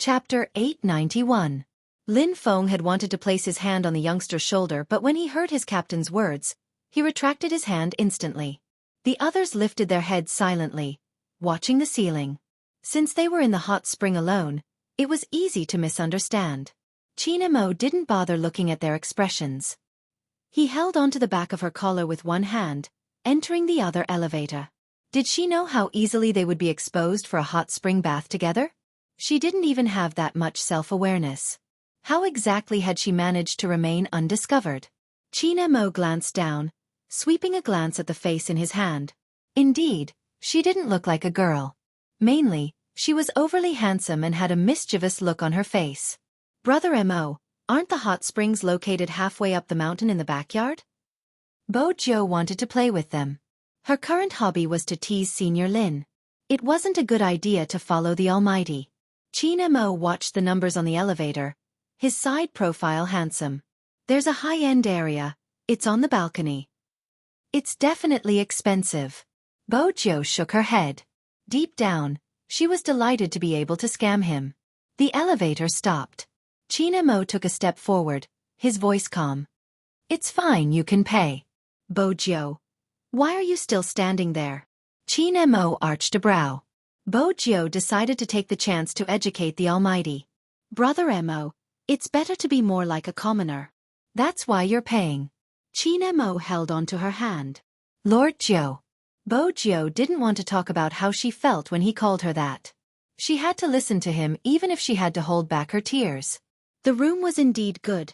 Chapter 891. Lin Feng had wanted to place his hand on the youngster's shoulder, but when he heard his captain's words, he retracted his hand instantly. The others lifted their heads silently, watching the ceiling. Since they were in the hot spring alone, it was easy to misunderstand. Qin Mo didn't bother looking at their expressions. He held onto the back of her collar with one hand, entering the other elevator. Did she know how easily they would be exposed for a hot spring bath together? She didn't even have that much self-awareness. How exactly had she managed to remain undiscovered? Qin Mo glanced down, sweeping a glance at the face in his hand. Indeed, she didn't look like a girl. Mainly, she was overly handsome and had a mischievous look on her face. Brother Mo, aren't the hot springs located halfway up the mountain in the backyard? Bo Jiu wanted to play with them. Her current hobby was to tease Senior Lin. It wasn't a good idea to follow the Almighty. Qin Mo watched the numbers on the elevator, his side profile handsome. There's a high-end area, it's on the balcony. It's definitely expensive. Bo Jiu shook her head. Deep down, she was delighted to be able to scam him. The elevator stopped. Qin Mo took a step forward, his voice calm. It's fine, you can pay. Bo Jiu. Why are you still standing there? Qin Mo arched a brow. Bo Jiu decided to take the chance to educate the Almighty. Brother Mo, it's better to be more like a commoner. That's why you're paying. Qin Mo held onto her hand. Lord Jiu. Bo Jiu didn't want to talk about how she felt when he called her that. She had to listen to him even if she had to hold back her tears. The room was indeed good,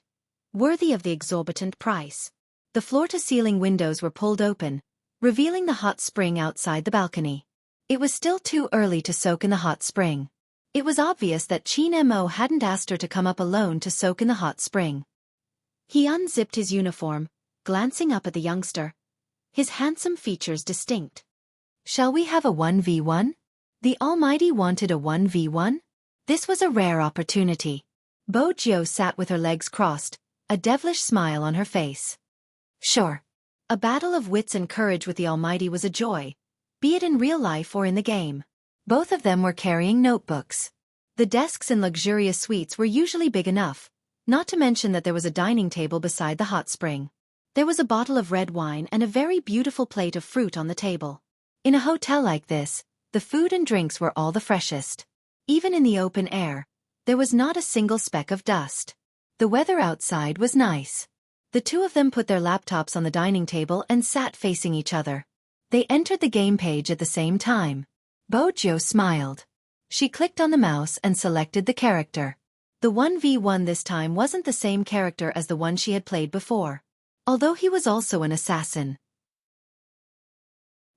worthy of the exorbitant price. The floor-to-ceiling windows were pulled open, revealing the hot spring outside the balcony. It was still too early to soak in the hot spring. It was obvious that Qin Mo hadn't asked her to come up alone to soak in the hot spring. He unzipped his uniform, glancing up at the youngster, his handsome features distinct. Shall we have a 1v1? The Almighty wanted a 1v1? This was a rare opportunity. Bo Jiu sat with her legs crossed, a devilish smile on her face. Sure. A battle of wits and courage with the Almighty was a joy, be it in real life or in the game. Both of them were carrying notebooks. The desks in luxurious suites were usually big enough, not to mention that there was a dining table beside the hot spring. There was a bottle of red wine and a very beautiful plate of fruit on the table. In a hotel like this, the food and drinks were all the freshest. Even in the open air, there was not a single speck of dust. The weather outside was nice. The two of them put their laptops on the dining table and sat facing each other. They entered the game page at the same time. Bo Jiu smiled. She clicked on the mouse and selected the character. The 1v1 this time wasn't the same character as the one she had played before, although he was also an assassin.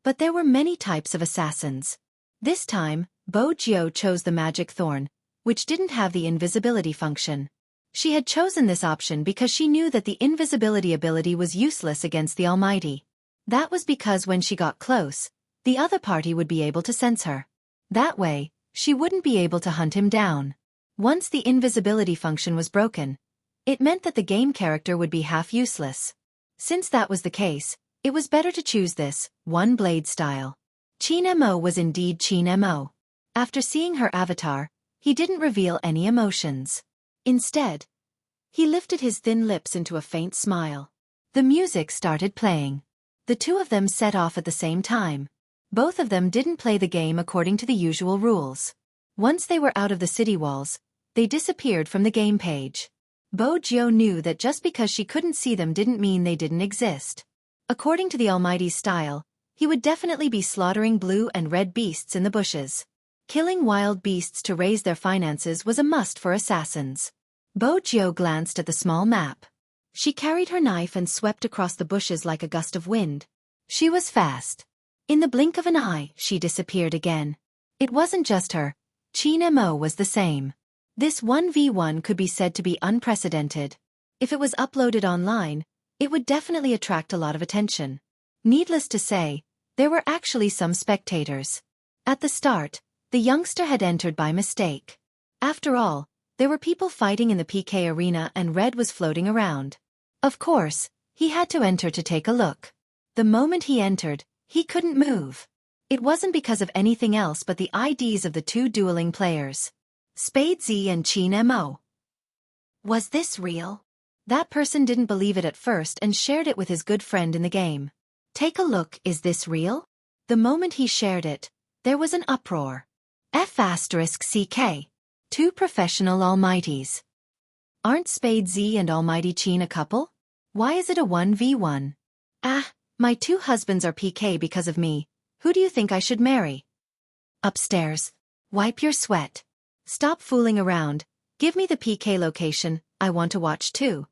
But there were many types of assassins. This time, Bo Jiu chose the magic thorn, which didn't have the invisibility function. She had chosen this option because she knew that the invisibility ability was useless against the Almighty. That was because when she got close, the other party would be able to sense her. That way, she wouldn't be able to hunt him down. Once the invisibility function was broken, it meant that the game character would be half useless. Since that was the case, it was better to choose this, one-blade style. Qin Mo was indeed Qin Mo. After seeing her avatar, he didn't reveal any emotions. Instead, he lifted his thin lips into a faint smile. The music started playing. The two of them set off at the same time. Both of them didn't play the game according to the usual rules. Once they were out of the city walls, they disappeared from the game page. Bo Jiu knew that just because she couldn't see them didn't mean they didn't exist. According to the Almighty's style, he would definitely be slaughtering blue and red beasts in the bushes. Killing wild beasts to raise their finances was a must for assassins. Bo Jiu glanced at the small map. She carried her knife and swept across the bushes like a gust of wind. She was fast. In the blink of an eye, she disappeared again. It wasn't just her. Qin Mo was the same. This 1v1 could be said to be unprecedented. If it was uploaded online, it would definitely attract a lot of attention. Needless to say, there were actually some spectators. At the start, the youngster had entered by mistake. After all, there were people fighting in the PK arena and red was floating around. Of course, he had to enter to take a look. The moment he entered, he couldn't move. It wasn't because of anything else but the IDs of the two dueling players. Spade Z and Qin Mo. Was this real? That person didn't believe it at first and shared it with his good friend in the game. Take a look, is this real? The moment he shared it, there was an uproar. F***CK. Two professional almighties. Aren't Spade Z and Almighty Qin a couple? Why is it a 1v1? My two husbands are PK because of me. Who do you think I should marry? Upstairs. Wipe your sweat. Stop fooling around. Give me the PK location, I want to watch too.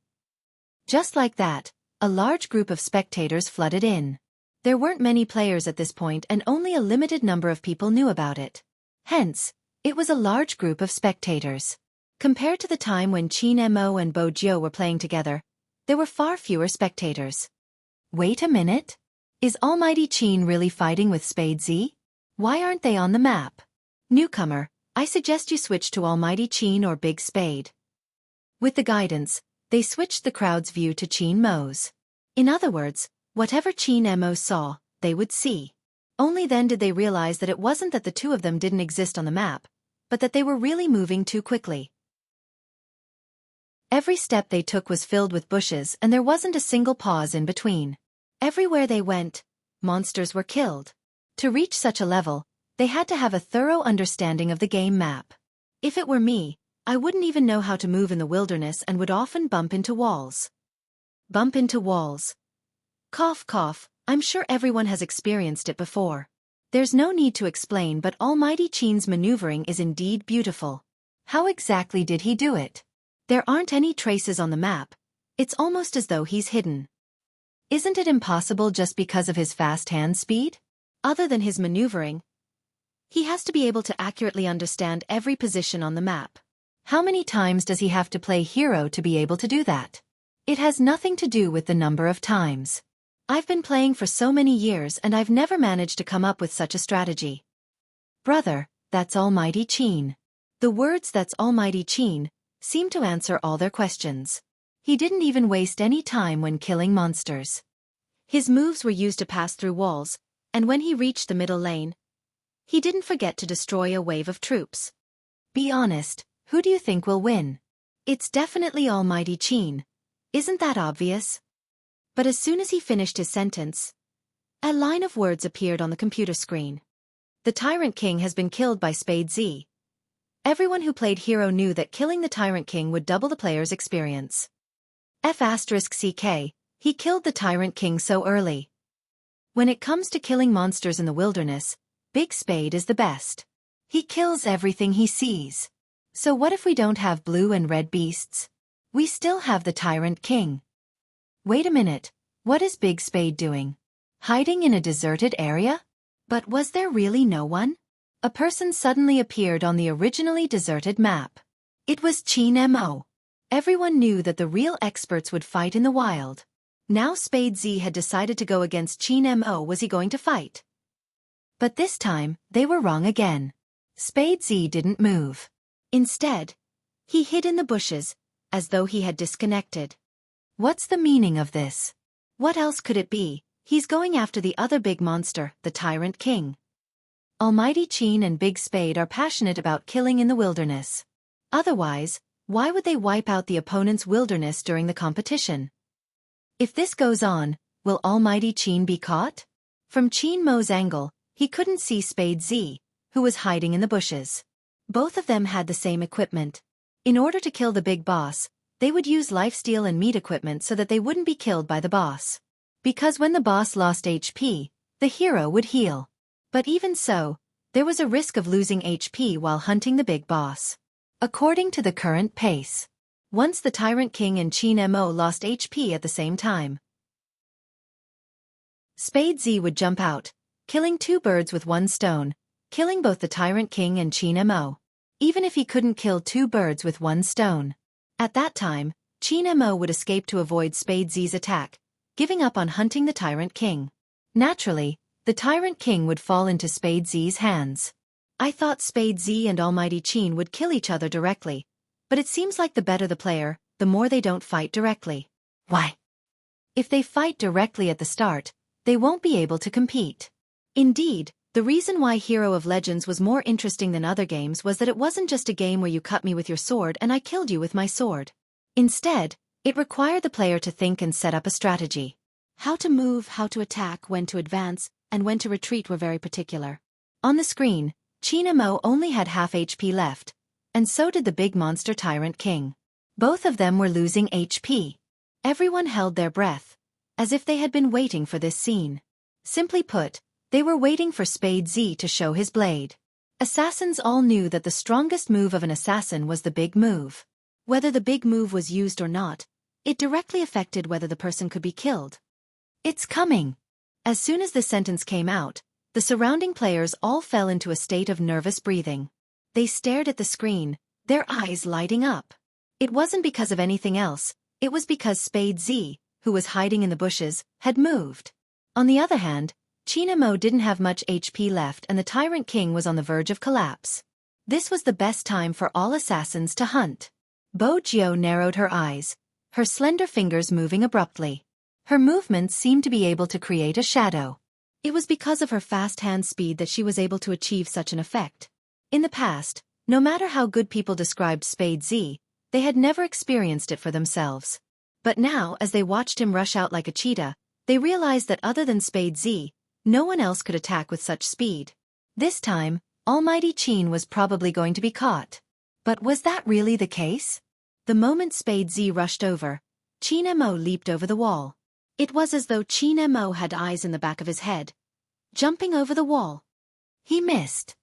Just like that, a large group of spectators flooded in. There weren't many players at this point and only a limited number of people knew about it. Hence, it was a large group of spectators. Compared to the time when Qin Mo and Bo Jiu were playing together, there were far fewer spectators. Wait a minute. Is Almighty Qin really fighting with Spade Z? Why aren't they on the map? Newcomer, I suggest you switch to Almighty Qin or Big Spade. With the guidance, they switched the crowd's view to Qin Mo's. In other words, whatever Qin Mo saw, they would see. Only then did they realize that it wasn't that the two of them didn't exist on the map, but that they were really moving too quickly. Every step they took was filled with bushes and there wasn't a single pause in between. Everywhere they went, monsters were killed. To reach such a level, they had to have a thorough understanding of the game map. If it were me, I wouldn't even know how to move in the wilderness and would often bump into walls. Bump into walls. Cough cough, I'm sure everyone has experienced it before. There's no need to explain, but Almighty Qin's maneuvering is indeed beautiful. How exactly did he do it? There aren't any traces on the map. It's almost as though he's hidden. Isn't it impossible just because of his fast hand speed? Other than his maneuvering, he has to be able to accurately understand every position on the map. How many times does he have to play hero to be able to do that? It has nothing to do with the number of times. I've been playing for so many years and I've never managed to come up with such a strategy. Brother, that's Almighty Qin. The words "that's Almighty Qin" seem to answer all their questions. He didn't even waste any time when killing monsters. His moves were used to pass through walls, and when he reached the middle lane, he didn't forget to destroy a wave of troops. Be honest, who do you think will win? It's definitely Almighty Qin. Isn't that obvious? But as soon as he finished his sentence, a line of words appeared on the computer screen. The Tyrant King has been killed by Spade Z. Everyone who played hero knew that killing the Tyrant King would double the player's experience. F***CK, he killed the Tyrant King so early. When it comes to killing monsters in the wilderness, Big Spade is the best. He kills everything he sees. So what if we don't have blue and red beasts? We still have the Tyrant King. Wait a minute, what is Big Spade doing? Hiding in a deserted area? But was there really no one? A person suddenly appeared on the originally deserted map. It was Qin Mo. Everyone knew that the real experts would fight in the wild. Now Spade Z had decided to go against Qin Mo. Was he going to fight? But this time, they were wrong again. Spade Z didn't move. Instead, he hid in the bushes, as though he had disconnected. What's the meaning of this? What else could it be? He's going after the other big monster, the Tyrant King. Almighty Qin and Big Spade are passionate about killing in the wilderness. Otherwise, why would they wipe out the opponent's wilderness during the competition? If this goes on, will Almighty Qin be caught? From Qin Mo's angle, he couldn't see Spade Z, who was hiding in the bushes. Both of them had the same equipment. In order to kill the big boss, they would use lifesteal and meat equipment so that they wouldn't be killed by the boss. Because when the boss lost HP, the hero would heal. But even so, there was a risk of losing HP while hunting the big boss. According to the current pace, once the Tyrant King and Qin Mo lost HP at the same time, Spade Z would jump out, killing two birds with one stone, killing both the Tyrant King and Qin Mo. Even if he couldn't kill two birds with one stone. At that time, Qin Mo would escape to avoid Spade Z's attack, giving up on hunting the Tyrant King. Naturally, the Tyrant King would fall into Spade Z's hands. I thought Spade Z and Almighty Qin would kill each other directly, but it seems like the better the player, the more they don't fight directly. Why? If they fight directly at the start, they won't be able to compete. Indeed, The reason why Hero of Legends was more interesting than other games was that it wasn't just a game where you cut me with your sword and I killed you with my sword. Instead, it required the player to think and set up a strategy. How to move, how to attack, when to advance, and when to retreat were very particular. On the screen, China Mo only had half HP left, and so did the big monster Tyrant King. Both of them were losing HP. Everyone held their breath, as if they had been waiting for this scene. Simply put, they were waiting for Spade Z to show his blade. Assassins all knew that the strongest move of an assassin was the big move. Whether the big move was used or not, it directly affected whether the person could be killed. It's coming. As soon as the sentence came out, the surrounding players all fell into a state of nervous breathing. They stared at the screen, their eyes lighting up. It wasn't because of anything else, it was because Spade Z, who was hiding in the bushes, had moved. On the other hand, China Mo didn't have much HP left and the Tyrant King was on the verge of collapse. This was the best time for all assassins to hunt. Bo Jiao narrowed her eyes, her slender fingers moving abruptly. Her movements seemed to be able to create a shadow. It was because of her fast hand speed that she was able to achieve such an effect. In the past, no matter how good people described Spade Z, they had never experienced it for themselves. But now, as they watched him rush out like a cheetah, they realized that other than Spade Z, no one else could attack with such speed. This time, Almighty Qin was probably going to be caught. But was that really the case? The moment Spade Z rushed over, Qin Mo leaped over the wall. It was as though Qin Mo had eyes in the back of his head. Jumping over the wall. He missed.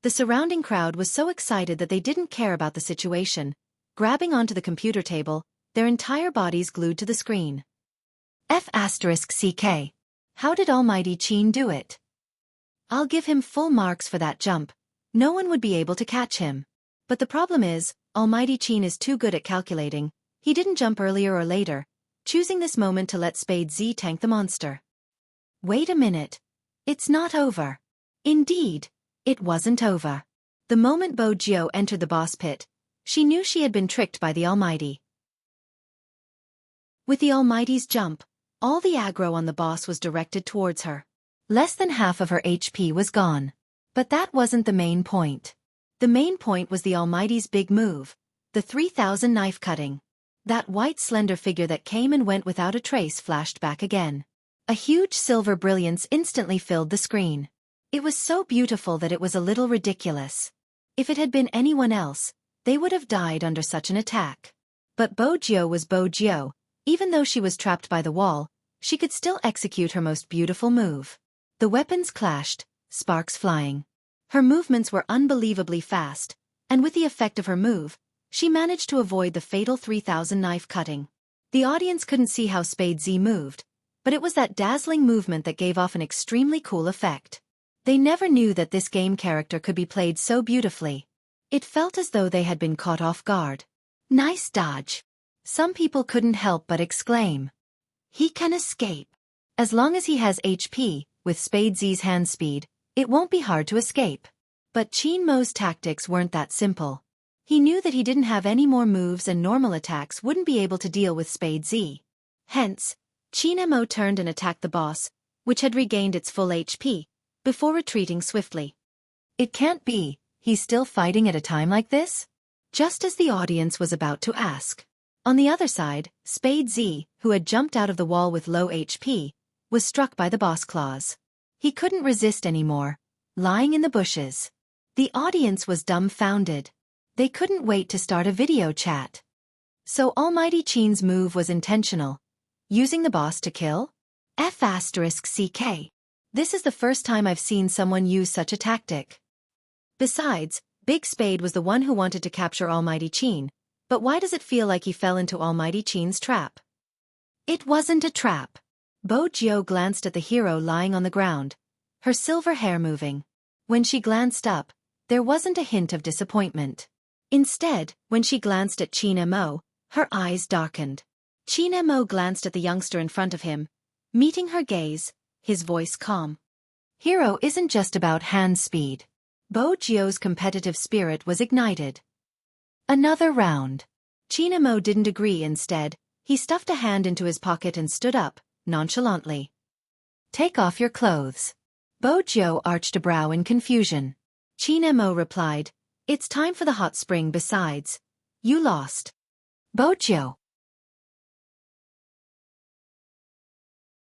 The surrounding crowd was so excited that they didn't care about the situation, grabbing onto the computer table, their entire bodies glued to the screen. F***CK. How did Almighty Qin do it? I'll give him full marks for that jump. No one would be able to catch him. But the problem is, Almighty Qin is too good at calculating. He didn't jump earlier or later, choosing this moment to let Spade Z tank the monster. Wait a minute. It's not over. Indeed, it wasn't over. The moment Bo Jiao entered the boss pit, she knew she had been tricked by the Almighty. With the Almighty's jump, all the aggro on the boss was directed towards her. Less than half of her HP was gone. But that wasn't the main point. The main point was the Almighty's big move, the 3000 knife cutting. That white slender figure that came and went without a trace flashed back again. A huge silver brilliance instantly filled the screen. It was so beautiful that it was a little ridiculous. If it had been anyone else, they would have died under such an attack. But Bo Jiao was Bo Jiao. Even though she was trapped by the wall, she could still execute her most beautiful move. The weapons clashed, sparks flying. Her movements were unbelievably fast, and with the effect of her move, she managed to avoid the fatal 3000 knife cutting. The audience couldn't see how Spade Z moved, but it was that dazzling movement that gave off an extremely cool effect. They never knew that this game character could be played so beautifully. It felt as though they had been caught off guard. Nice dodge. Some people couldn't help but exclaim. He can escape. As long as he has HP, with Spade Z's hand speed, it won't be hard to escape. But Qin Mo's tactics weren't that simple. He knew that he didn't have any more moves and normal attacks wouldn't be able to deal with Spade Z. Hence, Qin Mo turned and attacked the boss, which had regained its full HP, before retreating swiftly. It can't be, he's still fighting at a time like this? Just as the audience was about to ask. On the other side, Spade Z, who had jumped out of the wall with low HP, was struck by the boss claws. He couldn't resist anymore, lying in the bushes. The audience was dumbfounded. They couldn't wait to start a video chat. So Almighty Qin's move was intentional. Using the boss to kill? F***CK. This is the first time I've seen someone use such a tactic. Besides, Big Spade was the one who wanted to capture Almighty Qin, but why does it feel like he fell into Almighty Qin's trap? It wasn't a trap. Bo Jiao glanced at the hero lying on the ground, her silver hair moving. When she glanced up, there wasn't a hint of disappointment. Instead, when she glanced at Qin Mo, her eyes darkened. Qin Mo glanced at the youngster in front of him, meeting her gaze, his voice calm. Hero isn't just about hand speed. Bo Jiao's competitive spirit was ignited. Another round. Qin Mo didn't agree. Instead, he stuffed a hand into his pocket and stood up, nonchalantly. Take off your clothes. Bo Jiu arched a brow in confusion. Qin Mo replied, "It's time for the hot spring besides. You lost." Bo Jiu.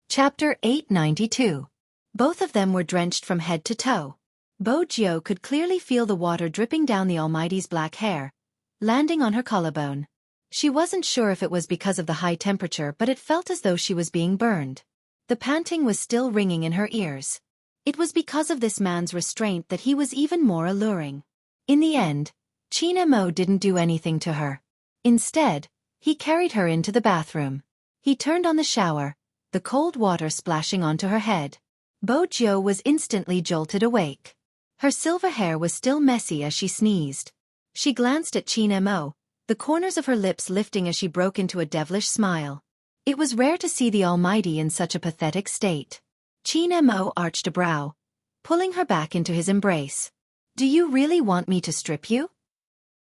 Chapter 892. Both of them were drenched from head to toe. Bo Jiu could clearly feel the water dripping down the Almighty's black hair, landing on her collarbone. She wasn't sure if it was because of the high temperature, but it felt as though she was being burned. The panting was still ringing in her ears. It was because of this man's restraint that he was even more alluring. In the end, Qin Mo didn't do anything to her. Instead, he carried her into the bathroom. He turned on the shower, the cold water splashing onto her head. Bo Jiu was instantly jolted awake. Her silver hair was still messy as she sneezed. She glanced at Qin Mo, the corners of her lips lifting as she broke into a devilish smile. It was rare to see the Almighty in such a pathetic state. Qin Mo arched a brow, pulling her back into his embrace. "Do you really want me to strip you?"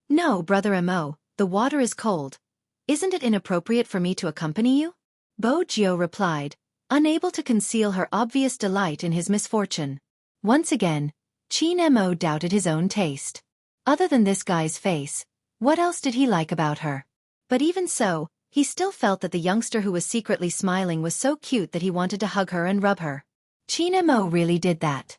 "No, Brother Mo, the water is cold. Isn't it inappropriate for me to accompany you?" Bo Jiu replied, unable to conceal her obvious delight in his misfortune. Once again, Qin Mo doubted his own taste. Other than this guy's face, what else did he like about her? But even so, he still felt that the youngster who was secretly smiling was so cute that he wanted to hug her and rub her. Qin Mo really did that.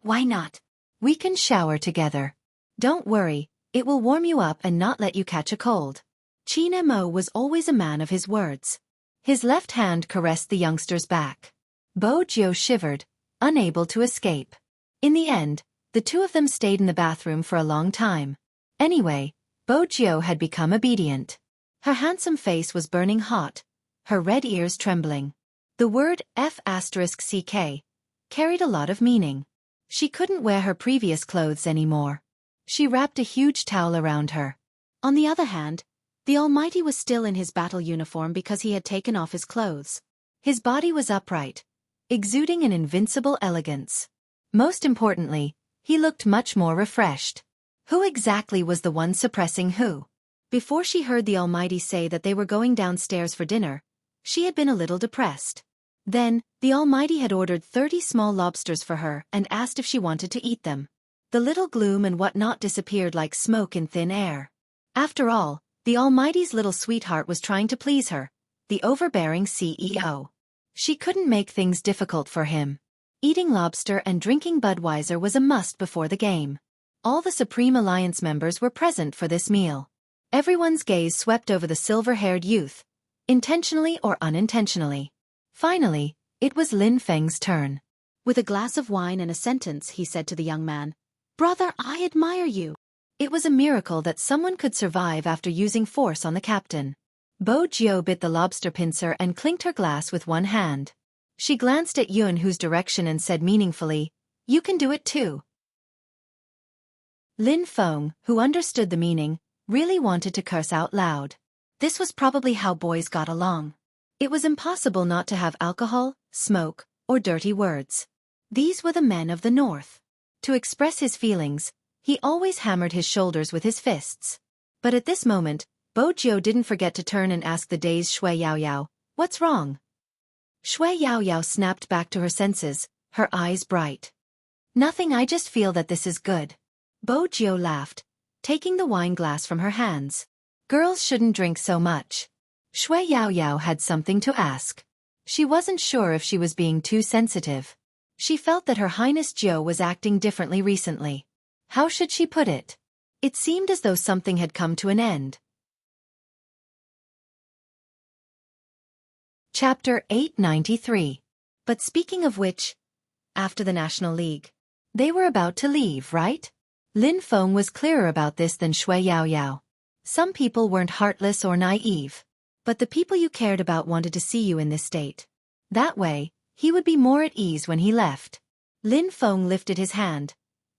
"Why not? We can shower together. Don't worry, it will warm you up and not let you catch a cold." Qin Mo was always a man of his words. His left hand caressed the youngster's back. Bo Jiu shivered, unable to escape. In the end, the two of them stayed in the bathroom for a long time. Anyway, Bo Jiu had become obedient. Her handsome face was burning hot, her red ears trembling. The word F***ck carried a lot of meaning. She couldn't wear her previous clothes anymore. She wrapped a huge towel around her. On the other hand, the Almighty was still in his battle uniform because he had taken off his clothes. His body was upright, exuding an invincible elegance. Most importantly, he looked much more refreshed. Who exactly was the one suppressing who? Before she heard the Almighty say that they were going downstairs for dinner, she had been a little depressed. Then, the Almighty had ordered 30 small lobsters for her and asked if she wanted to eat them. The little gloom and whatnot disappeared like smoke in thin air. After all, the Almighty's little sweetheart was trying to please her, the overbearing CEO. She couldn't make things difficult for him. Eating lobster and drinking Budweiser was a must before the game. All the Supreme Alliance members were present for this meal. Everyone's gaze swept over the silver-haired youth, intentionally or unintentionally. Finally, it was Lin Feng's turn. With a glass of wine and a sentence, he said to the young man, "Brother, I admire you." It was a miracle that someone could survive after using force on the captain. Bo Jiu bit the lobster pincer and clinked her glass with one hand. She glanced at Yun, whose direction, and said meaningfully, "You can do it too." Lin Feng, who understood the meaning, really wanted to curse out loud. This was probably how boys got along. It was impossible not to have alcohol, smoke, or dirty words. These were the men of the North. To express his feelings, he always hammered his shoulders with his fists. But at this moment, Bo Jiu didn't forget to turn and ask the dazed Shui Yaoyao, "What's wrong?" Shui Yaoyao snapped back to her senses, her eyes bright. "Nothing, I just feel that this is good." Bo Jiu laughed, taking the wine glass from her hands. "Girls shouldn't drink so much." Shui Yaoyao had something to ask. She wasn't sure if she was being too sensitive. She felt that Her Highness Jiu was acting differently recently. How should she put it? It seemed as though something had come to an end. Chapter 893. But speaking of which, after the National League, they were about to leave, right? Lin Feng was clearer about this than Shui Yaoyao. Some people weren't heartless or naive. But the people you cared about wanted to see you in this state. That way, he would be more at ease when he left. Lin Feng lifted his hand,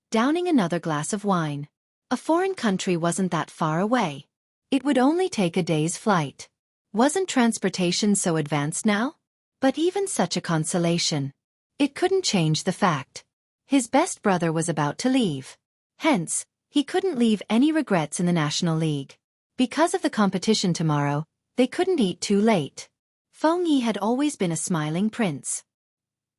downing another glass of wine. A foreign country wasn't that far away. It would only take a day's flight. Wasn't transportation so advanced now? But even such a consolation. It couldn't change the fact. His best brother was about to leave. Hence, he couldn't leave any regrets in the National League. Because of the competition tomorrow, they couldn't eat too late. Feng Yi had always been a smiling prince.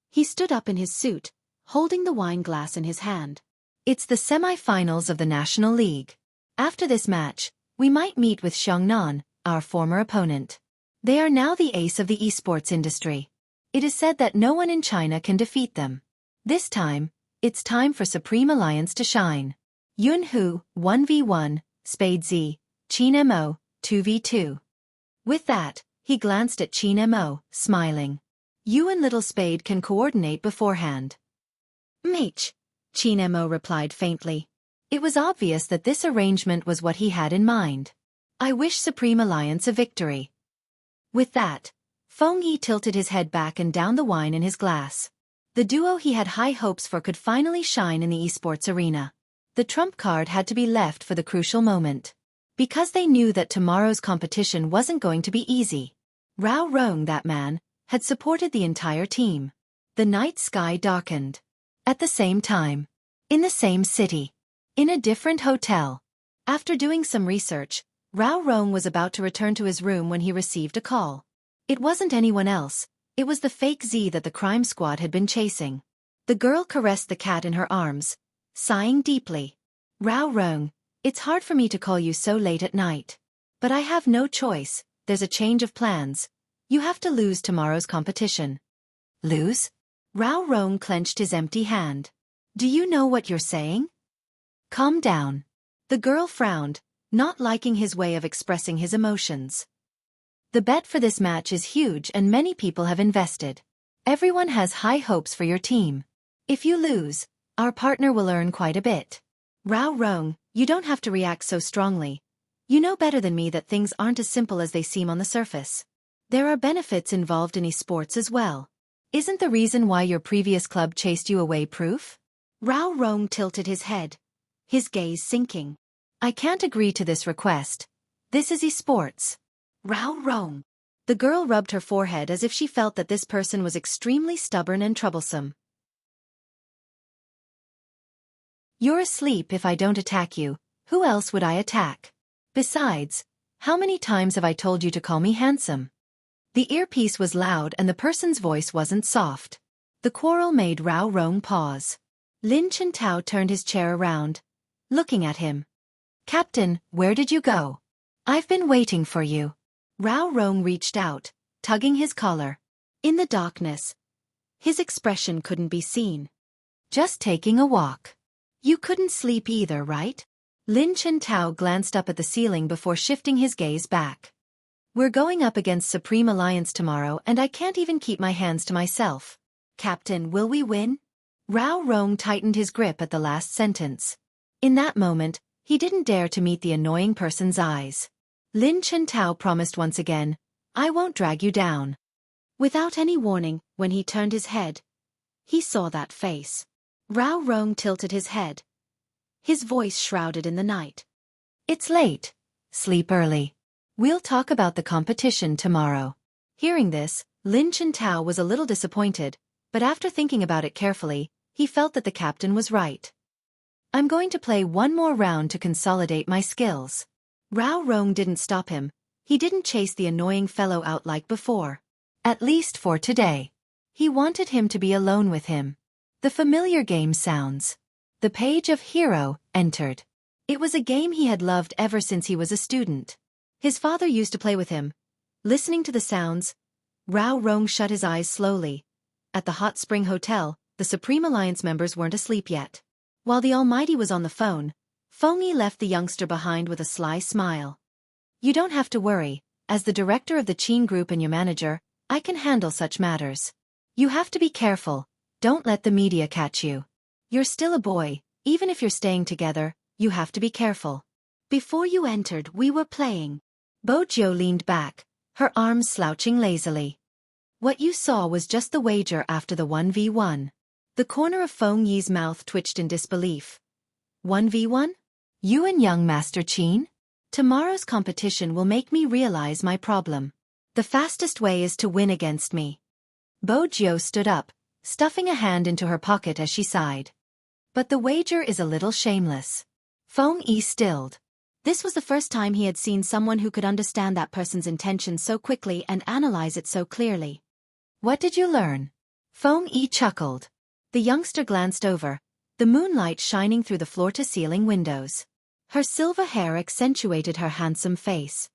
He stood up in his suit, holding the wine glass in his hand. It's the semi-finals of the National League. After this match, we might meet with Xiaofan, our former opponent. They are now the ace of the esports industry. It is said that no one in China can defeat them. This time, it's time for Supreme Alliance to shine. Yun Hu, 1v1, Spade Z, Qin Mo, 2v2. With that, he glanced at Qin Mo, smiling. You and Little Spade can coordinate beforehand. Mate, Qin Mo replied faintly. It was obvious that this arrangement was what he had in mind. I wish Supreme Alliance a victory. With that, Feng Yi tilted his head back and down the wine in his glass. The duo he had high hopes for could finally shine in the esports arena. The trump card had to be left for the crucial moment. Because they knew that tomorrow's competition wasn't going to be easy. Rao Rong, that man, had supported the entire team. The night sky darkened. At the same time. In the same city. In a different hotel. After doing some research, Rao Rong was about to return to his room when he received a call. It wasn't anyone else. It was the fake Z that the crime squad had been chasing. The girl caressed the cat in her arms, sighing deeply. Rao Rong, it's hard for me to call you so late at night. But I have no choice, there's a change of plans. You have to lose tomorrow's competition. Lose? Rao Rong clenched his empty hand. Do you know what you're saying? Calm down. The girl frowned, not liking his way of expressing his emotions. The bet for this match is huge and many people have invested. Everyone has high hopes for your team. If you lose, our partner will earn quite a bit. Rao Rong, you don't have to react so strongly. You know better than me that things aren't as simple as they seem on the surface. There are benefits involved in esports as well. Isn't the reason why your previous club chased you away proof? Rao Rong tilted his head, his gaze sinking. I can't agree to this request. This is esports. Rao Rong. The girl rubbed her forehead as if she felt that this person was extremely stubborn and troublesome. You're asleep if I don't attack you. Who else would I attack? Besides, how many times have I told you to call me handsome? The earpiece was loud and the person's voice wasn't soft. The quarrel made Rao Rong pause. Lin Chintao turned his chair around, looking at him. Captain, where did you go? I've been waiting for you. Rao Rong reached out, tugging his collar. In the darkness, his expression couldn't be seen. Just taking a walk. You couldn't sleep either, right? Lin Chintao glanced up at the ceiling before shifting his gaze back. We're going up against Supreme Alliance tomorrow and I can't even keep my hands to myself. Captain, will we win? Rao Rong tightened his grip at the last sentence. In that moment, he didn't dare to meet the annoying person's eyes. Lin Chintao promised once again, I won't drag you down. Without any warning, when he turned his head, he saw that face. Rao Rong tilted his head, his voice shrouded in the night. It's late. Sleep early. We'll talk about the competition tomorrow. Hearing this, Lin Chintao was a little disappointed, but after thinking about it carefully, he felt that the captain was right. I'm going to play one more round to consolidate my skills. Rao Rong didn't stop him. He didn't chase the annoying fellow out like before. At least for today. He wanted him to be alone with him. The familiar game sounds. The page of Hero entered. It was a game he had loved ever since he was a student. His father used to play with him. Listening to the sounds, Rao Rong shut his eyes slowly. At the Hot Spring Hotel, the Supreme Alliance members weren't asleep yet. While the Almighty was on the phone, Feng Yi left the youngster behind with a sly smile. You don't have to worry. As the director of the Qin Group and your manager, I can handle such matters. You have to be careful. Don't let the media catch you. You're still a boy. Even if you're staying together, you have to be careful. Before you entered, we were playing. Bojo leaned back, her arms slouching lazily. What you saw was just the wager after the 1v1. The corner of Feng Yi's mouth twitched in disbelief. 1v1? You and young Master Qin? Tomorrow's competition will make me realize my problem. The fastest way is to win against me. Bojo stood up, stuffing a hand into her pocket as she sighed. But the wager is a little shameless. Feng Yi stilled. This was the first time he had seen someone who could understand that person's intention so quickly and analyze it so clearly. What did you learn? Feng Yi chuckled. The youngster glanced over, the moonlight shining through the floor-to-ceiling windows. Her silver hair accentuated her handsome face.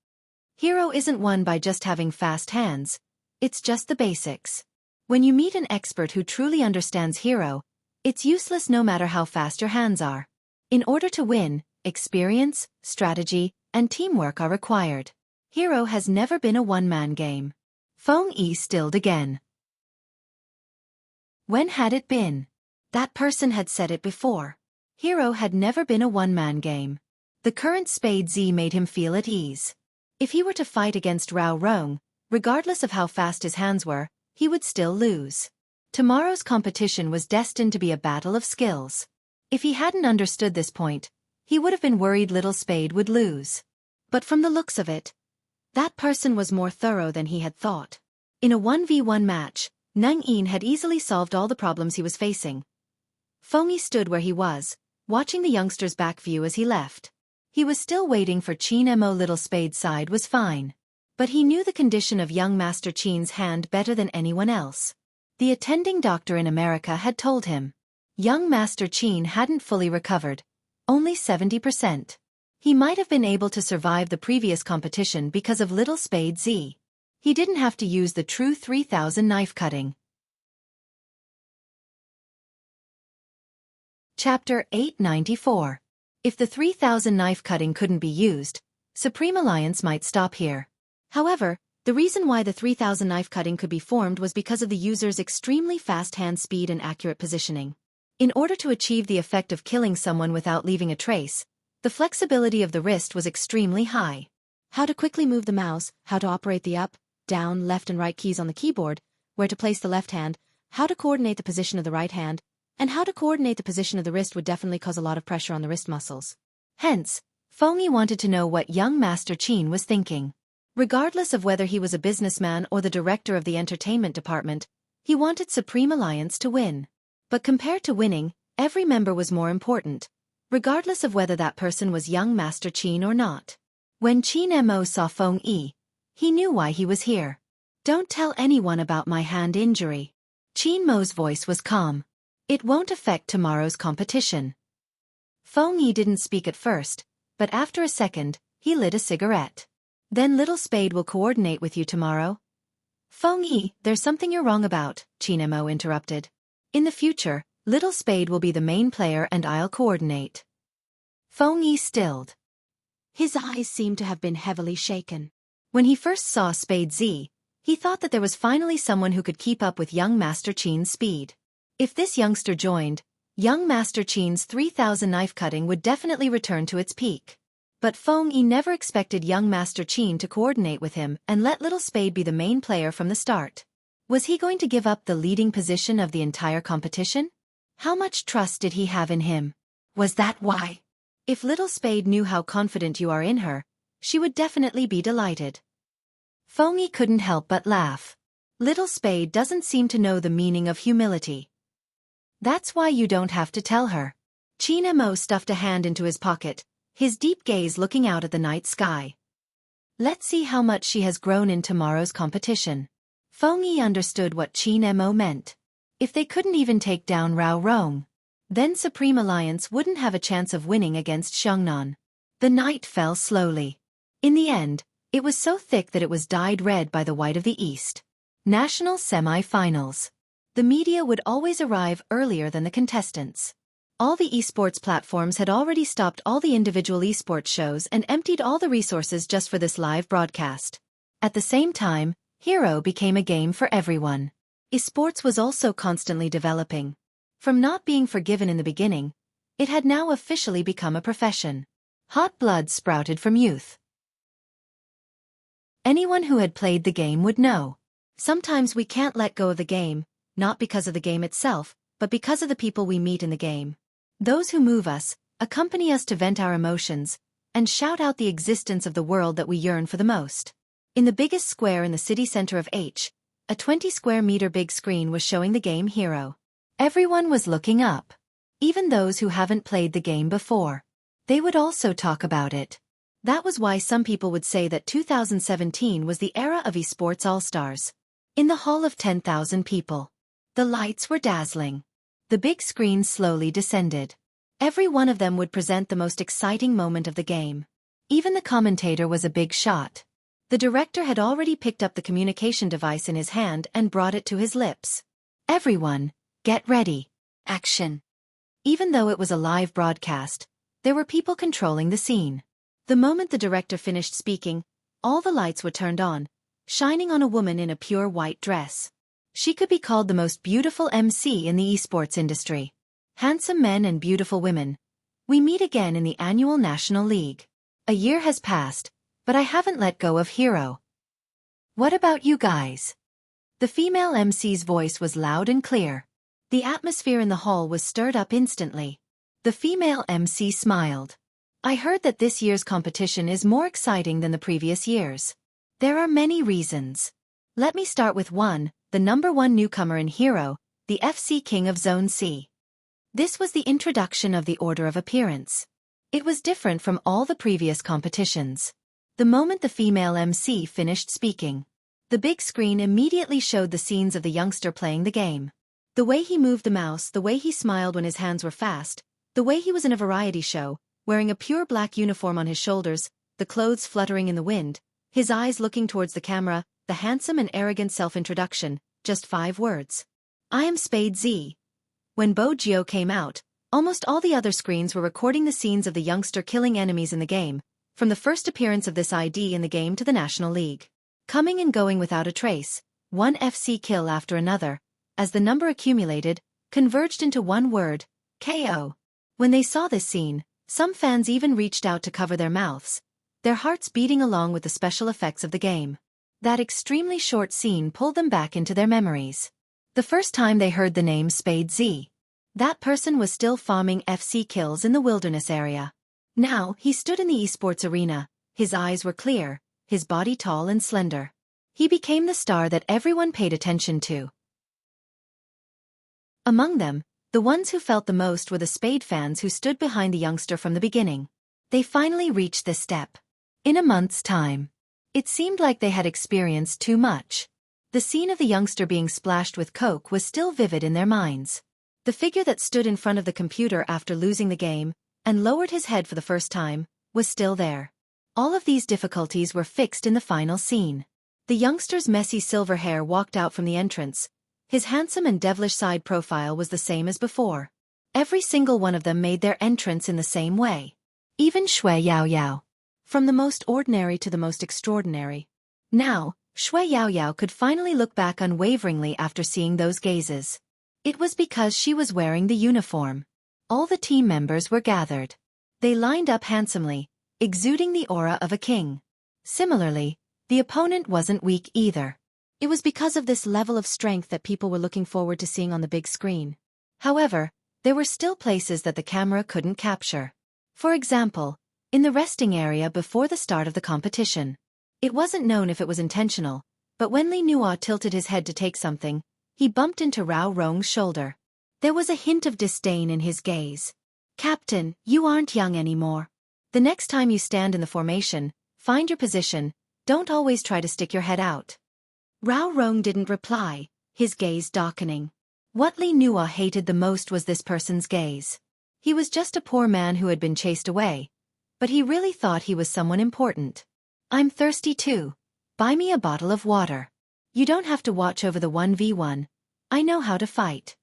Hero isn't won by just having fast hands, it's just the basics. When you meet an expert who truly understands Hero, it's useless no matter how fast your hands are. In order to win, experience, strategy, and teamwork are required. Hero has never been a one-man game. Feng Yi stilled again. When had it been? That person had said it before. Hero had never been a one-man game. The current Spade Z made him feel at ease. If he were to fight against Rao Rong, regardless of how fast his hands were, he would still lose. Tomorrow's competition was destined to be a battle of skills. If he hadn't understood this point, he would have been worried little Spade would lose. But from the looks of it, that person was more thorough than he had thought. In a 1v1 match, Nang Yin had easily solved all the problems he was facing. Feng Yi stood where he was, watching the youngster's back view as he left. He was still waiting for Qin Mo. Little Spade's side was fine. But he knew the condition of young Master Qin's hand better than anyone else. The attending doctor in America had told him. Young Master Qin hadn't fully recovered, only 70%. He might have been able to survive the previous competition because of Little Spade Z. He didn't have to use the true 3000 knife cutting. Chapter 894. If the 3000 knife cutting couldn't be used, Supreme Alliance might stop here. However, the reason why the 3000 knife cutting could be formed was because of the user's extremely fast hand speed and accurate positioning. In order to achieve the effect of killing someone without leaving a trace, the flexibility of the wrist was extremely high. How to quickly move the mouse, how to operate the up, down, left and right keys on the keyboard, where to place the left hand, how to coordinate the position of the right hand, and how to coordinate the position of the wrist would definitely cause a lot of pressure on the wrist muscles. Hence, Feng Yi wanted to know what young Master Qin was thinking. Regardless of whether he was a businessman or the director of the entertainment department, he wanted Supreme Alliance to win. But compared to winning, every member was more important, regardless of whether that person was young Master Qin or not. When Qin Mo saw Feng Yi, he knew why he was here. Don't tell anyone about my hand injury. Qin Mo's voice was calm. It won't affect tomorrow's competition. Feng Yi didn't speak at first, but after a second, he lit a cigarette. Then Little Spade will coordinate with you tomorrow. Feng Yi, there's something you're wrong about, Qin Mo interrupted. In the future, Little Spade will be the main player and I'll coordinate. Feng Yi stilled. His eyes seemed to have been heavily shaken. When he first saw Spade Z, he thought that there was finally someone who could keep up with young Master Qin's speed. If this youngster joined, young Master Qin's 3000 knife cutting would definitely return to its peak. But Feng Yi never expected young Master Qin to coordinate with him and let Little Spade be the main player from the start. Was he going to give up the leading position of the entire competition? How much trust did he have in him? Was that why? If Little Spade knew how confident you are in her, she would definitely be delighted. Feng Yi couldn't help but laugh. Little Spade doesn't seem to know the meaning of humility. That's why you don't have to tell her. Qin Mo stuffed a hand into his pocket, his deep gaze looking out at the night sky. Let's see how much she has grown in tomorrow's competition. Feng Yi understood what Qin Mo meant. If they couldn't even take down Rao Rong, then Supreme Alliance wouldn't have a chance of winning against Xiongnan. The night fell slowly. In the end, it was so thick that it was dyed red by the white of the east. National semi-finals. The media would always arrive earlier than the contestants. All the esports platforms had already stopped all the individual esports shows and emptied all the resources just for this live broadcast. At the same time, Hero became a game for everyone. Esports was also constantly developing. From not being forgiven in the beginning, it had now officially become a profession. Hot blood sprouted from youth. Anyone who had played the game would know. Sometimes we can't let go of the game, not because of the game itself, but because of the people we meet in the game. Those who move us, accompany us to vent our emotions, and shout out the existence of the world that we yearn for the most. In the biggest square in the city center of H, a 20 square meter big screen was showing the game Hero. Everyone was looking up. Even those who haven't played the game before. They would also talk about it. That was why some people would say that 2017 was the era of esports all-stars. In the hall of 10,000 people. The lights were dazzling. The big screen slowly descended. Every one of them would present the most exciting moment of the game. Even the commentator was a big shot. The director had already picked up the communication device in his hand and brought it to his lips. Everyone, get ready. Action. Even though it was a live broadcast, there were people controlling the scene. The moment the director finished speaking, all the lights were turned on, shining on a woman in a pure white dress. She could be called the most beautiful MC in the esports industry. Handsome men and beautiful women. We meet again in the annual National League. A year has passed, but I haven't let go of Hero. What about you guys? The female MC's voice was loud and clear. The atmosphere in the hall was stirred up instantly. The female MC smiled. I heard that this year's competition is more exciting than the previous years. There are many reasons. Let me start with one, the #1 newcomer in Hero, the FC King of Zone C. This was the introduction of the order of appearance. It was different from all the previous competitions. The moment the female MC finished speaking, the big screen immediately showed the scenes of the youngster playing the game. The way he moved the mouse, the way he smiled when his hands were fast, the way he was in a variety show, wearing a pure black uniform on his shoulders, the clothes fluttering in the wind, his eyes looking towards the camera, the handsome and arrogant self-introduction, just 5 words. I am Spade Z. When Bo Gio came out, almost all the other screens were recording the scenes of the youngster killing enemies in the game, from the first appearance of this ID in the game to the National League. Coming and going without a trace, one FC kill after another, as the number accumulated, converged into one word, KO. When they saw this scene, some fans even reached out to cover their mouths, their hearts beating along with the special effects of the game. That extremely short scene pulled them back into their memories. The first time they heard the name Spade Z, that person was still farming FC kills in the wilderness area. Now, he stood in the esports arena, his eyes were clear, his body tall and slender. He became the star that everyone paid attention to. Among them, the ones who felt the most were the Spade fans who stood behind the youngster from the beginning. They finally reached this step. In a month's time. It seemed like they had experienced too much. The scene of the youngster being splashed with coke was still vivid in their minds. The figure that stood in front of the computer after losing the game, and lowered his head for the first time, was still there. All of these difficulties were fixed in the final scene. The youngster's messy silver hair walked out from the entrance. His handsome and devilish side profile was the same as before. Every single one of them made their entrance in the same way. Even Shui Yao Yao. From the most ordinary to the most extraordinary. Now, Shui Yao Yao could finally look back unwaveringly after seeing those gazes. It was because she was wearing the uniform. All the team members were gathered. They lined up handsomely, exuding the aura of a king. Similarly, the opponent wasn't weak either. It was because of this level of strength that people were looking forward to seeing on the big screen. However, there were still places that the camera couldn't capture. For example, in the resting area before the start of the competition. It wasn't known if it was intentional, but when Li Nuo tilted his head to take something, he bumped into Rao Rong's shoulder. There was a hint of disdain in his gaze. Captain, you aren't young anymore. The next time you stand in the formation, find your position, don't always try to stick your head out. Rao Rong didn't reply, his gaze darkening. What Li Nuo hated the most was this person's gaze. He was just a poor man who had been chased away. But he really thought he was someone important. I'm thirsty too. Buy me a bottle of water. You don't have to watch over the 1v1. I know how to fight.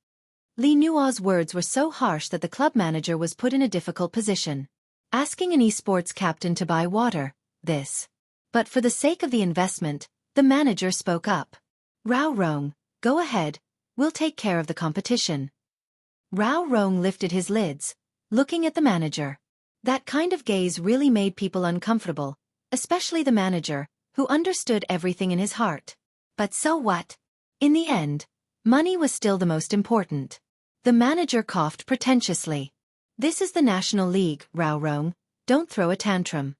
Li Nuo's words were so harsh that the club manager was put in a difficult position. Asking an esports captain to buy water, this. But for the sake of the investment, the manager spoke up. Rao Rong, go ahead, we'll take care of the competition. Rao Rong lifted his lids, looking at the manager. That kind of gaze really made people uncomfortable, especially the manager, who understood everything in his heart. But so what? In the end, money was still the most important. The manager coughed pretentiously. This is the National League, Rao Rong, don't throw a tantrum.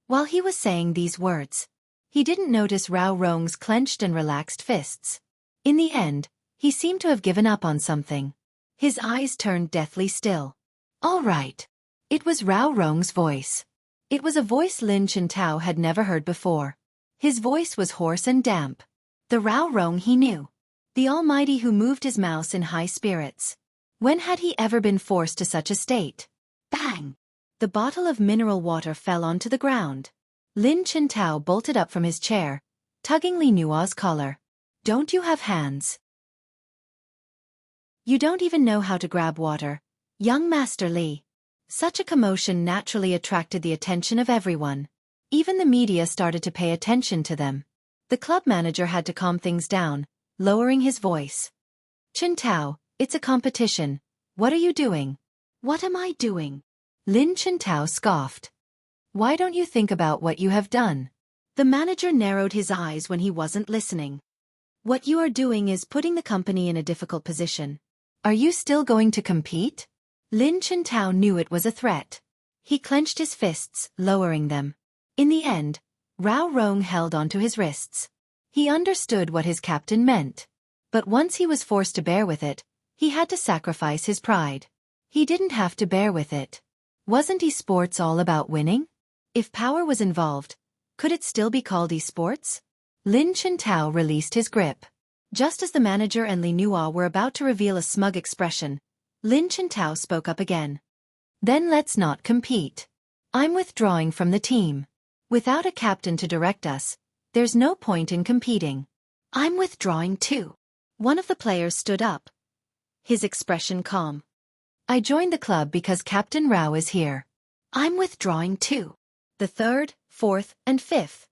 While he was saying these words, he didn't notice Rao Rong's clenched and relaxed fists. In the end, he seemed to have given up on something. His eyes turned deathly still. All right. It was Rao Rong's voice. It was a voice Lin Chintao had never heard before. His voice was hoarse and damp. The Rao Rong he knew. The Almighty who moved his mouse in high spirits. When had he ever been forced to such a state? Bang! The bottle of mineral water fell onto the ground. Lin Qintao bolted up from his chair, tugging Li Nua's collar. Don't you have hands? You don't even know how to grab water, young Master Li. Such a commotion naturally attracted the attention of everyone. Even the media started to pay attention to them. The club manager had to calm things down, lowering his voice. Qintao, it's a competition. What are you doing? What am I doing? Lin Qintao scoffed. Why don't you think about what you have done? The manager narrowed his eyes when he wasn't listening. What you are doing is putting the company in a difficult position. Are you still going to compete? Lin Qintao knew it was a threat. He clenched his fists, lowering them. In the end, Rao Rong held onto his wrists. He understood what his captain meant. But once he was forced to bear with it, he had to sacrifice his pride. He didn't have to bear with it. Wasn't esports all about winning? If power was involved, could it still be called esports? Lin Qintao released his grip. Just as the manager and Li Nua were about to reveal a smug expression, Lin Qintao spoke up again. Then let's not compete. I'm withdrawing from the team. Without a captain to direct us, there's no point in competing. I'm withdrawing too. One of the players stood up, his expression calm. I joined the club because Captain Rao is here. I'm withdrawing too. The third, fourth, and fifth.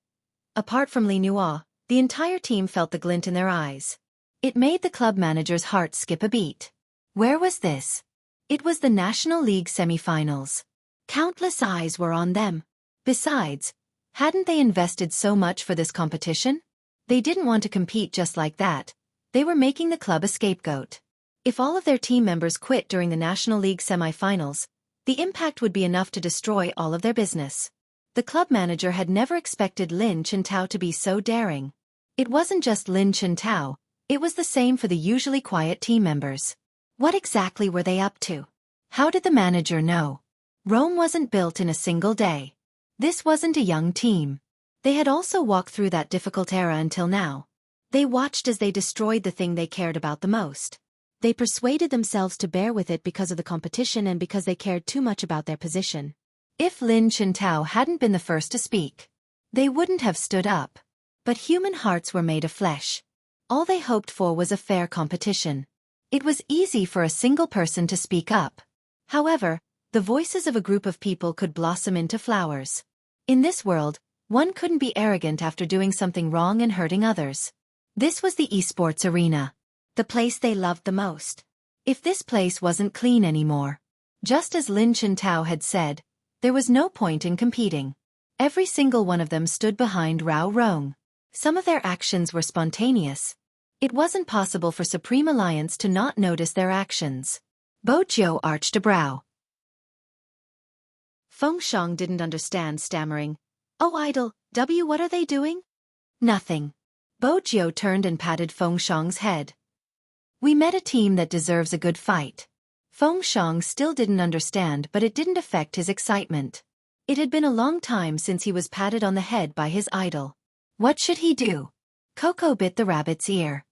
Apart from Li Nua, the entire team felt the glint in their eyes. It made the club manager's heart skip a beat. Where was this? It was the National League semi-finals. Countless eyes were on them. Besides, hadn't they invested so much for this competition? They didn't want to compete just like that. They were making the club a scapegoat. If all of their team members quit during the National League semi-finals, the impact would be enough to destroy all of their business. The club manager had never expected Lin Qintao to be so daring. It wasn't just Lin Qintao, it was the same for the usually quiet team members. What exactly were they up to? How did the manager know? Rome wasn't built in a single day. This wasn't a young team. They had also walked through that difficult era until now. They watched as they destroyed the thing they cared about the most. They persuaded themselves to bear with it because of the competition and because they cared too much about their position. If Lin Qintao hadn't been the first to speak, they wouldn't have stood up. But human hearts were made of flesh. All they hoped for was a fair competition. It was easy for a single person to speak up. However, the voices of a group of people could blossom into flowers. In this world, one couldn't be arrogant after doing something wrong and hurting others. This was the esports arena. The place they loved the most. If this place wasn't clean anymore. Just as Lin Qintao had said, there was no point in competing. Every single one of them stood behind Rao Rong. Some of their actions were spontaneous. It wasn't possible for Supreme Alliance to not notice their actions. Bo Jiu arched a brow. Feng Shang didn't understand, stammering. Oh idol, what are they doing? Nothing. Bo Jiu turned and patted Feng Shang's head. We met a team that deserves a good fight. Feng Shang still didn't understand, but it didn't affect his excitement. It had been a long time since he was patted on the head by his idol. What should he do? Coco bit the rabbit's ear.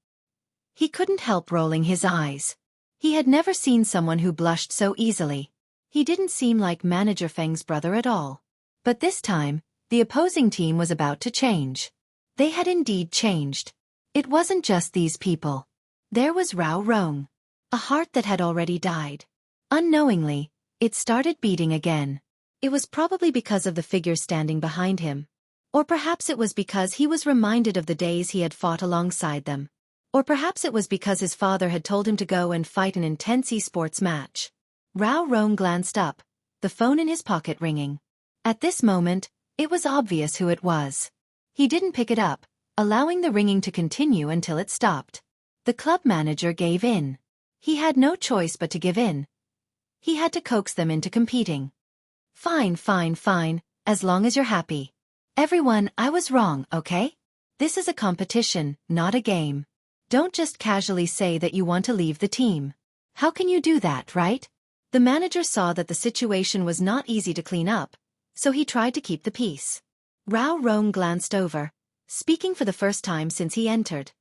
He couldn't help rolling his eyes. He had never seen someone who blushed so easily. He didn't seem like Manager Feng's brother at all. But this time, the opposing team was about to change. They had indeed changed. It wasn't just these people. There was Rao Rong. A heart that had already died. Unknowingly, it started beating again. It was probably because of the figure standing behind him. Or perhaps it was because he was reminded of the days he had fought alongside them. Or perhaps it was because his father had told him to go and fight an intense esports match. Rao Rong glanced up, the phone in his pocket ringing. At this moment, it was obvious who it was. He didn't pick it up, allowing the ringing to continue until it stopped. The club manager gave in. He had no choice but to give in. He had to coax them into competing. Fine, as long as you're happy. Everyone, I was wrong, okay? This is a competition, not a game. Don't just casually say that you want to leave the team. How can you do that, right? The manager saw that the situation was not easy to clean up, so he tried to keep the peace. Rao Rong glanced over, speaking for the first time since he entered.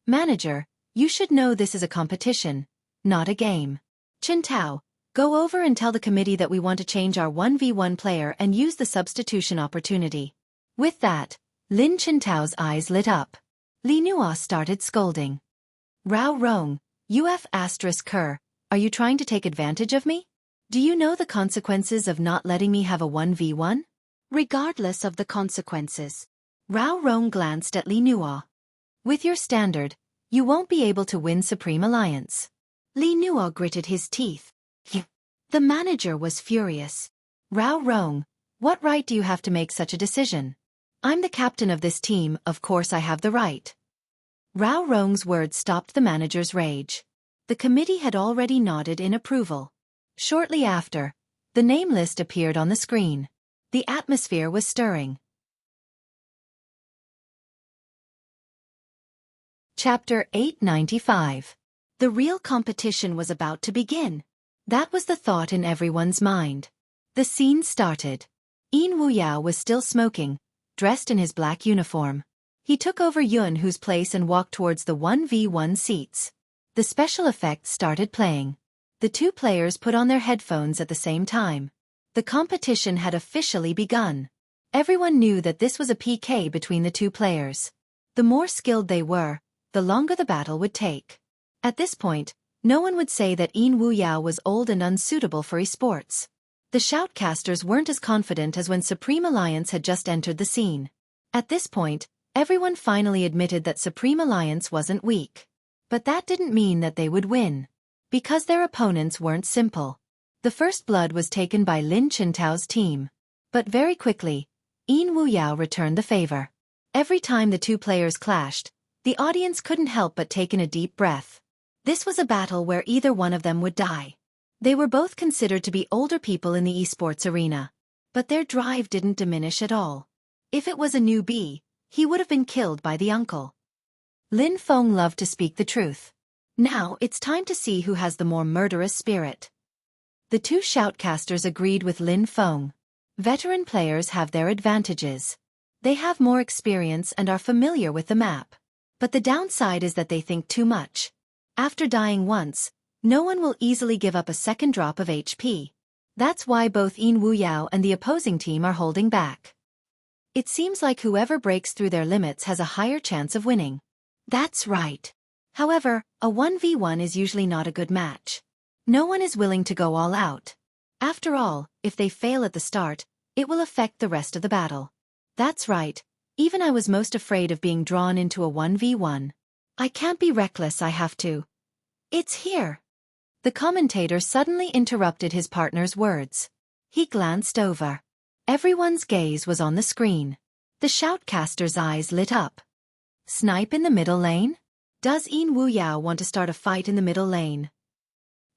Manager, you should know this is a competition, not a game. Qintao, go over and tell the committee that we want to change our 1v1 player and use the substitution opportunity. With that, Lin Qintao's eyes lit up. Li Nuo started scolding. Rao Rong, UF*Ker, are you trying to take advantage of me? Do you know the consequences of not letting me have a 1v1? Regardless of the consequences. Rao Rong glanced at Li Nuo. With your standard, you won't be able to win Supreme Alliance. Li Nuo gritted his teeth. The manager was furious. Rao Rong, what right do you have to make such a decision? I'm the captain of this team, of course I have the right. Rao Rong's words stopped the manager's rage. The committee had already nodded in approval. Shortly after, the name list appeared on the screen. The atmosphere was stirring. Chapter 895. The real competition was about to begin. That was the thought in everyone's mind. The scene started. Yin Wuyao was still smoking, dressed in his black uniform. He took over Yun Hu's place and walked towards the 1v1 seats. The special effects started playing. The two players put on their headphones at the same time. The competition had officially begun. Everyone knew that this was a PK between the two players. The more skilled they were, the longer the battle would take. At this point, no one would say that Yin Wuyao was old and unsuitable for esports. The shoutcasters weren't as confident as when Supreme Alliance had just entered the scene. At this point, everyone finally admitted that Supreme Alliance wasn't weak. But that didn't mean that they would win. Because their opponents weren't simple. The first blood was taken by Lin Qintao's team. But very quickly, Yin Wuyao returned the favor. Every time the two players clashed, the audience couldn't help but take in a deep breath. This was a battle where either one of them would die. They were both considered to be older people in the esports arena. But their drive didn't diminish at all. If it was a newbie, he would have been killed by the uncle. Lin Feng loved to speak the truth. Now it's time to see who has the more murderous spirit. The two shoutcasters agreed with Lin Feng. Veteran players have their advantages. They have more experience and are familiar with the map. But the downside is that they think too much. After dying once, no one will easily give up a second drop of HP. That's why both Yin Wuyao and the opposing team are holding back. It seems like whoever breaks through their limits has a higher chance of winning. That's right. However, a 1v1 is usually not a good match. No one is willing to go all out. After all, if they fail at the start, it will affect the rest of the battle. That's right, even I was most afraid of being drawn into a 1v1. I can't be reckless, I have to. It's here. The commentator suddenly interrupted his partner's words. He glanced over. Everyone's gaze was on the screen. The shoutcaster's eyes lit up. Snipe in the middle lane? Does Yin Wuyao want to start a fight in the middle lane?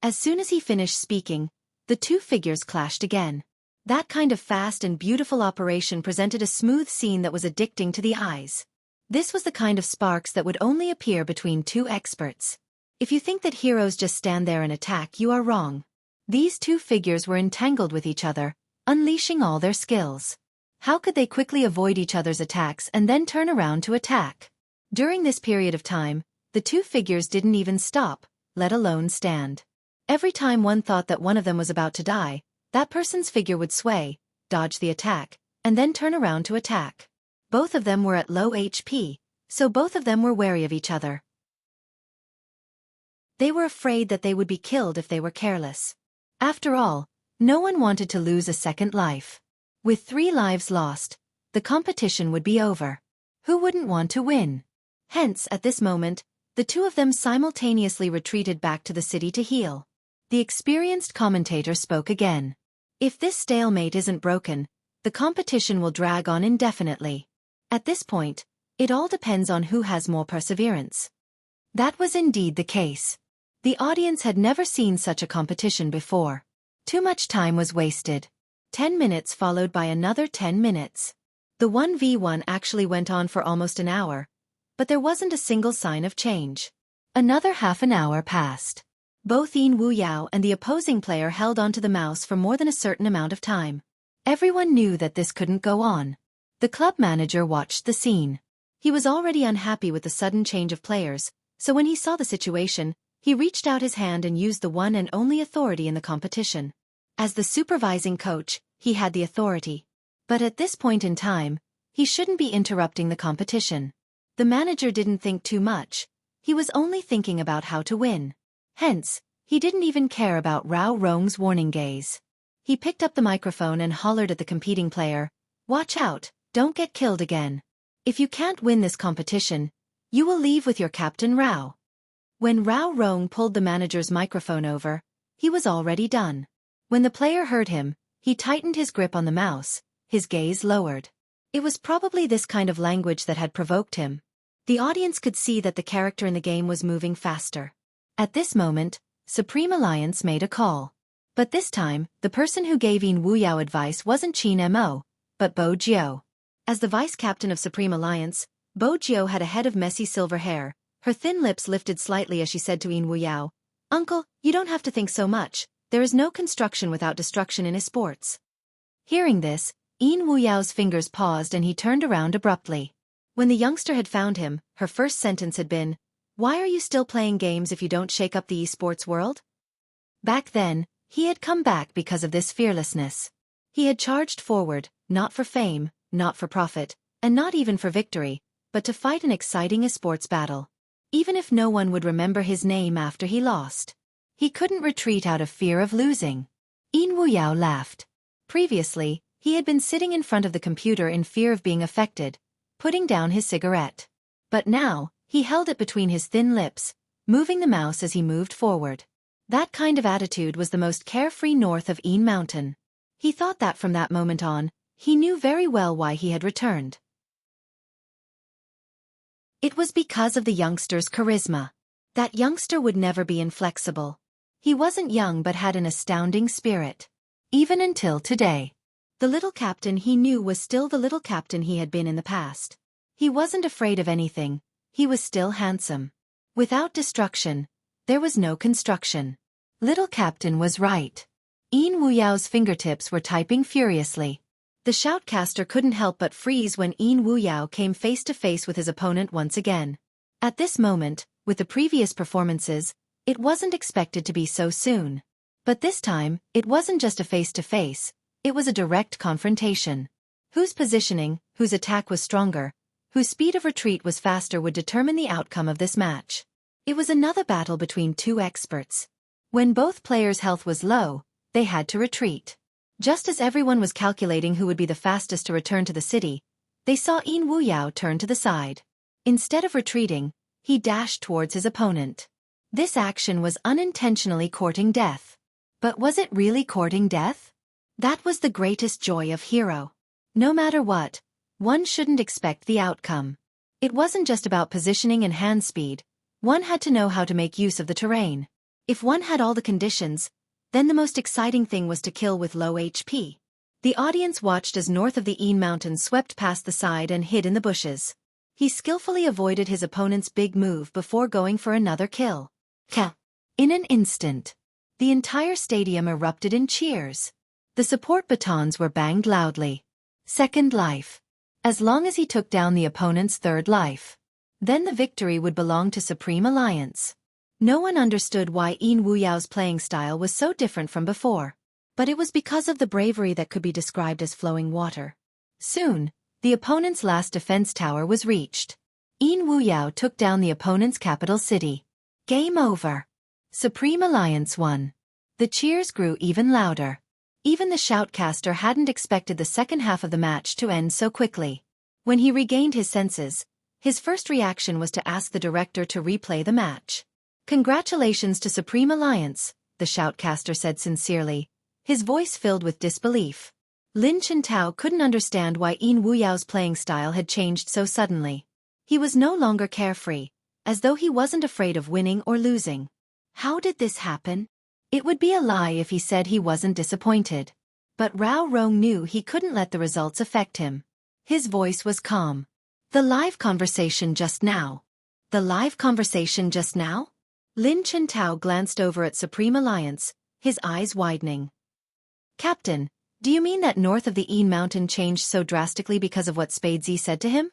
As soon as he finished speaking, the two figures clashed again. That kind of fast and beautiful operation presented a smooth scene that was addicting to the eyes. This was the kind of sparks that would only appear between two experts. If you think that heroes just stand there and attack, you are wrong. These two figures were entangled with each other, unleashing all their skills. How could they quickly avoid each other's attacks and then turn around to attack? During this period of time, the two figures didn't even stop, let alone stand. Every time one thought that one of them was about to die, that person's figure would sway, dodge the attack, and then turn around to attack. Both of them were at low HP, so both of them were wary of each other. They were afraid that they would be killed if they were careless. After all, no one wanted to lose a second life. With 3 lives lost, the competition would be over. Who wouldn't want to win? Hence, at this moment, the two of them simultaneously retreated back to the city to heal. The experienced commentator spoke again. If this stalemate isn't broken, the competition will drag on indefinitely. At this point, it all depends on who has more perseverance. That was indeed the case. The audience had never seen such a competition before. Too much time was wasted. 10 minutes followed by another 10 minutes. The 1v1 actually went on for almost an hour, but there wasn't a single sign of change. Another half an hour passed. Both Yin Wuyao and the opposing player held onto the mouse for more than a certain amount of time. Everyone knew that this couldn't go on. The club manager watched the scene. He was already unhappy with the sudden change of players, so when he saw the situation, He reached out his hand and used the one and only authority in the competition. As the supervising coach, he had the authority. But at this point in time, he shouldn't be interrupting the competition. The manager didn't think too much. He was only thinking about how to win. Hence, he didn't even care about Rao Rong's warning gaze. He picked up the microphone and hollered at the competing player, "Watch out, don't get killed again. If you can't win this competition, you will leave with your captain Rao." When Rao Rong pulled the manager's microphone over, he was already done. When the player heard him, he tightened his grip on the mouse, his gaze lowered. It was probably this kind of language that had provoked him. The audience could see that the character in the game was moving faster. At this moment, Supreme Alliance made a call. But this time, the person who gave Yin Wuyao advice wasn't Qin Mo, but Bo Jiao. As the vice-captain of Supreme Alliance, Bo Jiao had a head of messy silver hair. Her thin lips lifted slightly as she said to Yin Wuyao, "Uncle, you don't have to think so much. There is no construction without destruction in sports." Hearing this, Yin Wuyao's fingers paused and he turned around abruptly. When the youngster had found him, her first sentence had been, "Why are you still playing games if you don't shake up the esports world?" Back then, he had come back because of this fearlessness. He had charged forward, not for fame, not for profit, and not even for victory, but to fight an exciting esports battle. Even if no one would remember his name after he lost. He couldn't retreat out of fear of losing. Yin Wuyao laughed. Previously, he had been sitting in front of the computer in fear of being affected, putting down his cigarette. But now, he held it between his thin lips, moving the mouse as he moved forward. That kind of attitude was the most carefree north of Yin Mountain. He thought that from that moment on, he knew very well why he had returned. It was because of the youngster's charisma. That youngster would never be inflexible. He wasn't young but had an astounding spirit. Even until today. The little captain he knew was still the little captain he had been in the past. He wasn't afraid of anything, he was still handsome. Without destruction, there was no construction. Little captain was right. Yin Wuyao's fingertips were typing furiously. The shoutcaster couldn't help but freeze when Yin Wuyao came face to face with his opponent once again. At this moment, with the previous performances, it wasn't expected to be so soon. But this time, it wasn't just a face-to-face, it was a direct confrontation. Whose positioning, whose attack was stronger, whose speed of retreat was faster would determine the outcome of this match. It was another battle between two experts. When both players' health was low, they had to retreat. Just as everyone was calculating who would be the fastest to return to the city, they saw Yin Wuyao turn to the side. Instead of retreating, he dashed towards his opponent. This action was unintentionally courting death. But was it really courting death? That was the greatest joy of hero. No matter what, one shouldn't expect the outcome. It wasn't just about positioning and hand speed, one had to know how to make use of the terrain. If one had all the conditions, then the most exciting thing was to kill with low HP. The audience watched as north of the Yin Mountain swept past the side and hid in the bushes. He skillfully avoided his opponent's big move before going for another kill. In an instant, the entire stadium erupted in cheers. The support batons were banged loudly. Second life. As long as he took down the opponent's third life, then the victory would belong to Supreme Alliance. No one understood why Yin Wuyao's playing style was so different from before. But it was because of the bravery that could be described as flowing water. Soon, the opponent's last defense tower was reached. Yin Wuyao took down the opponent's capital city. Game over. Supreme Alliance won. The cheers grew even louder. Even the shoutcaster hadn't expected the second half of the match to end so quickly. When he regained his senses, his first reaction was to ask the director to replay the match. "Congratulations to Supreme Alliance," the shoutcaster said sincerely, his voice filled with disbelief. Lin Chintao couldn't understand why Yin Wuyao's playing style had changed so suddenly. He was no longer carefree, as though he wasn't afraid of winning or losing. How did this happen? It would be a lie if he said he wasn't disappointed. But Rao Rong knew he couldn't let the results affect him. His voice was calm. "The live conversation just now. The live conversation just now?" Lin Chintao glanced over at Supreme Alliance, his eyes widening. "Captain, do you mean that north of the Yin Mountain changed so drastically because of what Spadesy said to him?"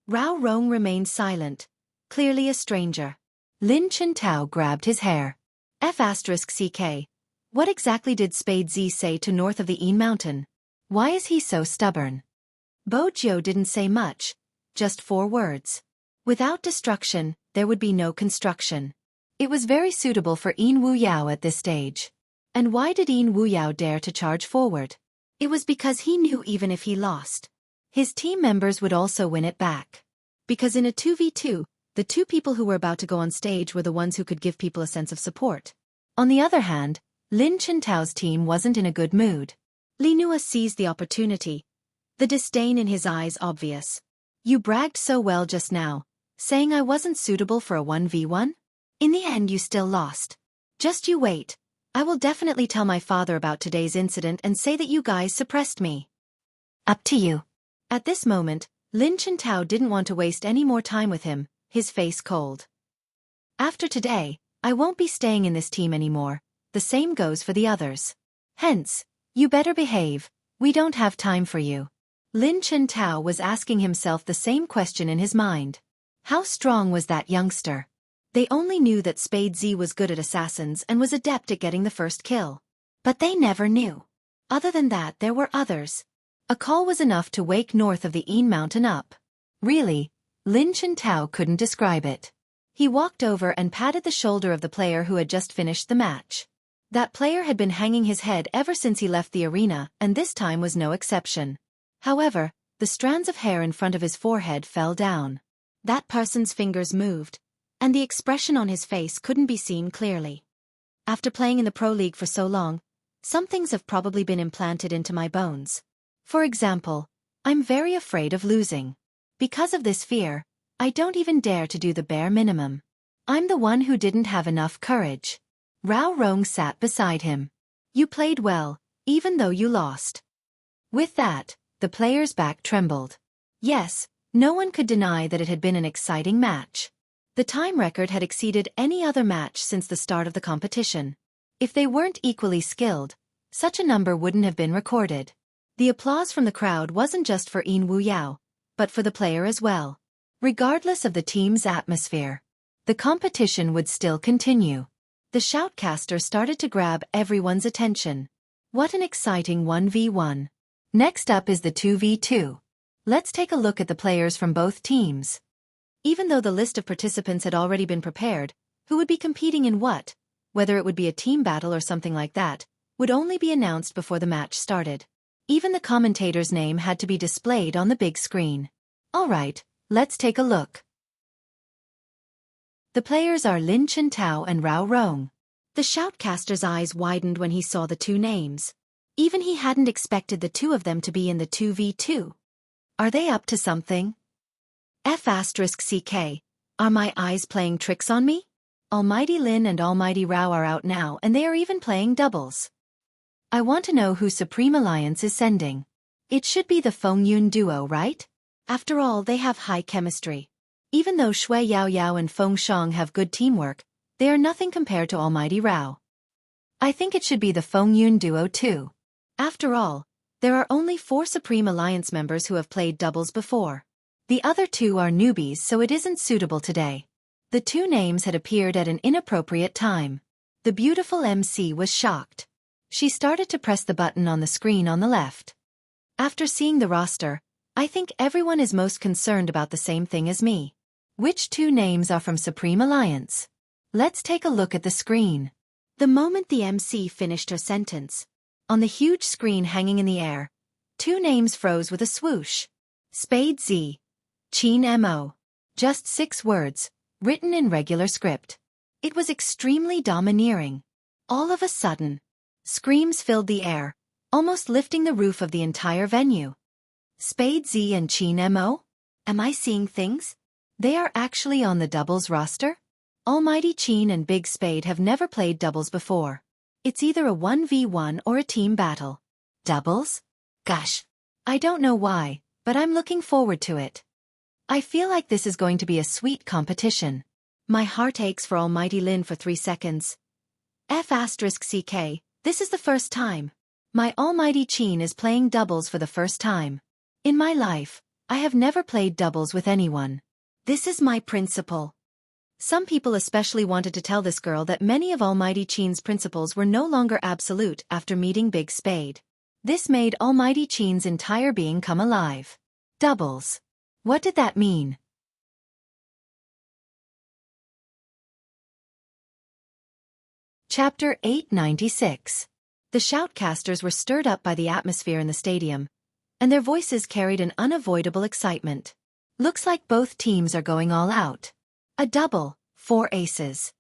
Rao Rong remained silent, clearly a stranger. Lin Chintao grabbed his hair. F***ck. What exactly did Spade Z say to north of the Yin Mountain? Why is he so stubborn? Bo Jiu didn't say much, just 4 words. Without destruction, there would be no construction. It was very suitable for Yin Wuyao at this stage. And why did Yin Wuyao dare to charge forward? It was because he knew even if he lost, his team members would also win it back. Because in a 2v2, the 2 people who were about to go on stage were the ones who could give people a sense of support. On the other hand, Lin Chintao's team wasn't in a good mood. Li Nua seized the opportunity, the disdain in his eyes obvious. You bragged so well just now, saying I wasn't suitable for a 1v1? In the end you still lost. Just you wait. I will definitely tell my father about today's incident and say that you guys suppressed me. Up to you. At this moment, Lin Chintao didn't want to waste any more time with him, his face cold. After today, I won't be staying in this team anymore. The same goes for the others. Hence, you better behave, we don't have time for you. Lin Chintao was asking himself the same question in his mind. How strong was that youngster? They only knew that Spade Z was good at assassins and was adept at getting the first kill. But they never knew. Other than that, there were others. A call was enough to wake north of the Yin Mountain up. Really, Lin Chintao couldn't describe it. He walked over and patted the shoulder of the player who had just finished the match. That player had been hanging his head ever since he left the arena, and this time was no exception. However, the strands of hair in front of his forehead fell down. That person's fingers moved, and the expression on his face couldn't be seen clearly. After playing in the Pro League for so long, some things have probably been implanted into my bones. For example, I'm very afraid of losing. Because of this fear, I don't even dare to do the bare minimum. I'm the one who didn't have enough courage. Rao Rong sat beside him. You played well, even though you lost. With that, the player's back trembled. Yes, no one could deny that it had been an exciting match. The time record had exceeded any other match since the start of the competition. If they weren't equally skilled, such a number wouldn't have been recorded. The applause from the crowd wasn't just for Yin Wuyao, but for the player as well. Regardless of the team's atmosphere, the competition would still continue. The shoutcaster started to grab everyone's attention. What an exciting 1v1. Next up is the 2v2. Let's take a look at the players from both teams. Even though the list of participants had already been prepared, who would be competing in what, whether it would be a team battle or something like that, would only be announced before the match started. Even the commentator's name had to be displayed on the big screen. Alright, let's take a look. The players are Lin Chintao and Rao Rong. The shoutcaster's eyes widened when he saw the 2 names. Even he hadn't expected the 2 of them to be in the 2v2. Are they up to something? F***ck. Are my eyes playing tricks on me? Almighty Lin and Almighty Rao are out now and they are even playing doubles. I want to know who Supreme Alliance is sending. It should be the Feng Yun duo, right? After all, they have high chemistry. Even though Shui Yao Yao and Feng Shang have good teamwork, they are nothing compared to Almighty Rao. I think it should be the Feng Yun duo too. After all, there are only 4 Supreme Alliance members who have played doubles before. The other 2 are newbies, so it isn't suitable today. The 2 names had appeared at an inappropriate time. The beautiful MC was shocked. She started to press the button on the screen on the left. After seeing the roster, I think everyone is most concerned about the same thing as me. Which 2 names are from Supreme Alliance? Let's take a look at the screen. The moment the MC finished her sentence, on the huge screen hanging in the air, 2 names froze with a swoosh. Spade Z. Qin Mo. Just 6 words, written in regular script. It was extremely domineering. All of a sudden, screams filled the air, almost lifting the roof of the entire venue. Spade Z and Qin Mo? Am I seeing things? They are actually on the doubles roster? Almighty Qin and Big Spade have never played doubles before. It's either a 1v1 or a team battle. Doubles? Gosh. I don't know why, but I'm looking forward to it. I feel like this is going to be a sweet competition. My heart aches for Almighty Lin for 3 seconds. F***ck, this is the first time. My Almighty Qin is playing doubles for the first time. In my life, I have never played doubles with anyone. This is my principle. Some people especially wanted to tell this girl that many of Almighty Qin's principles were no longer absolute after meeting Big Spade. This made Almighty Qin's entire being come alive. Doubles. What did that mean? Chapter 896. The shoutcasters were stirred up by the atmosphere in the stadium, and their voices carried an unavoidable excitement. Looks like both teams are going all out. A double, 4 aces.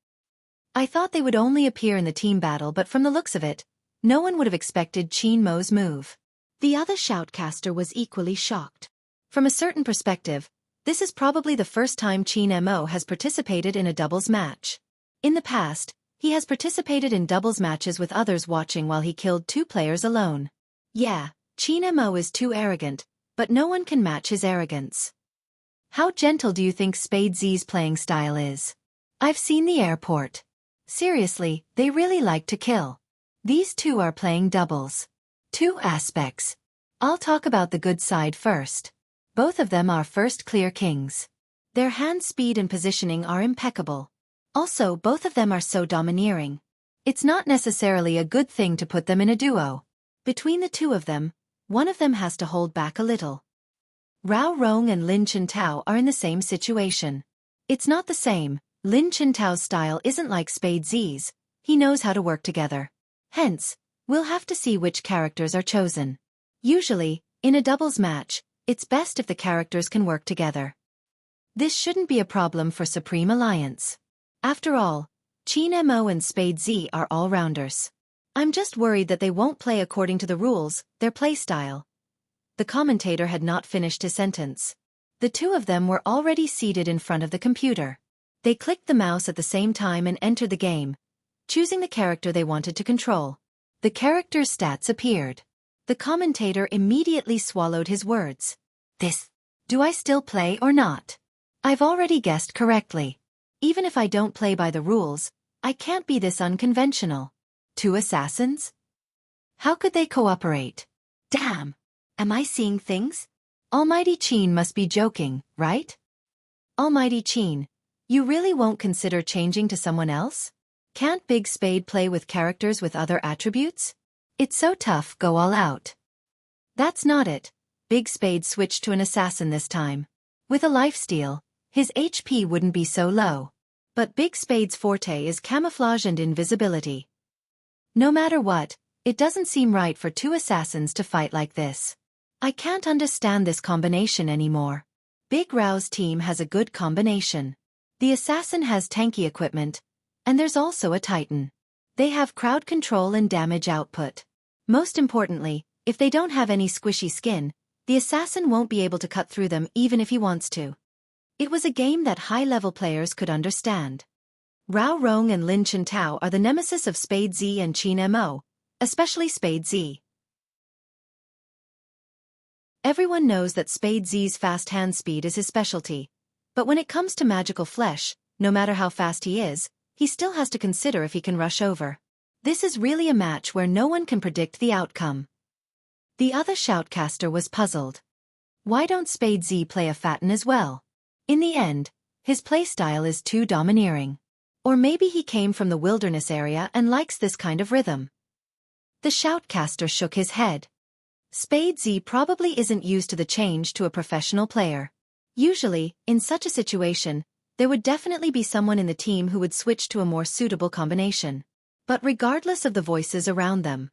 I thought they would only appear in the team battle, but from the looks of it, no one would have expected Qin Mo's move. The other shoutcaster was equally shocked. From a certain perspective, this is probably the first time Qin Mo has participated in a doubles match. In the past, he has participated in doubles matches with others watching while he killed 2 players alone. Yeah, Qin Mo is too arrogant, but no one can match his arrogance. How gentle do you think Spade Z's playing style is? I've seen the airport. Seriously, they really like to kill. These two are playing doubles. 2 aspects. I'll talk about the good side first. Both of them are first clear kings. Their hand speed and positioning are impeccable. Also, both of them are so domineering. It's not necessarily a good thing to put them in a duo. Between the two of them, one of them has to hold back a little. Rao Rong and Lin Chintao are in the same situation. It's not the same. Lin Chintao's style isn't like Spade Z's. He knows how to work together. Hence, we'll have to see which characters are chosen. Usually, in a doubles match, it's best if the characters can work together. This shouldn't be a problem for Supreme Alliance. After all, Qin Mo and Spade Z are all-rounders. I'm just worried that they won't play according to the rules, their play style. The commentator had not finished his sentence. The two of them were already seated in front of the computer. They clicked the mouse at the same time and entered the game, choosing the character they wanted to control. The character's stats appeared. The commentator immediately swallowed his words. Do I still play or not? I've already guessed correctly. Even if I don't play by the rules, I can't be this unconventional. 2 assassins? How could they cooperate? Damn! Am I seeing things? Almighty Qin must be joking, right? Almighty Qin, you really won't consider changing to someone else? Can't Big Spade play with characters with other attributes? It's so tough, go all out. That's not it. Big Spade switched to an assassin this time. With a lifesteal, his HP wouldn't be so low. But Big Spade's forte is camouflage and invisibility. No matter what, it doesn't seem right for 2 assassins to fight like this. I can't understand this combination anymore. Big Rao's team has a good combination. The assassin has tanky equipment, and there's also a titan. They have crowd control and damage output. Most importantly, if they don't have any squishy skin, the assassin won't be able to cut through them even if he wants to. It was a game that high-level players could understand. Rao Rong and Lin Chintao are the nemesis of Spade Z and Qin Mo, especially Spade Z. Everyone knows that Spade Z's fast hand speed is his specialty, but when it comes to magical flesh, no matter how fast he is, he still has to consider if he can rush over. This is really a match where no one can predict the outcome. The other shoutcaster was puzzled. Why don't Spade Z play a Fatten as well? In the end, his playstyle is too domineering. Or maybe he came from the wilderness area and likes this kind of rhythm. The shoutcaster shook his head. Spade Z probably isn't used to the change to a professional player. Usually, in such a situation, there would definitely be someone in the team who would switch to a more suitable combination. But regardless of the voices around them.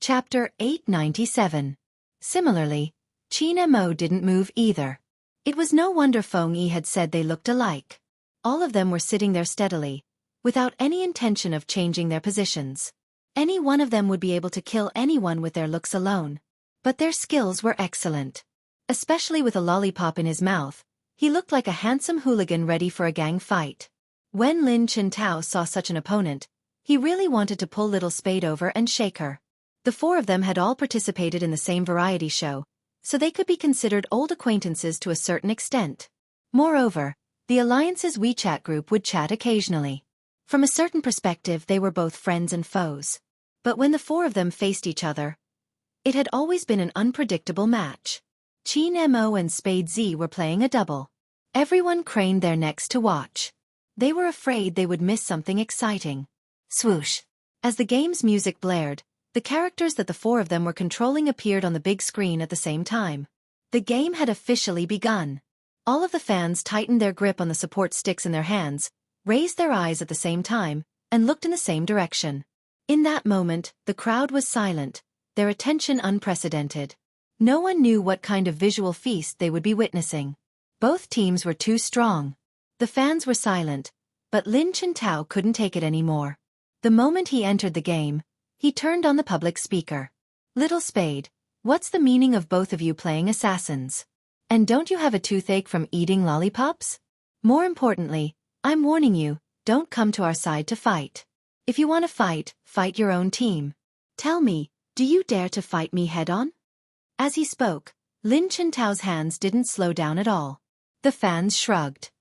Chapter 897. Similarly, Qin Mo didn't move either. It was no wonder Feng Yi had said they looked alike. All of them were sitting there steadily, without any intention of changing their positions. Any one of them would be able to kill anyone with their looks alone. But their skills were excellent. Especially with a lollipop in his mouth, he looked like a handsome hooligan ready for a gang fight. When Lin Chintao saw such an opponent, he really wanted to pull Little Spade over and shake her. The 4 of them had all participated in the same variety show, so they could be considered old acquaintances to a certain extent. Moreover, the Alliance's WeChat group would chat occasionally. From a certain perspective they were both friends and foes. But when the 4 of them faced each other, it had always been an unpredictable match. Qin Mo and Spade Z were playing a double. Everyone craned their necks to watch. They were afraid they would miss something exciting. Swoosh! As the game's music blared, the characters that the four of them were controlling appeared on the big screen at the same time. The game had officially begun. All of the fans tightened their grip on the support sticks in their hands, raised their eyes at the same time, and looked in the same direction. In that moment, the crowd was silent, their attention unprecedented. No one knew what kind of visual feast they would be witnessing. Both teams were too strong. The fans were silent, but Lin Chintao couldn't take it anymore. The moment he entered the game, he turned on the public speaker. "Little Spade, what's the meaning of both of you playing assassins? And don't you have a toothache from eating lollipops? More importantly, I'm warning you, don't come to our side to fight. If you want to fight, fight your own team. Tell me, do you dare to fight me head-on?" As he spoke, Lin Chintao's hands didn't slow down at all. The fans shrugged.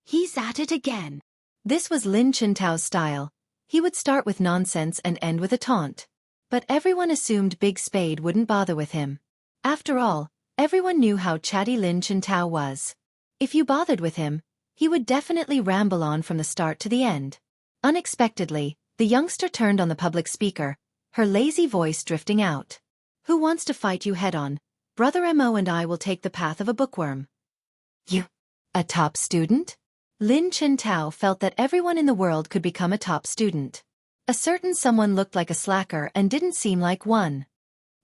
He's at it again. This was Lin Chintao's style. He would start with nonsense and end with a taunt. But everyone assumed Big Spade wouldn't bother with him. After all, everyone knew how chatty Lin Chintao was. If you bothered with him, he would definitely ramble on from the start to the end. Unexpectedly, the youngster turned on the public speaker, her lazy voice drifting out. "Who wants to fight you head-on? Brother Mo and I will take the path of a bookworm." "You? A top student?" Lin Chintao felt that everyone in the world could become a top student. A certain someone looked like a slacker and didn't seem like one.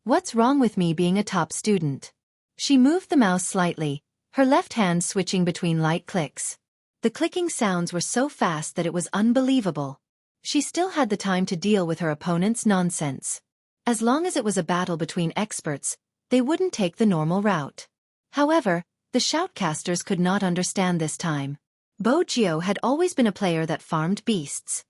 "What's wrong with me being a top student?" She moved the mouse slightly, her left hand switching between light clicks. The clicking sounds were so fast that it was unbelievable. She still had the time to deal with her opponent's nonsense. As long as it was a battle between experts, they wouldn't take the normal route. However, the shoutcasters could not understand this time. Bo Jiao had always been a player that farmed beasts.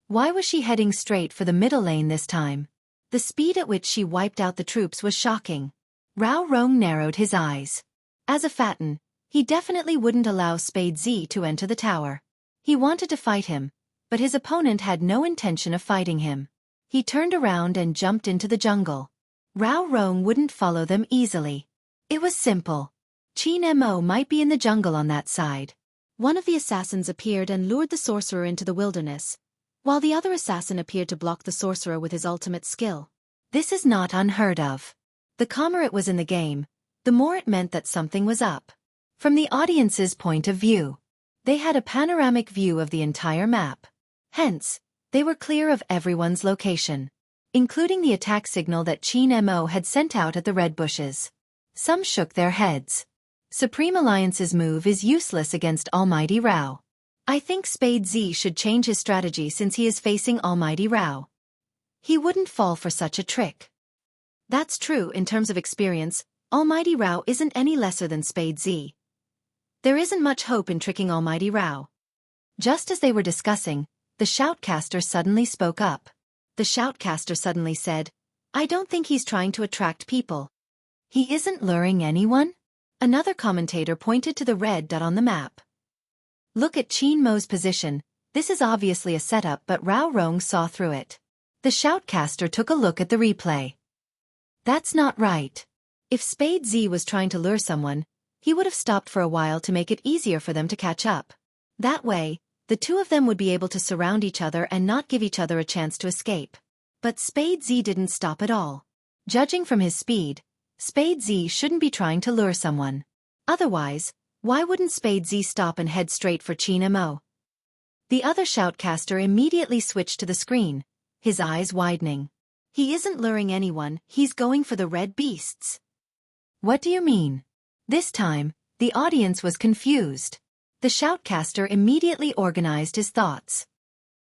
Why was she heading straight for the middle lane this time? The speed at which she wiped out the troops was shocking. Rao Rong narrowed his eyes. As a Fatan, he definitely wouldn't allow Spade Z to enter the tower. He wanted to fight him, but his opponent had no intention of fighting him. He turned around and jumped into the jungle. Rao Rong wouldn't follow them easily. It was simple. Qin Mo might be in the jungle on that side. One of the assassins appeared and lured the sorcerer into the wilderness, while the other assassin appeared to block the sorcerer with his ultimate skill. This is not unheard of. The calmer it was in the game, the more it meant that something was up. From the audience's point of view, they had a panoramic view of the entire map. Hence, they were clear of everyone's location, including the attack signal that Qin Mo had sent out at the red bushes. Some shook their heads. Supreme Alliance's move is useless against Almighty Rao. I think Spade Z should change his strategy since he is facing Almighty Rao. He wouldn't fall for such a trick. That's true in terms of experience, Almighty Rao isn't any lesser than Spade Z. There isn't much hope in tricking Almighty Rao. Just as they were discussing, the shoutcaster suddenly spoke up. The shoutcaster suddenly said, "I don't think he's trying to attract people. He isn't luring anyone?" Another commentator pointed to the red dot on the map. "Look at Qin Mo's position, this is obviously a setup, but Rao Rong saw through it." The shoutcaster took a look at the replay. That's not right. If Spade Z was trying to lure someone, he would have stopped for a while to make it easier for them to catch up. That way, the two of them would be able to surround each other and not give each other a chance to escape. But Spade Z didn't stop at all. Judging from his speed, Spade Z shouldn't be trying to lure someone. Otherwise, why wouldn't Spade Z stop and head straight for Qin Mo? The other shoutcaster immediately switched to the screen, his eyes widening. He isn't luring anyone, he's going for the red beasts. What do you mean? This time, the audience was confused. The shoutcaster immediately organized his thoughts.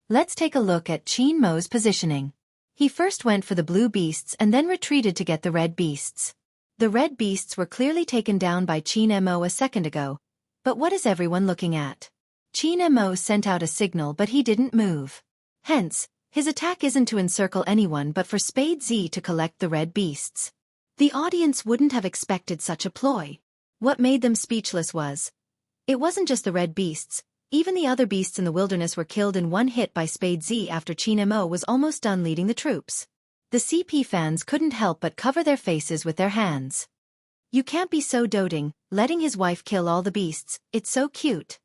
Let's take a look at Qin Mo's positioning. He first went for the blue beasts and then retreated to get the red beasts. The red beasts were clearly taken down by Qin Mo a second ago, but what is everyone looking at? Qin Mo sent out a signal but he didn't move. Hence, his attack isn't to encircle anyone but for Spade Z to collect the red beasts. The audience wouldn't have expected such a ploy. What made them speechless was, it wasn't just the red beasts, even the other beasts in the wilderness were killed in one hit by Spade Z after Qin Mo was almost done leading the troops. The CP fans couldn't help but cover their faces with their hands. You can't be so doting, letting his wife kill all the beasts, it's so cute.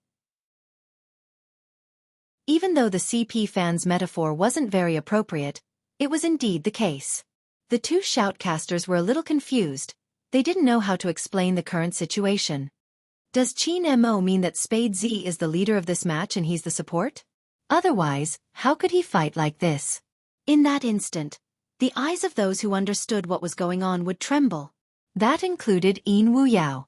Even though the CP fans' metaphor wasn't very appropriate, it was indeed the case. The two shoutcasters were a little confused. They didn't know how to explain the current situation. Does Qin Mo mean that Spade Z is the leader of this match and he's the support? Otherwise, how could he fight like this? In that instant, the eyes of those who understood what was going on would tremble. That included Yin Wuyao.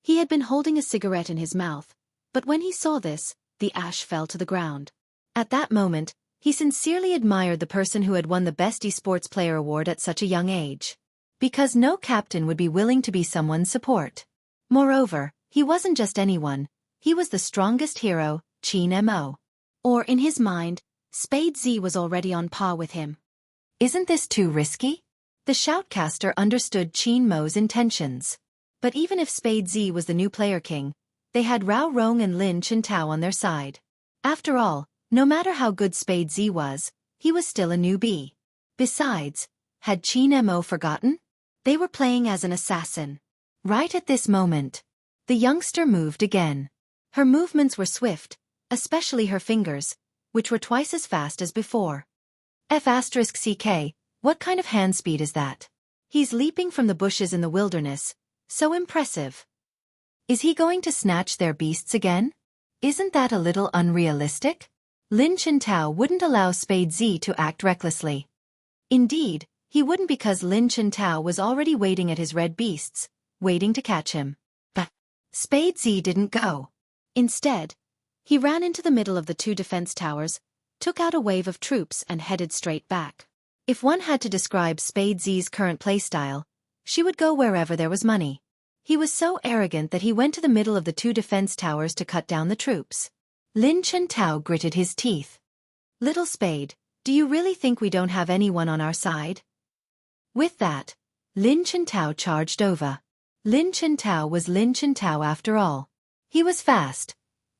He had been holding a cigarette in his mouth, but when he saw this, the ash fell to the ground. At that moment, he sincerely admired the person who had won the Best Esports Player award at such a young age. Because no captain would be willing to be someone's support. Moreover, he wasn't just anyone, he was the strongest hero, Qin Mo. Or in his mind, Spade Z was already on par with him. Isn't this too risky? The shoutcaster understood Qin Mo's intentions. But even if Spade Z was the new player king, they had Rao Rong and Lin Chintao on their side. After all, no matter how good Spade Z was, he was still a newbie. Besides, had Qin Mo forgotten? They were playing as an assassin. Right at this moment, the youngster moved again. Her movements were swift, especially her fingers, which were twice as fast as before. F***CK, what kind of hand speed is that? He's leaping from the bushes in the wilderness, so impressive. Is he going to snatch their beasts again? Isn't that a little unrealistic? Lin Chintao wouldn't allow Spade Z to act recklessly. Indeed, he wouldn't because Lin Chintao was already waiting at his red beasts, waiting to catch him. But Spade Z didn't go. Instead, he ran into the middle of the two defense towers, took out a wave of troops and headed straight back. If one had to describe Spade Z's current playstyle, she would go wherever there was money. He was so arrogant that he went to the middle of the two defense towers to cut down the troops. Lin Chintao gritted his teeth. Little Spade, do you really think we don't have anyone on our side? With that, Lin Chintao charged over. Lin Chintao was Lin Chintao after all. He was fast,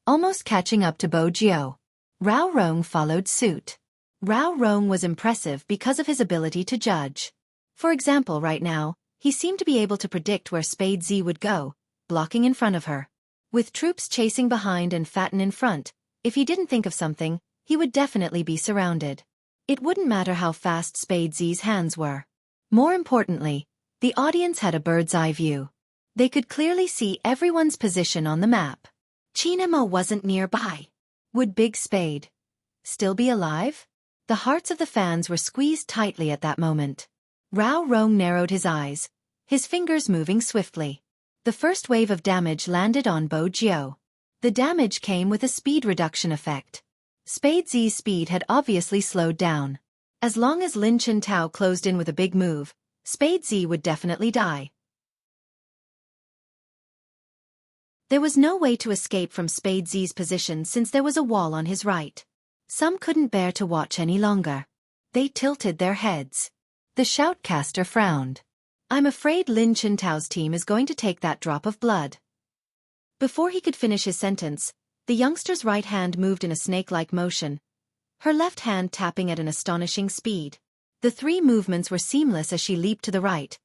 almost catching up to Bo Jiao. Rao Rong followed suit. Rao Rong was impressive because of his ability to judge. For example, right now, he seemed to be able to predict where Spade Z would go, blocking in front of her. With troops chasing behind and Fatten in front, if he didn't think of something, he would definitely be surrounded. It wouldn't matter how fast Spade Z's hands were. More importantly, the audience had a bird's eye view. They could clearly see everyone's position on the map. Qin Mo wasn't nearby. Would Big Spade still be alive? The hearts of the fans were squeezed tightly at that moment. Rao Rong narrowed his eyes, his fingers moving swiftly. The first wave of damage landed on Bo Jiao. The damage came with a speed reduction effect. Spade Z's speed had obviously slowed down. As long as Lin Chintao closed in with a big move, Spade Z would definitely die. There was no way to escape from Spade Z's position since there was a wall on his right. Some couldn't bear to watch any longer. They tilted their heads. The shoutcaster frowned. I'm afraid Lin Chintao's team is going to take that drop of blood. Before he could finish his sentence, the youngster's right hand moved in a snake-like motion, her left hand tapping at an astonishing speed. The three movements were seamless as she leaped to the right,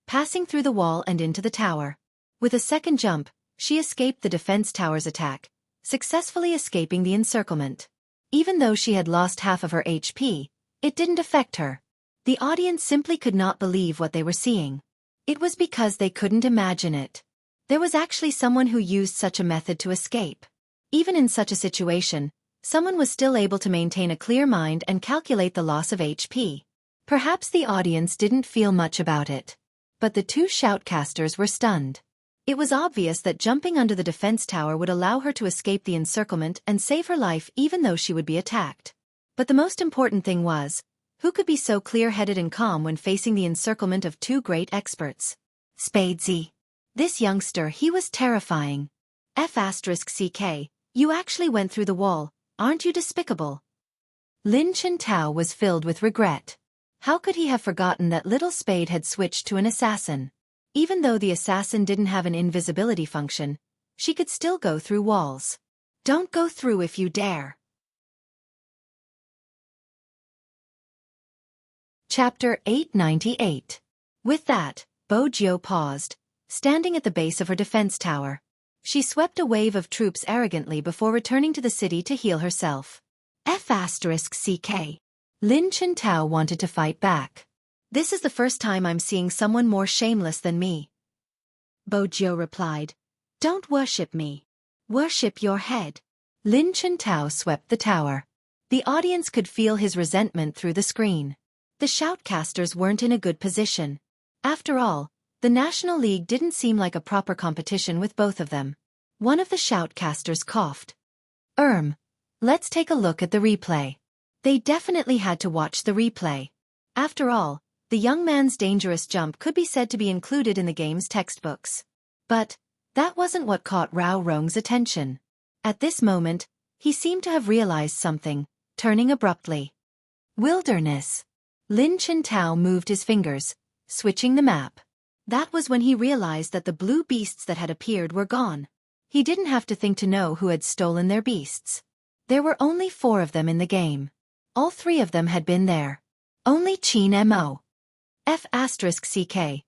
passing through the wall and into the tower. With a second jump, she escaped the defense tower's attack, successfully escaping the encirclement. Even though she had lost half of her HP, it didn't affect her. The audience simply could not believe what they were seeing. It was because they couldn't imagine it. There was actually someone who used such a method to escape. Even in such a situation, someone was still able to maintain a clear mind and calculate the loss of HP. Perhaps the audience didn't feel much about it. But the two shoutcasters were stunned. It was obvious that jumping under the defense tower would allow her to escape the encirclement and save her life even though she would be attacked. But the most important thing was, who could be so clear-headed and calm when facing the encirclement of two great experts? Spade Z. This youngster, he was terrifying. F***CK, you actually went through the wall, aren't you despicable? Lin Chintao was filled with regret. How could he have forgotten that little Spade had switched to an assassin? Even though the assassin didn't have an invisibility function, she could still go through walls. Don't go through if you dare. Chapter 898. With that, Bo Jiu paused, standing at the base of her defense tower. She swept a wave of troops arrogantly before returning to the city to heal herself. F***CK. Lin Chintao wanted to fight back. This is the first time I'm seeing someone more shameless than me. Bo Jiu replied. Don't worship me. Worship your head. Lin Chintao swept the tower. The audience could feel his resentment through the screen. The shoutcasters weren't in a good position. After all, the National League didn't seem like a proper competition with both of them. One of the shoutcasters coughed. Let's take a look at the replay. They definitely had to watch the replay. After all, the young man's dangerous jump could be said to be included in the game's textbooks. But that wasn't what caught Rao Rong's attention. At this moment, he seemed to have realized something, turning abruptly. Wilderness. Lin Chintao moved his fingers, switching the map. That was when he realized that the blue beasts that had appeared were gone. He didn't have to think to know who had stolen their beasts. There were only 4 of them in the game. All 3 of them had been there. Only Qin Mo. F***CK.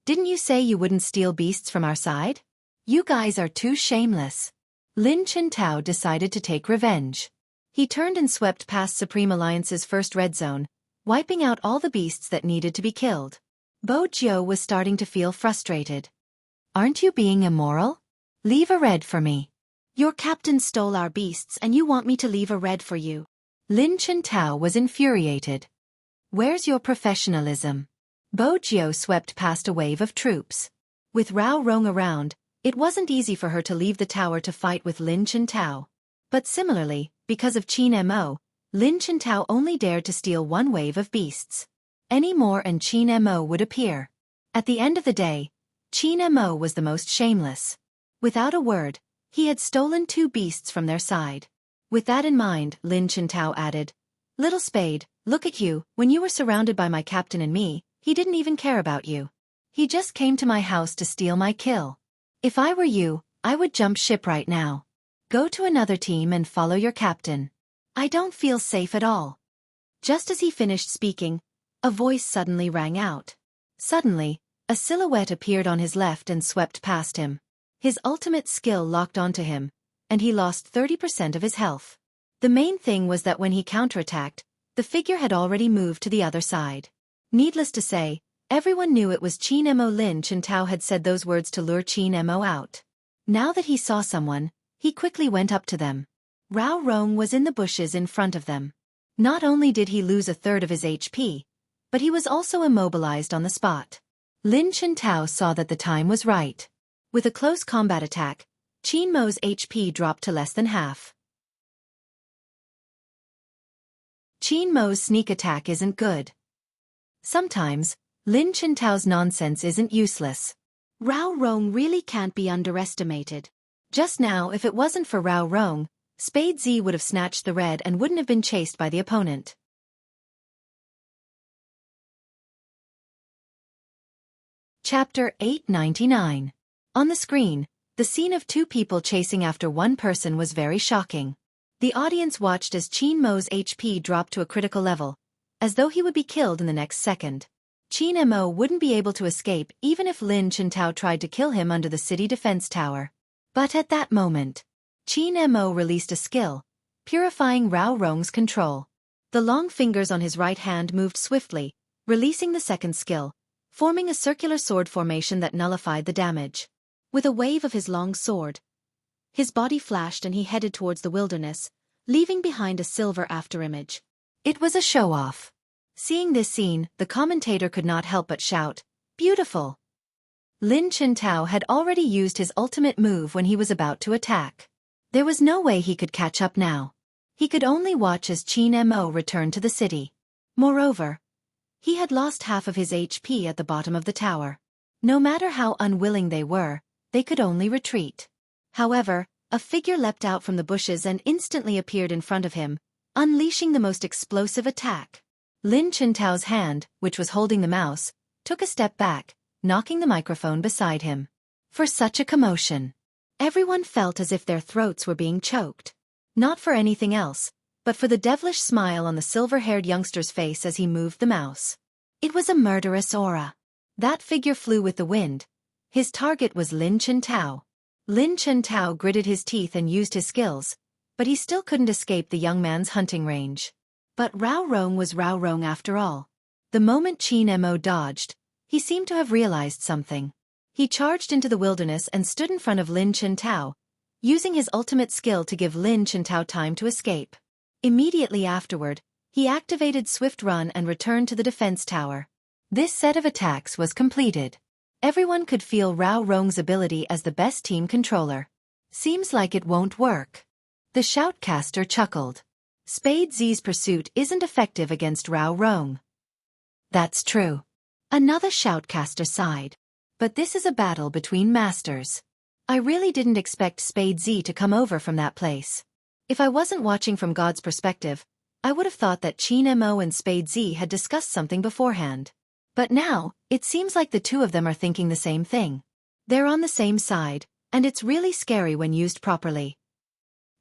Didn't you say you wouldn't steal beasts from our side? You guys are too shameless. Lin Chintao decided to take revenge. He turned and swept past Supreme Alliance's first red zone, wiping out all the beasts that needed to be killed. Bo Jiu was starting to feel frustrated. Aren't you being immoral? Leave a red for me. Your captain stole our beasts and you want me to leave a red for you. Lin Chintao was infuriated. Where's your professionalism? Bo Jiu swept past a wave of troops. With Rao Rong around, it wasn't easy for her to leave the tower to fight with Lin Chintao. But similarly, because of Qin Mo, Lin Chintao only dared to steal 1 wave of beasts. Any more and Qin Mo would appear. At the end of the day, Qin Mo was the most shameless. Without a word, he had stolen 2 beasts from their side. With that in mind, Lin Chintao added, Little Spade, look at you, when you were surrounded by my captain and me, he didn't even care about you. He just came to my house to steal my kill. If I were you, I would jump ship right now. Go to another team and follow your captain. I don't feel safe at all. Just as he finished speaking, a voice suddenly rang out. Suddenly, a silhouette appeared on his left and swept past him. His ultimate skill locked onto him, and he lost 30% of his health. The main thing was that when he counterattacked, the figure had already moved to the other side. Needless to say, everyone knew it was Qin Mo. Lin Chintao had said those words to lure Qin Mo out. Now that he saw someone, he quickly went up to them. Rao Rong was in the bushes in front of them. Not only did he lose 1/3 of his HP, but he was also immobilized on the spot. Lin Chintao saw that the time was right. With a close combat attack, Qin Mo's HP dropped to less than half. Qin Mo's sneak attack isn't good. Sometimes, Lin Chintao's nonsense isn't useless. Rao Rong really can't be underestimated. Just now, if it wasn't for Rao Rong, Spade Z would have snatched the red and wouldn't have been chased by the opponent. Chapter 899. On the screen, the scene of 2 people chasing after 1 person was very shocking. The audience watched as Qin Mo's HP dropped to a critical level, as though he would be killed in the next second. Qin Mo wouldn't be able to escape even if Lin Chintao tried to kill him under the city defense tower. But at that moment, Qin Mo released a skill, purifying Rao Rong's control. The long fingers on his right hand moved swiftly, releasing the second skill, forming a circular sword formation that nullified the damage. With a wave of his long sword, his body flashed and he headed towards the wilderness, leaving behind a silver afterimage. It was a show-off. Seeing this scene, the commentator could not help but shout, "Beautiful!" Lin Chintao had already used his ultimate move when he was about to attack. There was no way he could catch up now. He could only watch as Qin Mo returned to the city. Moreover, he had lost half of his HP at the bottom of the tower. No matter how unwilling they were, they could only retreat. However, a figure leapt out from the bushes and instantly appeared in front of him, unleashing the most explosive attack. Lin Chintao's hand, which was holding the mouse, took a step back, knocking the microphone beside him. For such a commotion, everyone felt as if their throats were being choked. Not for anything else, but for the devilish smile on the silver-haired youngster's face as he moved the mouse. It was a murderous aura. That figure flew with the wind. His target was Lin Chintao. Lin Chintao gritted his teeth and used his skills, but he still couldn't escape the young man's hunting range. But Rao Rong was Rao Rong after all. The moment Qin Mo dodged, he seemed to have realized something. He charged into the wilderness and stood in front of Lin Chintao, using his ultimate skill to give Lin Chintao time to escape. Immediately afterward, he activated Swift Run and returned to the defense tower. This set of attacks was completed. Everyone could feel Rao Rong's ability as the best team controller. Seems like it won't work. The shoutcaster chuckled. Spade Z's pursuit isn't effective against Rao Rong. That's true. Another shoutcaster sighed. But this is a battle between masters. I really didn't expect Spade Z to come over from that place. If I wasn't watching from God's perspective, I would have thought that Qin Mo and Spade Z had discussed something beforehand. But now, it seems like the two of them are thinking the same thing. They're on the same side, and it's really scary when used properly.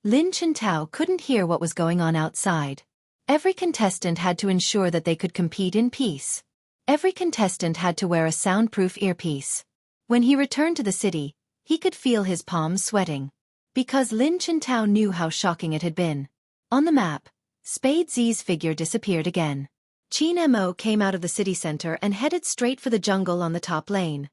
Lin Chintao couldn't hear what was going on outside. Every contestant had to ensure that they could compete in peace. Every contestant had to wear a soundproof earpiece. When he returned to the city, he could feel his palms sweating. Because Lin Chintao knew how shocking it had been. On the map, Spade Z's figure disappeared again. Qin Mo came out of the city center and headed straight for the jungle on the top lane.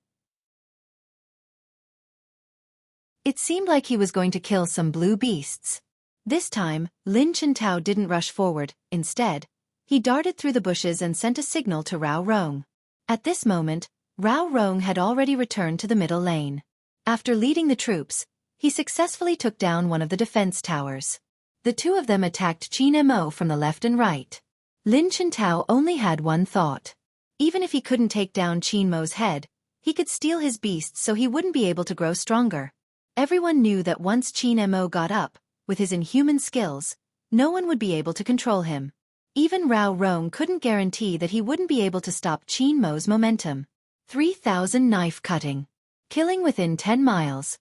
It seemed like he was going to kill some blue beasts. This time, Lin Chintao didn't rush forward. Instead, he darted through the bushes and sent a signal to Rao Rong. At this moment, Rao Rong had already returned to the middle lane. After leading the troops, he successfully took down one of the defense towers. The two of them attacked Qin Mo from the left and right. Lin Chintao only had one thought. Even if he couldn't take down Qin Mo's head, he could steal his beasts so he wouldn't be able to grow stronger. Everyone knew that once Qin Mo got up, with his inhuman skills, no one would be able to control him. Even Rao Rong couldn't guarantee that he wouldn't be able to stop Qin Mo's momentum. 3,000 knife cutting. Killing within 10 miles.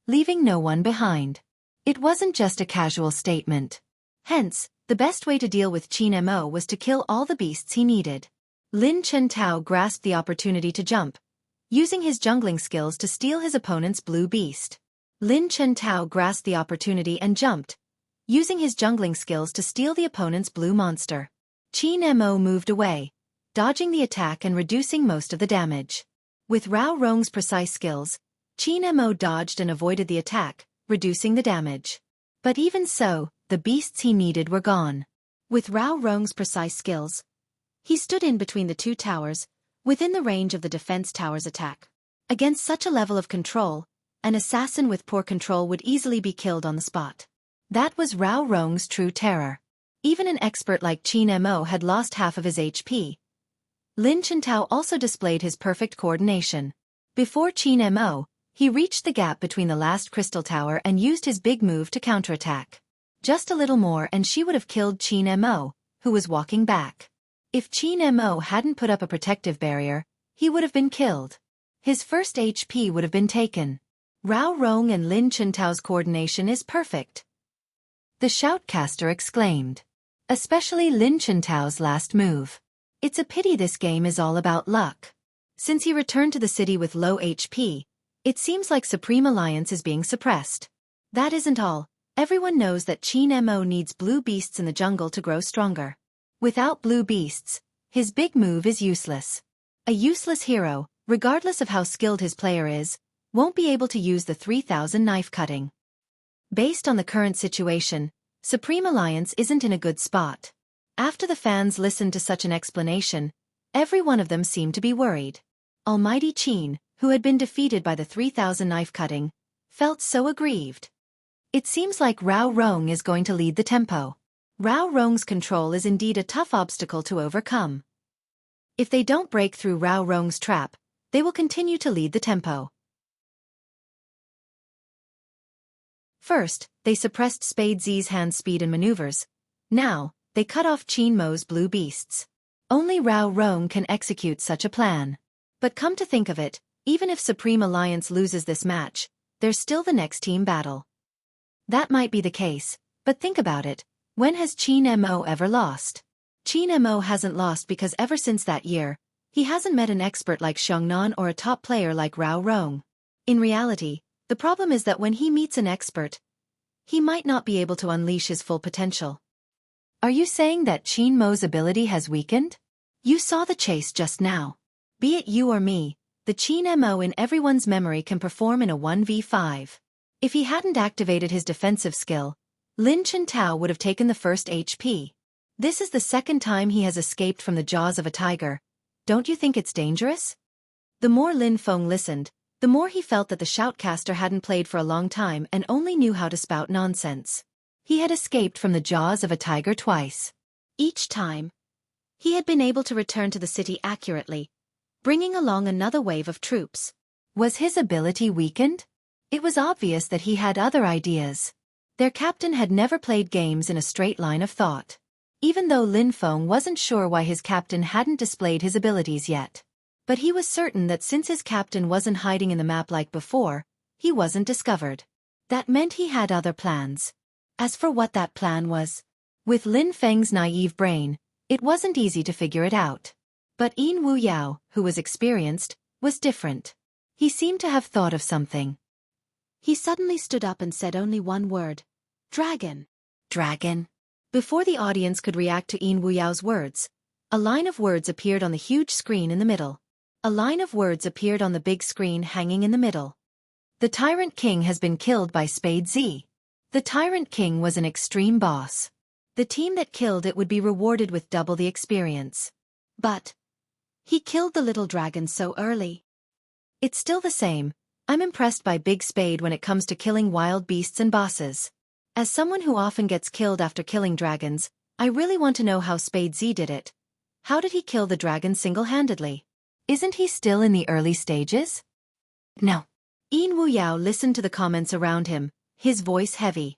Leaving no one behind. It wasn't just a casual statement. Hence, the best way to deal with Qin Mo was to kill all the beasts he needed. Lin Chintao grasped the opportunity to jump, using his jungling skills to steal his opponent's blue beast. Lin Chintao grasped the opportunity and jumped, using his jungling skills to steal the opponent's blue monster. Qin Mo moved away, dodging the attack and reducing most of the damage. With Rao Rong's precise skills, Qin Mo dodged and avoided the attack, reducing the damage. But even so, the beasts he needed were gone. With Rao Rong's precise skills, he stood in between the two towers, within the range of the defense tower's attack. Against such a level of control, an assassin with poor control would easily be killed on the spot. That was Rao Rong's true terror. Even an expert like Qin Mo had lost half of his HP. Lin Chintao also displayed his perfect coordination. Before Qin Mo, he reached the gap between the last crystal tower and used his big move to counterattack. Just a little more and she would have killed Qin Mo, who was walking back. If Qin Mo hadn't put up a protective barrier, he would have been killed. His first HP would have been taken. Rao Rong and Lin Chintao's coordination is perfect. The shoutcaster exclaimed. Especially Lin Chintao's last move. It's a pity this game is all about luck. Since he returned to the city with low HP, it seems like Supreme Alliance is being suppressed. That isn't all. Everyone knows that Qin Mo needs blue beasts in the jungle to grow stronger. Without blue beasts, his big move is useless. A useless hero, regardless of how skilled his player is, won't be able to use the 3,000 knife cutting. Based on the current situation, Supreme Alliance isn't in a good spot. After the fans listened to such an explanation, every one of them seemed to be worried. Almighty Qin, who had been defeated by the 3,000 knife cutting, felt so aggrieved. It seems like Rao Rong is going to lead the tempo. Rao Rong's control is indeed a tough obstacle to overcome. If they don't break through Rao Rong's trap, they will continue to lead the tempo. First, they suppressed Spade Z's hand speed and maneuvers. Now, they cut off Qin Mo's blue beasts. Only Rao Rong can execute such a plan. But come to think of it, even if Supreme Alliance loses this match, there's still the next team battle. That might be the case, but think about it. When has Qin Mo ever lost? Qin Mo hasn't lost because ever since that year, He hasn't met an expert like Xiangnan or a top player like Rao Rong. In reality, the problem is that when he meets an expert, he might not be able to unleash his full potential. Are you saying that Qin Mo's ability has weakened? You saw the chase just now. Be it you or me, the Qin Mo in everyone's memory can perform in a 1v5. If he hadn't activated his defensive skill, Lin Chintao would have taken the first HP. This is the second time he has escaped from the jaws of a tiger. Don't you think it's dangerous? The more Lin Feng listened, the more he felt that the shoutcaster hadn't played for a long time and only knew how to spout nonsense. He had escaped from the jaws of a tiger twice. Each time, he had been able to return to the city accurately, bringing along another wave of troops. Was his ability weakened? It was obvious that he had other ideas. Their captain had never played games in a straight line of thought. Even though Lin Feng wasn't sure why his captain hadn't displayed his abilities yet. But he was certain that since his captain wasn't hiding in the map like before, he wasn't discovered. That meant he had other plans. As for what that plan was, with Lin Feng's naive brain, it wasn't easy to figure it out. But Yin Wu Yao, who was experienced, was different. He seemed to have thought of something. He suddenly stood up and said only one word. Dragon. Dragon. Before the audience could react to Yin Wu Yao's words, a line of words appeared on the huge screen in the middle. A line of words appeared on the big screen hanging in the middle. The Tyrant King has been killed by Spade Z. The Tyrant King was an extreme boss. The team that killed it would be rewarded with double the experience. But he killed the little dragon so early. It's still the same. I'm impressed by Big Spade when it comes to killing wild beasts and bosses. As someone who often gets killed after killing dragons, I really want to know how Spade Z did it. How did he kill the dragon single-handedly? Isn't he still in the early stages? No. Yin Wu Yao listened to the comments around him, his voice heavy.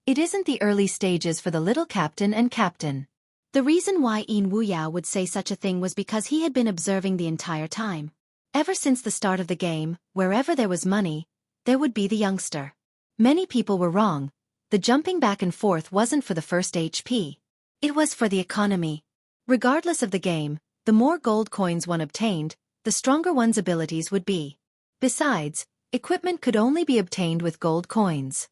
It isn't the early stages for the little captain and captain. The reason why Yin Wu Yao would say such a thing was because he had been observing the entire time. Ever since the start of the game, wherever there was money, there would be the youngster. Many people were wrong. The jumping back and forth wasn't for the first HP. It was for the economy. Regardless of the game, the more gold coins one obtained, the stronger one's abilities would be. Besides, equipment could only be obtained with gold coins.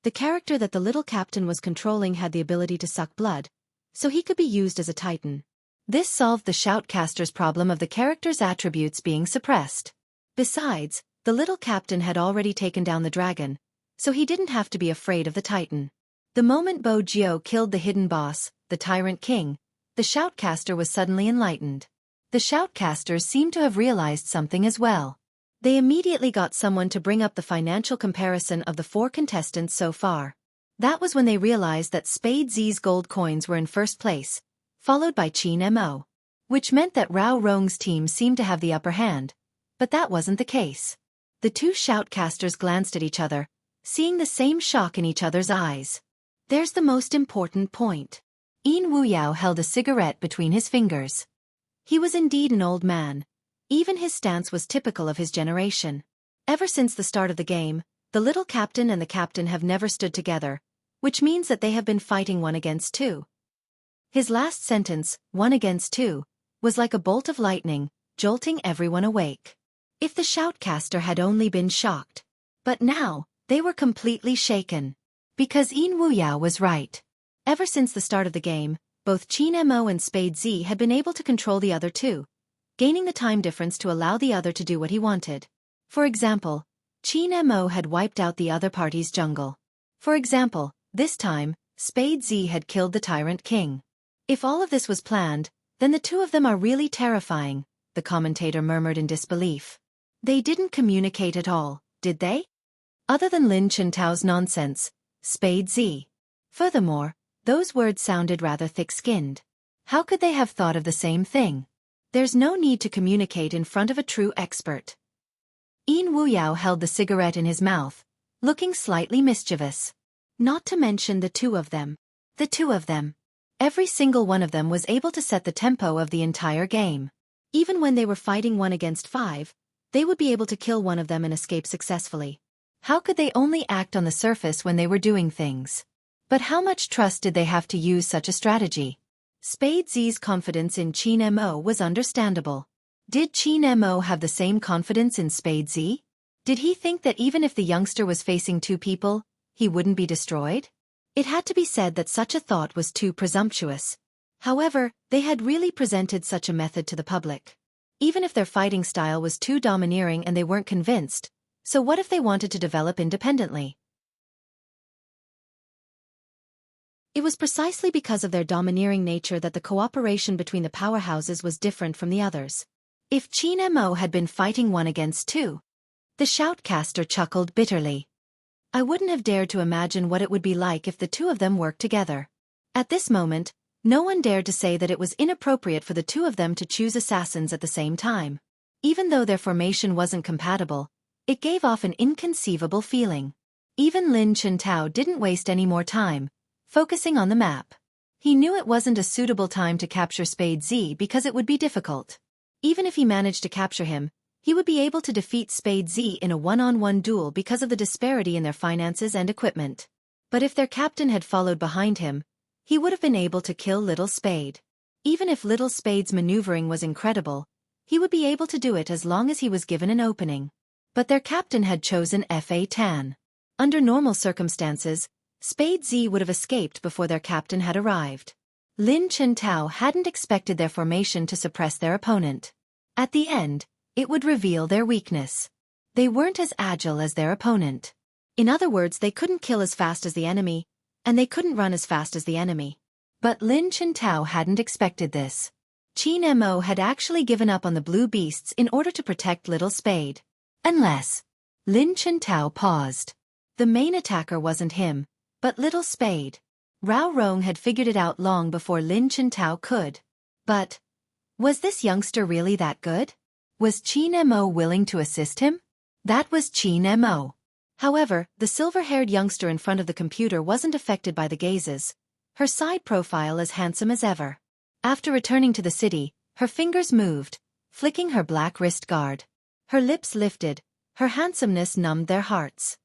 The character that the little captain was controlling had the ability to suck blood, so he could be used as a titan. This solved the shoutcaster's problem of the character's attributes being suppressed. Besides, the little captain had already taken down the dragon, so he didn't have to be afraid of the titan. The moment Bo Jiao killed the hidden boss, the Tyrant King, the shoutcaster was suddenly enlightened. The shoutcasters seemed to have realized something as well. They immediately got someone to bring up the financial comparison of the 4 contestants so far. That was when they realized that Spade Z's gold coins were in first place, followed by Qin Mo. Which meant that Rao Rong's team seemed to have the upper hand. But that wasn't the case. The two shoutcasters glanced at each other, seeing the same shock in each other's eyes. There's the most important point. Yin Wu Yao held a cigarette between his fingers. He was indeed an old man. Even his stance was typical of his generation. Ever since the start of the game, the little captain and the captain have never stood together, which means that they have been fighting 1 against 2. His last sentence, 1 against 2, was like a bolt of lightning, jolting everyone awake. If the shoutcaster had only been shocked. But now, they were completely shaken. Because Yin Wu Yao was right. Ever since the start of the game, both Qin Mo and Spade Z had been able to control the other two, gaining the time difference to allow the other to do what he wanted. For example, Qin Mo had wiped out the other party's jungle. For example, this time, Spade Z had killed the Tyrant King. If all of this was planned, then the two of them are really terrifying, the commentator murmured in disbelief. They didn't communicate at all, did they? Other than Lin Chintao's nonsense, Spade Z. Furthermore, those words sounded rather thick-skinned. How could they have thought of the same thing? There's no need to communicate in front of a true expert. Yin Wu Yao held the cigarette in his mouth, looking slightly mischievous. Not to mention the two of them. The two of them. Every single one of them was able to set the tempo of the entire game. Even when they were fighting 1 against 5, they would be able to kill one of them and escape successfully. How could they only act on the surface when they were doing things? But how much trust did they have to use such a strategy? Spade Z's confidence in Qin Mo was understandable. Did Qin Mo have the same confidence in Spade Z? Did he think that even if the youngster was facing two people, he wouldn't be destroyed? It had to be said that such a thought was too presumptuous. However, they had really presented such a method to the public. Even if their fighting style was too domineering and they weren't convinced, so what if they wanted to develop independently? It was precisely because of their domineering nature that the cooperation between the powerhouses was different from the others. If Qin Mo had been fighting one against two, the shoutcaster chuckled bitterly. I wouldn't have dared to imagine what it would be like if the two of them worked together. At this moment, no one dared to say that it was inappropriate for the two of them to choose assassins at the same time. Even though their formation wasn't compatible, it gave off an inconceivable feeling. Even Lin Chintao didn't waste any more time, focusing on the map. He knew it wasn't a suitable time to capture Spade Z because it would be difficult. Even if he managed to capture him, he would be able to defeat Spade Z in a one-on-one duel because of the disparity in their finances and equipment. But if their captain had followed behind him, he would have been able to kill Little Spade. Even if Little Spade's maneuvering was incredible, he would be able to do it as long as he was given an opening. But their captain had chosen Fa Tan. Under normal circumstances, Spade Z would have escaped before their captain had arrived. Lin Chintao hadn't expected their formation to suppress their opponent. At the end, it would reveal their weakness. They weren't as agile as their opponent. In other words, they couldn't kill as fast as the enemy, and they couldn't run as fast as the enemy. But Lin Chintao hadn't expected this. Qin Mo had actually given up on the blue beasts in order to protect Little Spade. Unless... Lin Chintao paused. The main attacker wasn't him, but Little Spade. Rao Rong had figured it out long before Lin Chintao could. But, was this youngster really that good? Was Qin Mo willing to assist him? That was Qin Mo. However, the silver-haired youngster in front of the computer wasn't affected by the gazes, her side profile as handsome as ever. After returning to the city, her fingers moved, flicking her black wrist guard. Her lips lifted, her handsomeness numbed their hearts.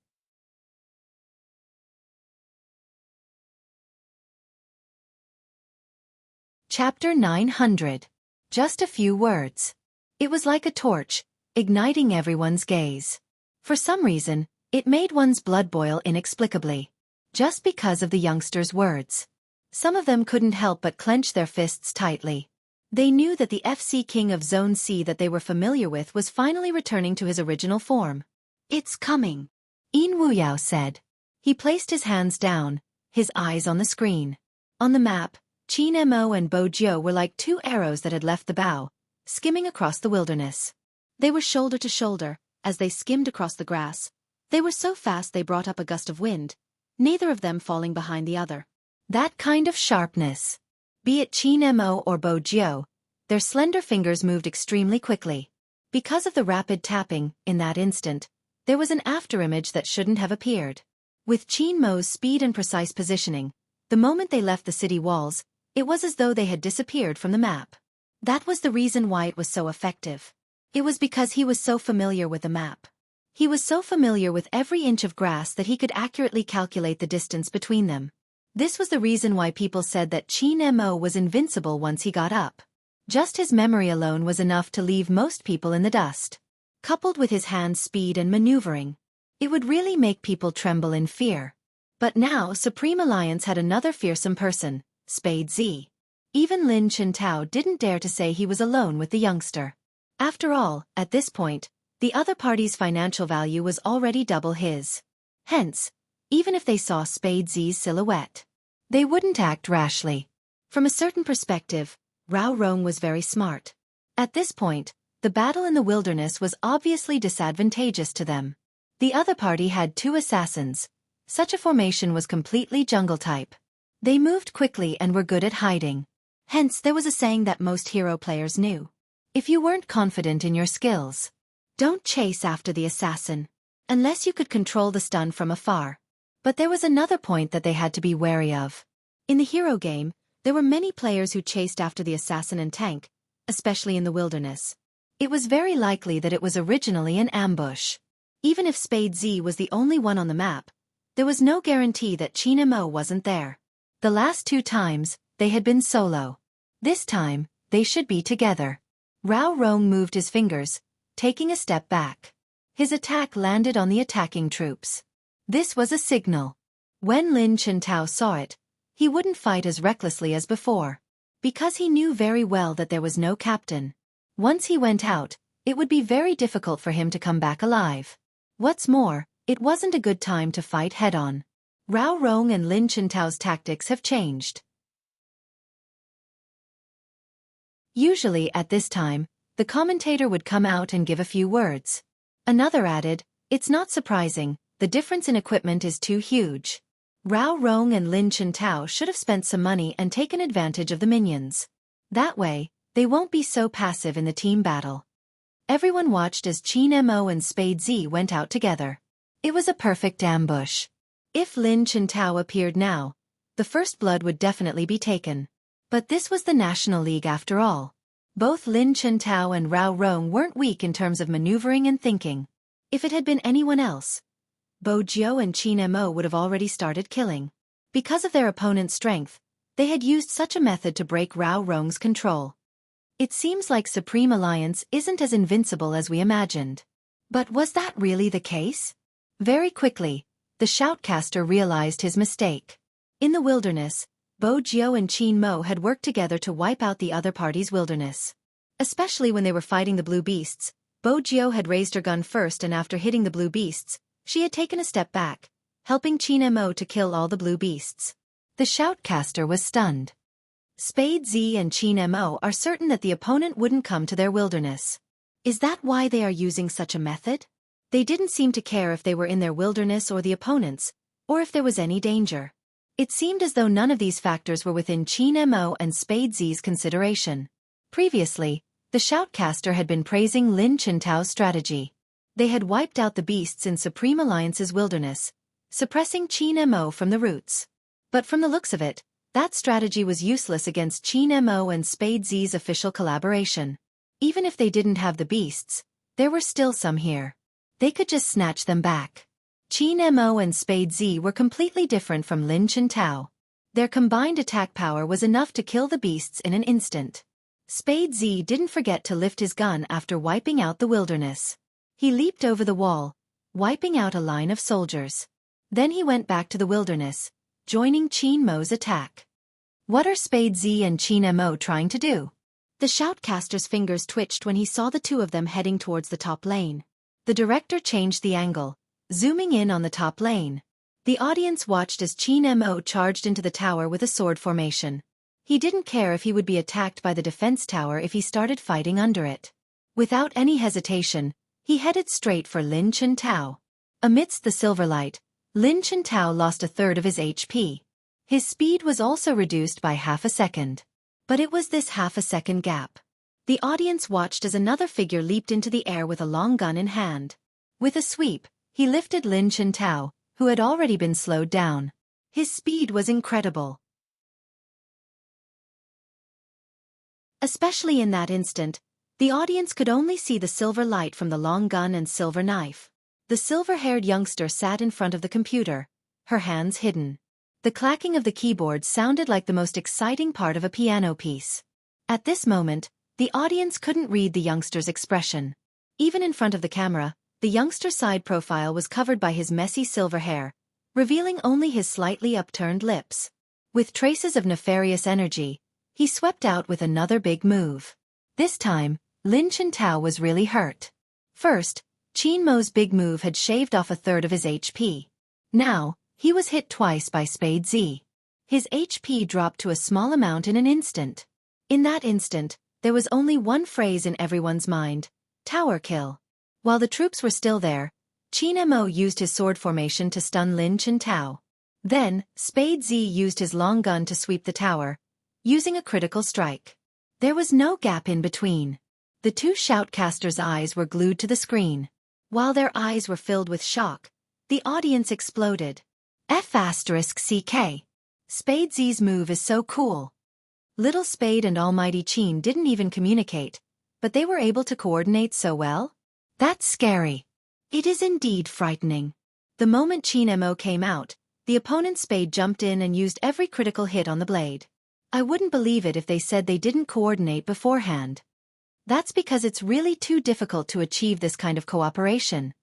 Chapter 900. Just a few words. It was like a torch, igniting everyone's gaze. For some reason, it made one's blood boil inexplicably. Just because of the youngster's words. Some of them couldn't help but clench their fists tightly. They knew that the FC King of Zone C that they were familiar with was finally returning to his original form. It's coming, Yin Wuyao said. He placed his hands down, his eyes on the screen. On the map, Qin Mo and Bo Jiu were like two arrows that had left the bow, skimming across the wilderness. They were shoulder to shoulder, as they skimmed across the grass. They were so fast they brought up a gust of wind, neither of them falling behind the other. That kind of sharpness. Be it Qin Mo or Bo Jiu, their slender fingers moved extremely quickly. Because of the rapid tapping, in that instant, there was an afterimage that shouldn't have appeared. With Qin Mo's speed and precise positioning, the moment they left the city walls, it was as though they had disappeared from the map. That was the reason why it was so effective. It was because he was so familiar with the map. He was so familiar with every inch of grass that he could accurately calculate the distance between them. This was the reason why people said that Qin Mo was invincible once he got up. Just his memory alone was enough to leave most people in the dust. Coupled with his hand speed and maneuvering, it would really make people tremble in fear. But now Supreme Alliance had another fearsome person, Spade Z. Even Lin Chintao didn't dare to say he was alone with the youngster. After all, at this point, the other party's financial value was already double his. Hence, even if they saw Spade Z's silhouette, they wouldn't act rashly. From a certain perspective, Rao Rong was very smart. At this point, the battle in the wilderness was obviously disadvantageous to them. The other party had two assassins. Such a formation was completely jungle type. They moved quickly and were good at hiding. Hence there was a saying that most hero players knew. If you weren't confident in your skills, don't chase after the assassin, unless you could control the stun from afar. But there was another point that they had to be wary of. In the hero game, there were many players who chased after the assassin and tank, especially in the wilderness. It was very likely that it was originally an ambush. Even if Spade Z was the only one on the map, there was no guarantee that Qin Mo wasn't there. The last two times, they had been solo. This time, they should be together. Rao Rong moved his fingers, taking a step back. His attack landed on the attacking troops. This was a signal. When Lin Chintao saw it, he wouldn't fight as recklessly as before. Because he knew very well that there was no captain. Once he went out, it would be very difficult for him to come back alive. What's more, it wasn't a good time to fight head-on. Rao Rong and Lin Chintao's tactics have changed. Usually at this time, the commentator would come out and give a few words. Another added, "It's not surprising, the difference in equipment is too huge." Rao Rong and Lin Chintao should have spent some money and taken advantage of the minions. That way, they won't be so passive in the team battle. Everyone watched as Qin Mo and Spade Z went out together. It was a perfect ambush. If Lin Chintao appeared now, the first blood would definitely be taken. But this was the National League after all. Both Lin Chintao and Rao Rong weren't weak in terms of maneuvering and thinking. If it had been anyone else, Bo Jiu and Qin Mo would have already started killing. Because of their opponent's strength, they had used such a method to break Rao Rong's control. It seems like Supreme Alliance isn't as invincible as we imagined. But was that really the case? Very quickly, the shoutcaster realized his mistake. In the wilderness, Bo Jiu and Qin Mo had worked together to wipe out the other party's wilderness. Especially when they were fighting the blue beasts, Bo Jiu had raised her gun first, and after hitting the blue beasts, she had taken a step back, helping Qin Mo to kill all the blue beasts. The shoutcaster was stunned. Spade Z and Qin Mo are certain that the opponent wouldn't come to their wilderness. Is that why they are using such a method? They didn't seem to care if they were in their wilderness or the opponent's, or if there was any danger. It seemed as though none of these factors were within Qin Mo and Spade Z's consideration. Previously, the shoutcaster had been praising Lin Chintao's strategy. They had wiped out the beasts in Supreme Alliance's wilderness, suppressing Qin Mo from the roots. But from the looks of it, that strategy was useless against Qin Mo and Spade Z's official collaboration. Even if they didn't have the beasts, there were still some here. They could just snatch them back. Qin Mo and Spade Z were completely different from Lin Chintao. Their combined attack power was enough to kill the beasts in an instant. Spade Z didn't forget to lift his gun after wiping out the wilderness. He leaped over the wall, wiping out a line of soldiers. Then he went back to the wilderness, joining Qin Mo's attack. What are Spade Z and Qin Mo trying to do? The shoutcaster's fingers twitched when he saw the two of them heading towards the top lane. The director changed the angle, zooming in on the top lane. The audience watched as Qin Mo charged into the tower with a sword formation. He didn't care if he would be attacked by the defense tower if he started fighting under it. Without any hesitation, he headed straight for Lin Chintao. Amidst the silver light, Lin Chintao lost a third of his HP. His speed was also reduced by half a second. But it was this half a second gap. The audience watched as another figure leaped into the air with a long gun in hand. With a sweep, he lifted Lin Chintao, who had already been slowed down. His speed was incredible. Especially in that instant, the audience could only see the silver light from the long gun and silver knife. The silver-haired youngster sat in front of the computer, her hands hidden. The clacking of the keyboard sounded like the most exciting part of a piano piece. At this moment, the audience couldn't read the youngster's expression. Even in front of the camera, the youngster's side profile was covered by his messy silver hair, revealing only his slightly upturned lips. With traces of nefarious energy, he swept out with another big move. This time, Lin Chintao was really hurt. First, Qin Mo's big move had shaved off a third of his HP. Now, he was hit twice by Spade Z. His HP dropped to a small amount in an instant. In that instant, there was only one phrase in everyone's mind: tower kill. While the troops were still there, Qin Mo used his sword formation to stun Lin Chintao. Then, Spade Z used his long gun to sweep the tower, using a critical strike. There was no gap in between. The two shoutcasters' eyes were glued to the screen. While their eyes were filled with shock, the audience exploded. F***CK. Spade Z's move is so cool. Little Spade and Almighty Qin didn't even communicate, but they were able to coordinate so well? That's scary. It is indeed frightening. The moment Qin Mo came out, the opponent's Spade jumped in and used every critical hit on the blade. I wouldn't believe it if they said they didn't coordinate beforehand. That's because it's really too difficult to achieve this kind of cooperation.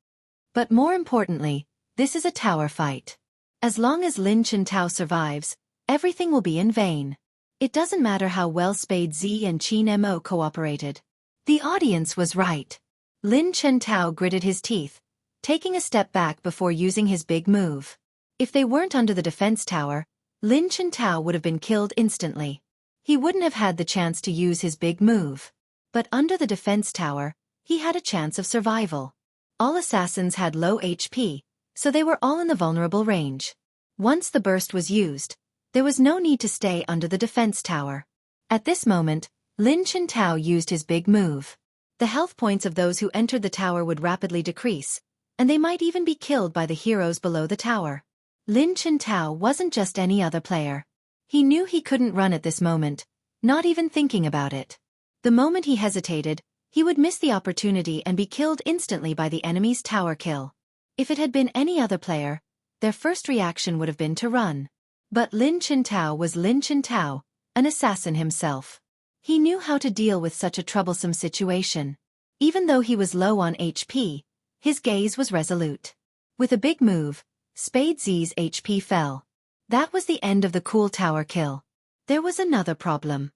But more importantly, this is a tower fight. As long as Lin Chintao survives, everything will be in vain. It doesn't matter how well Spade Z and Qin Mo cooperated. The audience was right. Lin Chintao gritted his teeth, taking a step back before using his big move. If they weren't under the defense tower, Lin Chintao would have been killed instantly. He wouldn't have had the chance to use his big move. But under the defense tower, he had a chance of survival. All assassins had low HP, so they were all in the vulnerable range. Once the burst was used, there was no need to stay under the defense tower. At this moment, Lin Chintao used his big move. The health points of those who entered the tower would rapidly decrease, and they might even be killed by the heroes below the tower. Lin Chintao wasn't just any other player. He knew he couldn't run at this moment, not even thinking about it. The moment he hesitated, he would miss the opportunity and be killed instantly by the enemy's tower kill. If it had been any other player, their first reaction would have been to run. But Lin Chintao was Lin Chintao, an assassin himself. He knew how to deal with such a troublesome situation. Even though he was low on HP, his gaze was resolute. With a big move, Spade Z's HP fell. That was the end of the cool tower kill. There was another problem.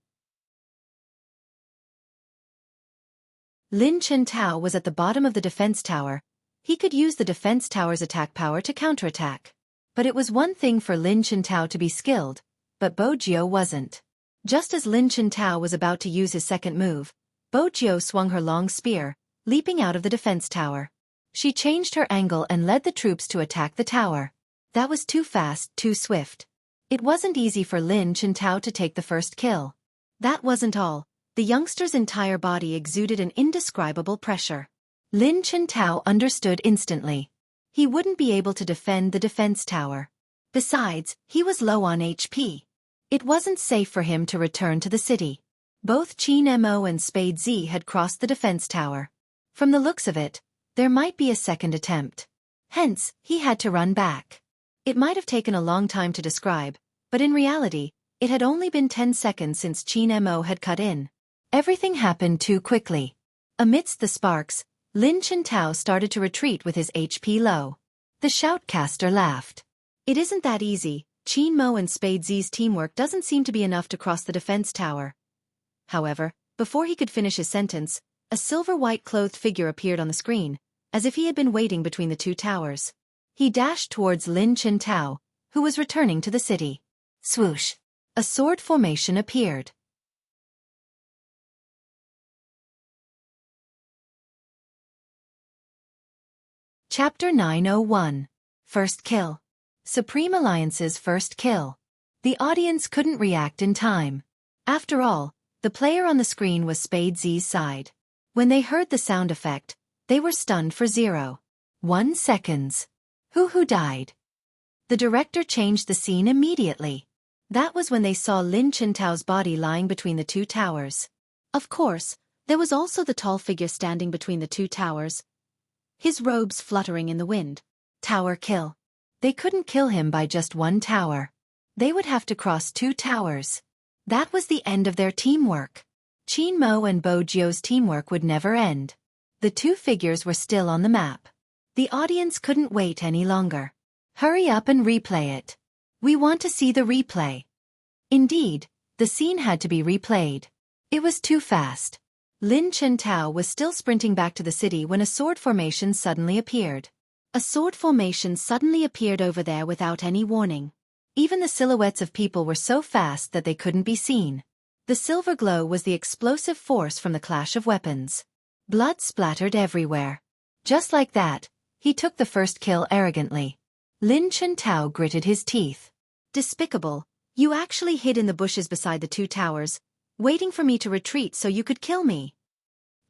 Lin Chintao was at the bottom of the defense tower. He could use the defense tower's attack power to counterattack. But it was one thing for Lin Chintao to be skilled, but Bo Jiao wasn't. Just as Lin Chintao was about to use his second move, Bo Jiao swung her long spear, leaping out of the defense tower. She changed her angle and led the troops to attack the tower. That was too fast, too swift. It wasn't easy for Lin Chintao to take the first kill. That wasn't all. The youngster's entire body exuded an indescribable pressure. Lin Chintao understood instantly. He wouldn't be able to defend the defense tower. Besides, he was low on HP. It wasn't safe for him to return to the city. Both Qin Mo and Spade Z had crossed the defense tower. From the looks of it, there might be a second attempt. Hence, he had to run back. It might have taken a long time to describe, but in reality, it had only been 10 seconds since Qin Mo had cut in. Everything happened too quickly. Amidst the sparks, Lin Chintao started to retreat with his HP low. The shoutcaster laughed. It isn't that easy. Qin Mo and Spade Z's teamwork doesn't seem to be enough to cross the defense tower. However, before he could finish his sentence, a silver-white clothed figure appeared on the screen, as if he had been waiting between the two towers. He dashed towards Lin Chintao, who was returning to the city. Swoosh! A sword formation appeared. Chapter 901. First Kill. Supreme Alliance's first kill. The audience couldn't react in time. After all, the player on the screen was Spade Z's side. When they heard the sound effect, they were stunned for 0.1 seconds. Who died? The director changed the scene immediately. That was when they saw Lin Chintao's body lying between the two towers. Of course, there was also the tall figure standing between the two towers, his robes fluttering in the wind. Tower kill. They couldn't kill him by just one tower. They would have to cross two towers. That was the end of their teamwork. Qin Mo and Bo Jiao's teamwork would never end. The two figures were still on the map. The audience couldn't wait any longer. Hurry up and replay it. We want to see the replay. Indeed, the scene had to be replayed. It was too fast. Lin Chintao was still sprinting back to the city when a sword formation suddenly appeared. A sword formation suddenly appeared over there without any warning. Even the silhouettes of people were so fast that they couldn't be seen. The silver glow was the explosive force from the clash of weapons. Blood splattered everywhere. Just like that, he took the first kill arrogantly. Lin Chintao gritted his teeth. Despicable, you actually hid in the bushes beside the two towers, waiting for me to retreat so you could kill me.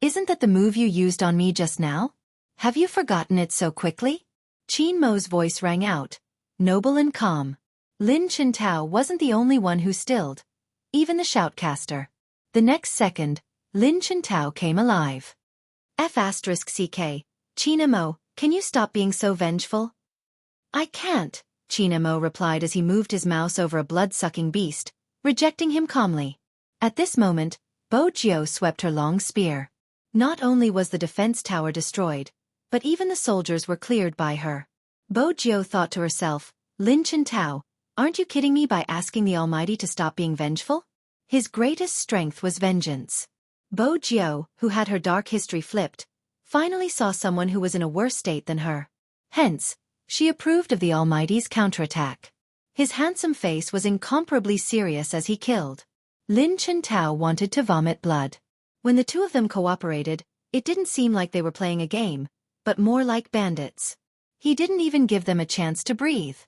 Isn't that the move you used on me just now? Have you forgotten it so quickly? Qin Mo's voice rang out, noble and calm. Lin Chintao wasn't the only one who stilled, even the shoutcaster. The next second, Lin Chintao came alive. F***CK, Qin Mo, can you stop being so vengeful? I can't, Qin Mo replied as he moved his mouse over a blood-sucking beast, rejecting him calmly. At this moment, Bo Jiao swept her long spear. Not only was the defense tower destroyed, but even the soldiers were cleared by her. Bo Jiao thought to herself, Lin Chintao, aren't you kidding me by asking the Almighty to stop being vengeful? His greatest strength was vengeance. Bo Jiao, who had her dark history flipped, finally saw someone who was in a worse state than her. Hence, she approved of the Almighty's counterattack. His handsome face was incomparably serious as he killed. Lin Chintao wanted to vomit blood. When the two of them cooperated, it didn't seem like they were playing a game, but more like bandits. He didn't even give them a chance to breathe.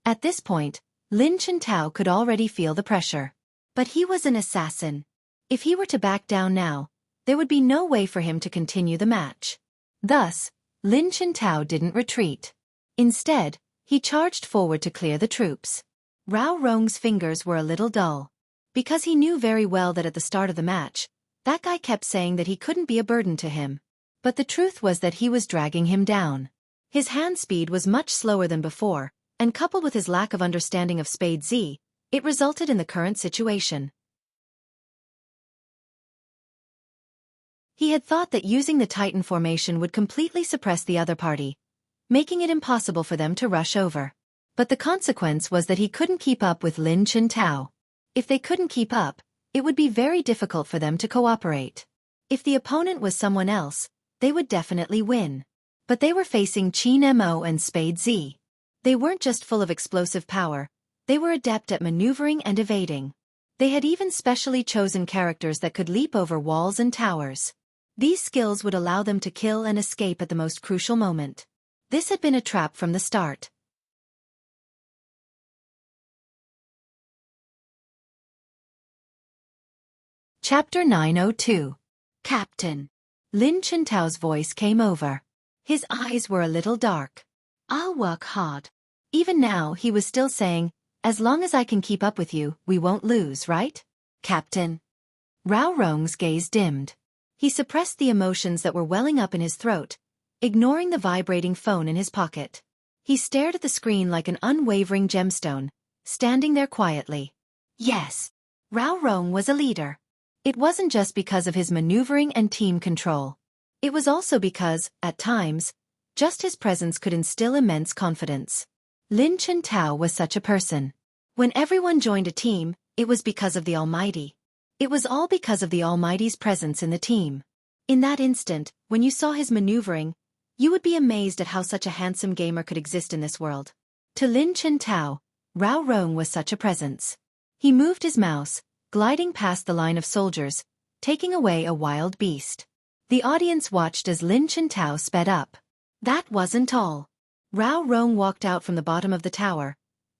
At this point, Lin Chintao could already feel the pressure. But he was an assassin. If he were to back down now, there would be no way for him to continue the match. Thus, Lin Chintao didn't retreat. Instead, he charged forward to clear the troops. Rao Rong's fingers were a little dull. Because he knew very well that at the start of the match, that guy kept saying that he couldn't be a burden to him. But the truth was that he was dragging him down. His hand speed was much slower than before, and coupled with his lack of understanding of Spade Z, it resulted in the current situation. He had thought that using the Titan formation would completely suppress the other party, making it impossible for them to rush over. But the consequence was that he couldn't keep up with Lin Chintao. If they couldn't keep up, it would be very difficult for them to cooperate. If the opponent was someone else, they would definitely win. But they were facing Qin Mo and Spade Z. They weren't just full of explosive power, they were adept at maneuvering and evading. They had even specially chosen characters that could leap over walls and towers. These skills would allow them to kill and escape at the most crucial moment. This had been a trap from the start. Chapter 902. Captain. Lin Chintao's voice came over. His eyes were a little dark. I'll work hard. Even now he was still saying, as long as I can keep up with you, we won't lose, right? Captain. Rao Rong's gaze dimmed. He suppressed the emotions that were welling up in his throat, ignoring the vibrating phone in his pocket. He stared at the screen like an unwavering gemstone, standing there quietly. Yes. Rao Rong was a leader. It wasn't just because of his maneuvering and team control. It was also because, at times, just his presence could instill immense confidence. Lin Chintao was such a person. When everyone joined a team, it was because of the Almighty. It was all because of the Almighty's presence in the team. In that instant, when you saw his maneuvering, you would be amazed at how such a handsome gamer could exist in this world. To Lin Chintao, Rao Rong was such a presence. He moved his mouse, gliding past the line of soldiers, taking away a wild beast. The audience watched as Lin Chintao sped up. That wasn't all. Rao Rong walked out from the bottom of the tower,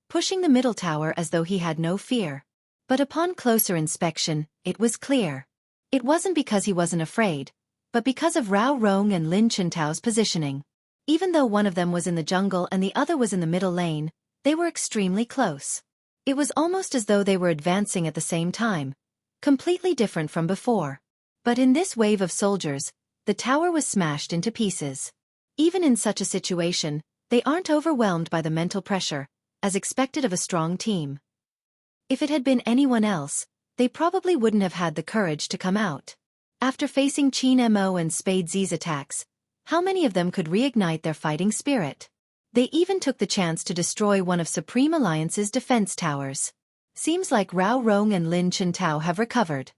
pushing the middle tower as though he had no fear. But upon closer inspection, it was clear. It wasn't because he wasn't afraid, but because of Rao Rong and Lin Chintao's positioning. Even though one of them was in the jungle and the other was in the middle lane, they were extremely close. It was almost as though they were advancing at the same time, completely different from before. But in this wave of soldiers, the tower was smashed into pieces. Even in such a situation, they aren't overwhelmed by the mental pressure, as expected of a strong team. If it had been anyone else, they probably wouldn't have had the courage to come out. After facing Qin Mo and Spade Z's attacks, how many of them could reignite their fighting spirit? They even took the chance to destroy one of Supreme Alliance's defense towers. Seems like Rao Rong and Lin Chintao have recovered.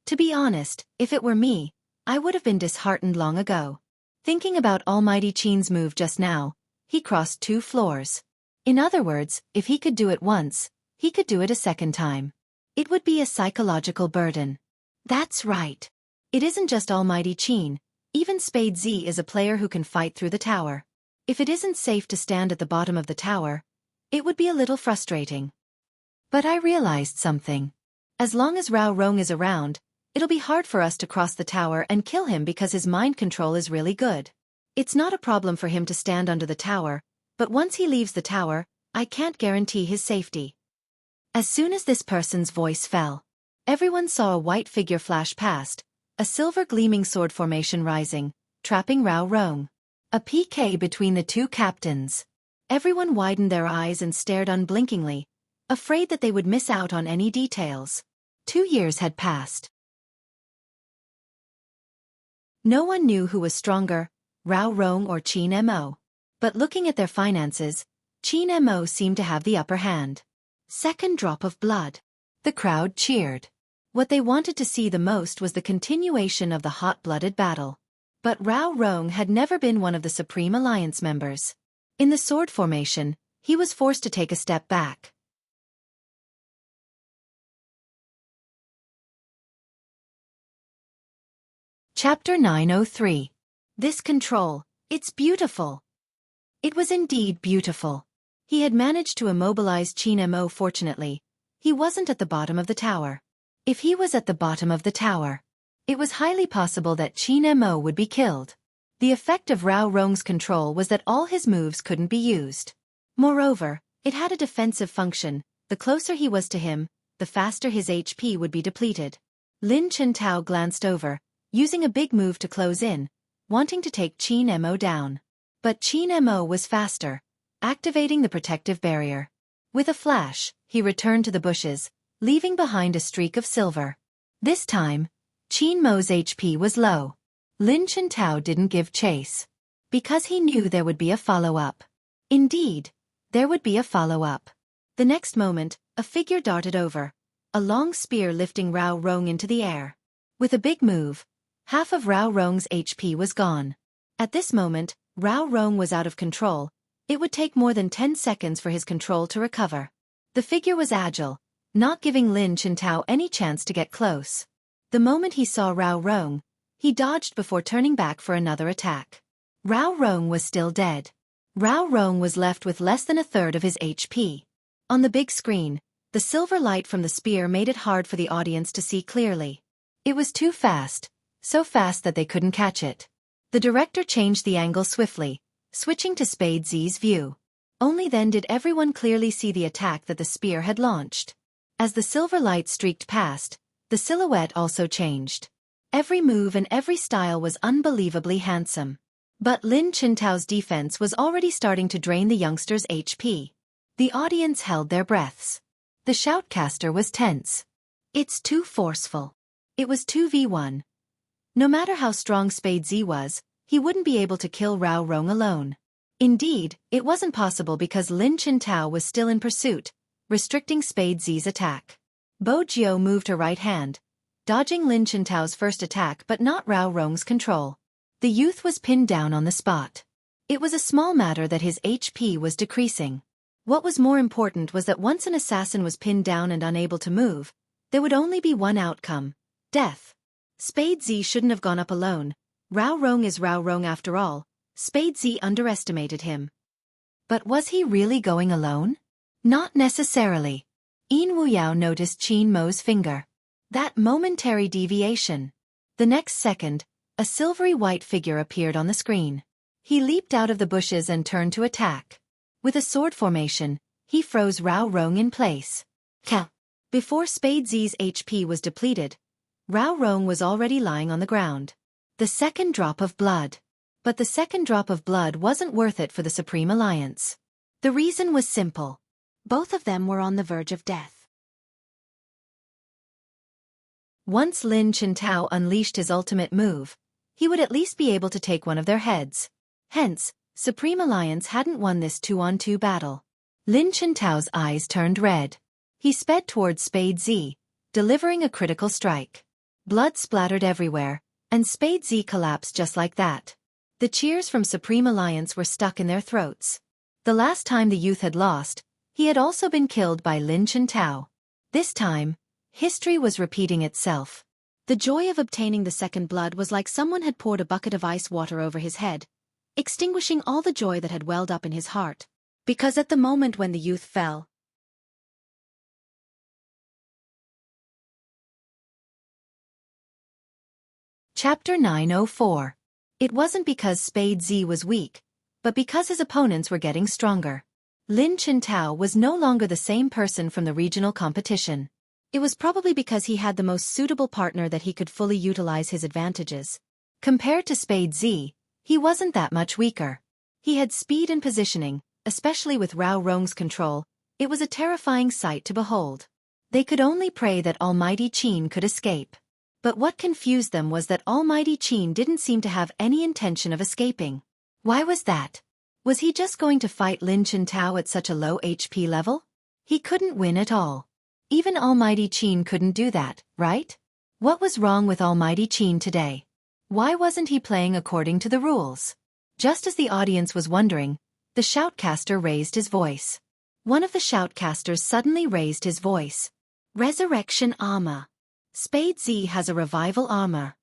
To be honest, if it were me, I would have been disheartened long ago. Thinking about Almighty Qin's move just now, he crossed 2 floors. In other words, if he could do it once, he could do it a second time. It would be a psychological burden. That's right. It isn't just Almighty Qin, even Spade Z is a player who can fight through the tower. If it isn't safe to stand at the bottom of the tower, it would be a little frustrating. But I realized something. As long as Rao Rong is around, it'll be hard for us to cross the tower and kill him because his mind control is really good. It's not a problem for him to stand under the tower, but once he leaves the tower, I can't guarantee his safety. As soon as this person's voice fell, everyone saw a white figure flash past, a silver gleaming sword formation rising, trapping Rao Rong. A PK between the two captains. Everyone widened their eyes and stared unblinkingly, afraid that they would miss out on any details. 2 years had passed. No one knew who was stronger, Rao Rong or Qin Mo. But looking at their finances, Qin Mo seemed to have the upper hand. Second drop of blood. The crowd cheered. What they wanted to see the most was the continuation of the hot-blooded battle. But Rao Rong had never been one of the Supreme Alliance members. In the sword formation, he was forced to take a step back. Chapter 903. This control, it's beautiful. It was indeed beautiful. He had managed to immobilize Qin Mo. Fortunately, he wasn't at the bottom of the tower. If he was at the bottom of the tower, it was highly possible that Qin Mo would be killed. The effect of Rao Rong's control was that all his moves couldn't be used. Moreover, it had a defensive function. The closer he was to him, the faster his HP would be depleted. Lin Chintao glanced over, using a big move to close in, wanting to take Qin Mo down. But Qin Mo was faster, activating the protective barrier. With a flash, he returned to the bushes, leaving behind a streak of silver. This time, Qin Mo's HP was low. Lin Chintao didn't give chase, because he knew there would be a follow-up. Indeed, there would be a follow-up. The next moment, a figure darted over, a long spear lifting Rao Rong into the air. With a big move, half of Rao Rong's HP was gone. At this moment, Rao Rong was out of control. It would take more than 10 seconds for his control to recover. The figure was agile, not giving Lin Chintao any chance to get close. The moment he saw Rao Rong, he dodged before turning back for another attack. Rao Rong was still dead. Rao Rong was left with less than a third of his HP. On the big screen, the silver light from the spear made it hard for the audience to see clearly. It was too fast, so fast that they couldn't catch it. The director changed the angle swiftly, switching to Spade Z's view. Only then did everyone clearly see the attack that the spear had launched. As the silver light streaked past, the silhouette also changed. Every move and every style was unbelievably handsome. But Lin Chintao's defense was already starting to drain the youngster's HP. The audience held their breaths. The shoutcaster was tense. It's too forceful. It was 2v1. No matter how strong Spade Z was, he wouldn't be able to kill Rao Rong alone. Indeed, it wasn't possible because Lin Chintao was still in pursuit, restricting Spade Z's attack. Bo Jiao moved her right hand, dodging Lin Chintao's first attack but not Rao Rong's control. The youth was pinned down on the spot. It was a small matter that his HP was decreasing. What was more important was that once an assassin was pinned down and unable to move, there would only be one outcome: death. Spade Z shouldn't have gone up alone. Rao Rong is Rao Rong after all. Spade Z underestimated him. But was he really going alone? Not necessarily. Yin Wuyao noticed Qin Mo's finger. That momentary deviation. The next second, a silvery white figure appeared on the screen. He leaped out of the bushes and turned to attack. With a sword formation, he froze Rao Rong in place. Before Spade Z's HP was depleted, Rao Rong was already lying on the ground. The second drop of blood. But the second drop of blood wasn't worth it for the Supreme Alliance. The reason was simple. Both of them were on the verge of death. Once Lin Chintao unleashed his ultimate move, he would at least be able to take one of their heads. Hence, Supreme Alliance hadn't won this 2-on-2 battle. Lin Chintao's eyes turned red. He sped towards Spade Z, delivering a critical strike. Blood splattered everywhere, and Spade Z collapsed just like that. The cheers from Supreme Alliance were stuck in their throats. The last time the youth had lost, he had also been killed by Lin Chintao. This time, history was repeating itself. The joy of obtaining the second blood was like someone had poured a bucket of ice water over his head, extinguishing all the joy that had welled up in his heart. Because at the moment when the youth fell, Chapter 904. It wasn't because Spade Z was weak, but because his opponents were getting stronger. Lin Chintao was no longer the same person from the regional competition. It was probably because he had the most suitable partner that he could fully utilize his advantages. Compared to Spade Z, he wasn't that much weaker. He had speed and positioning, especially with Rao Rong's control. It was a terrifying sight to behold. They could only pray that Almighty Qin could escape. But what confused them was that Almighty Qin didn't seem to have any intention of escaping. Why was that? Was he just going to fight Lin Chintao at such a low HP level? He couldn't win at all. Even Almighty Qin couldn't do that, right? What was wrong with Almighty Qin today? Why wasn't he playing according to the rules? Just as the audience was wondering, the shoutcaster raised his voice. One of the shoutcasters suddenly raised his voice. Resurrection armor. Spade Z has a revival armor.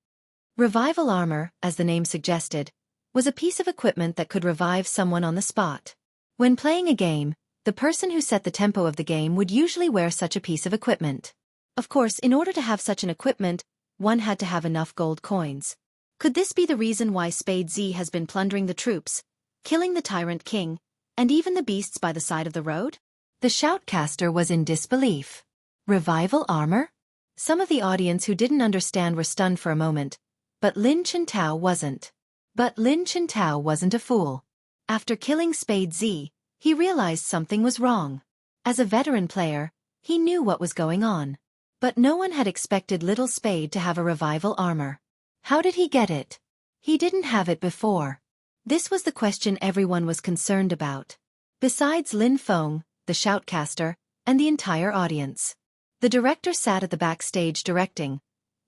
Revival armor, as the name suggested, was a piece of equipment that could revive someone on the spot. When playing a game, the person who set the tempo of the game would usually wear such a piece of equipment. Of course, in order to have such an equipment, one had to have enough gold coins. Could this be the reason why Spade Z has been plundering the troops, killing the tyrant king, and even the beasts by the side of the road? The shoutcaster was in disbelief. Revival armor? Some of the audience who didn't understand were stunned for a moment, but Lin Chintao wasn't. But Lin Chintao wasn't a fool. After killing Spade Z, he realized something was wrong. As a veteran player, he knew what was going on. But no one had expected Little Spade to have a revival armor. How did he get it? He didn't have it before. This was the question everyone was concerned about. Besides Lin Feng, the shoutcaster, and the entire audience. The director sat at the backstage directing,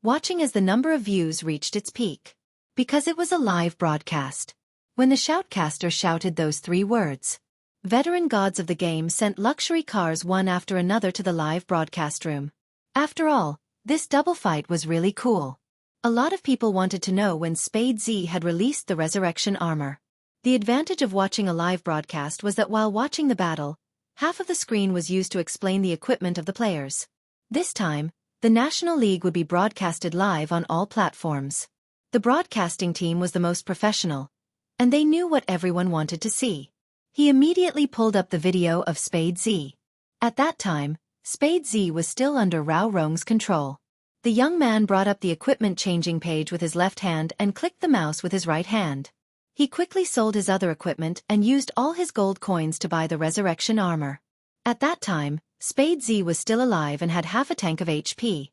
watching as the number of views reached its peak. Because it was a live broadcast. When the shoutcaster shouted those 3 words, veteran gods of the game sent luxury cars one after another to the live broadcast room. After all, this double fight was really cool. A lot of people wanted to know when Spade Z had released the resurrection armor. The advantage of watching a live broadcast was that while watching the battle, half of the screen was used to explain the equipment of the players. This time, the National League would be broadcasted live on all platforms. The broadcasting team was the most professional, and they knew what everyone wanted to see. He immediately pulled up the video of Spade Z. At that time, Spade Z was still under Rao Rong's control. The young man brought up the equipment changing page with his left hand and clicked the mouse with his right hand. He quickly sold his other equipment and used all his gold coins to buy the resurrection armor. At that time, Spade Z was still alive and had half a tank of HP.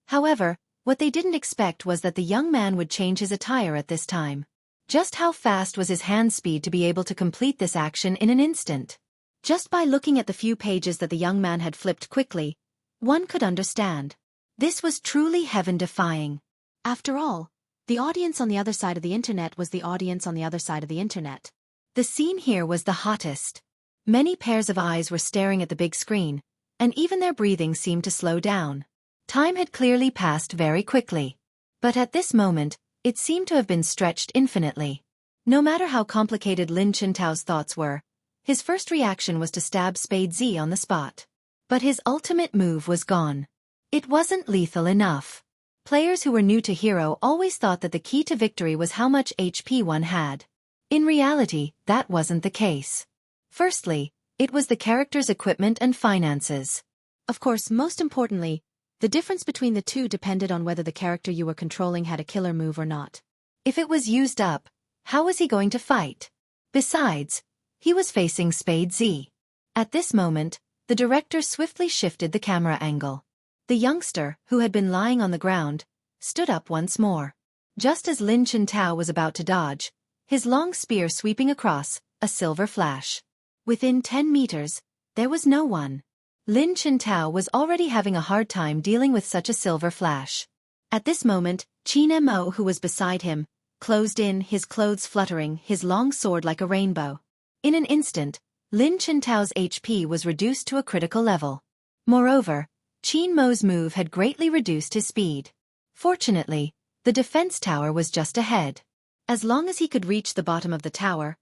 However, what they didn't expect was that the young man would change his attire at this time. Just how fast was his hand speed to be able to complete this action in an instant? Just by looking at the few pages that the young man had flipped quickly, one could understand. This was truly heaven-defying. After all, the audience on the other side of the internet was the audience on the other side of the internet. The scene here was the hottest. Many pairs of eyes were staring at the big screen, and even their breathing seemed to slow down. Time had clearly passed very quickly. But at this moment, it seemed to have been stretched infinitely. No matter how complicated Lin Chintao's thoughts were, his first reaction was to stab Spade Z on the spot. But his ultimate move was gone. It wasn't lethal enough. Players who were new to Hero always thought that the key to victory was how much HP one had. In reality, that wasn't the case. Firstly, it was the character's equipment and finances. Of course, most importantly, the difference between the two depended on whether the character you were controlling had a killer move or not. If it was used up, how was he going to fight? Besides, he was facing Spade Z. At this moment, the director swiftly shifted the camera angle. The youngster, who had been lying on the ground, stood up once more. Just as Lin Chintao was about to dodge, his long spear sweeping across, a silver flash. Within 10 meters, there was no one. Lin Chintao was already having a hard time dealing with such a silver flash. At this moment, Qin Mo, who was beside him, closed in, his clothes fluttering, his long sword like a rainbow. In an instant, Lin Chintao's HP was reduced to a critical level. Moreover, Qin Mo's move had greatly reduced his speed. Fortunately, the defense tower was just ahead. As long as he could reach the bottom of the tower,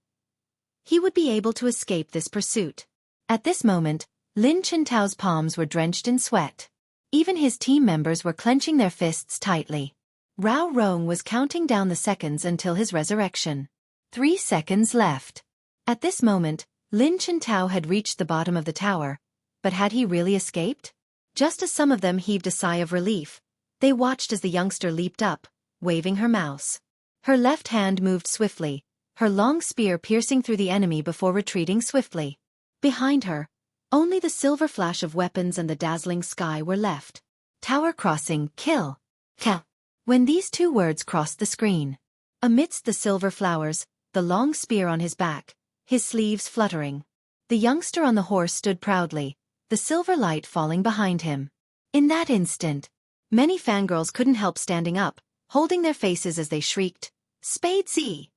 he would be able to escape this pursuit. At this moment, Lin Chintao's palms were drenched in sweat. Even his team members were clenching their fists tightly. Rao Rong was counting down the seconds until his resurrection. 3 seconds left. At this moment, Lin Chintao had reached the bottom of the tower, but had he really escaped? Just as some of them heaved a sigh of relief, they watched as the youngster leaped up, waving her mouse. Her left hand moved swiftly, her long spear piercing through the enemy before retreating swiftly. Behind her, only the silver flash of weapons and the dazzling sky were left. Tower crossing, kill. Kill. When these two words crossed the screen. Amidst the silver flowers, the long spear on his back, his sleeves fluttering. The youngster on the horse stood proudly, the silver light falling behind him. In that instant, many fangirls couldn't help standing up, holding their faces as they shrieked, "Spade Z!"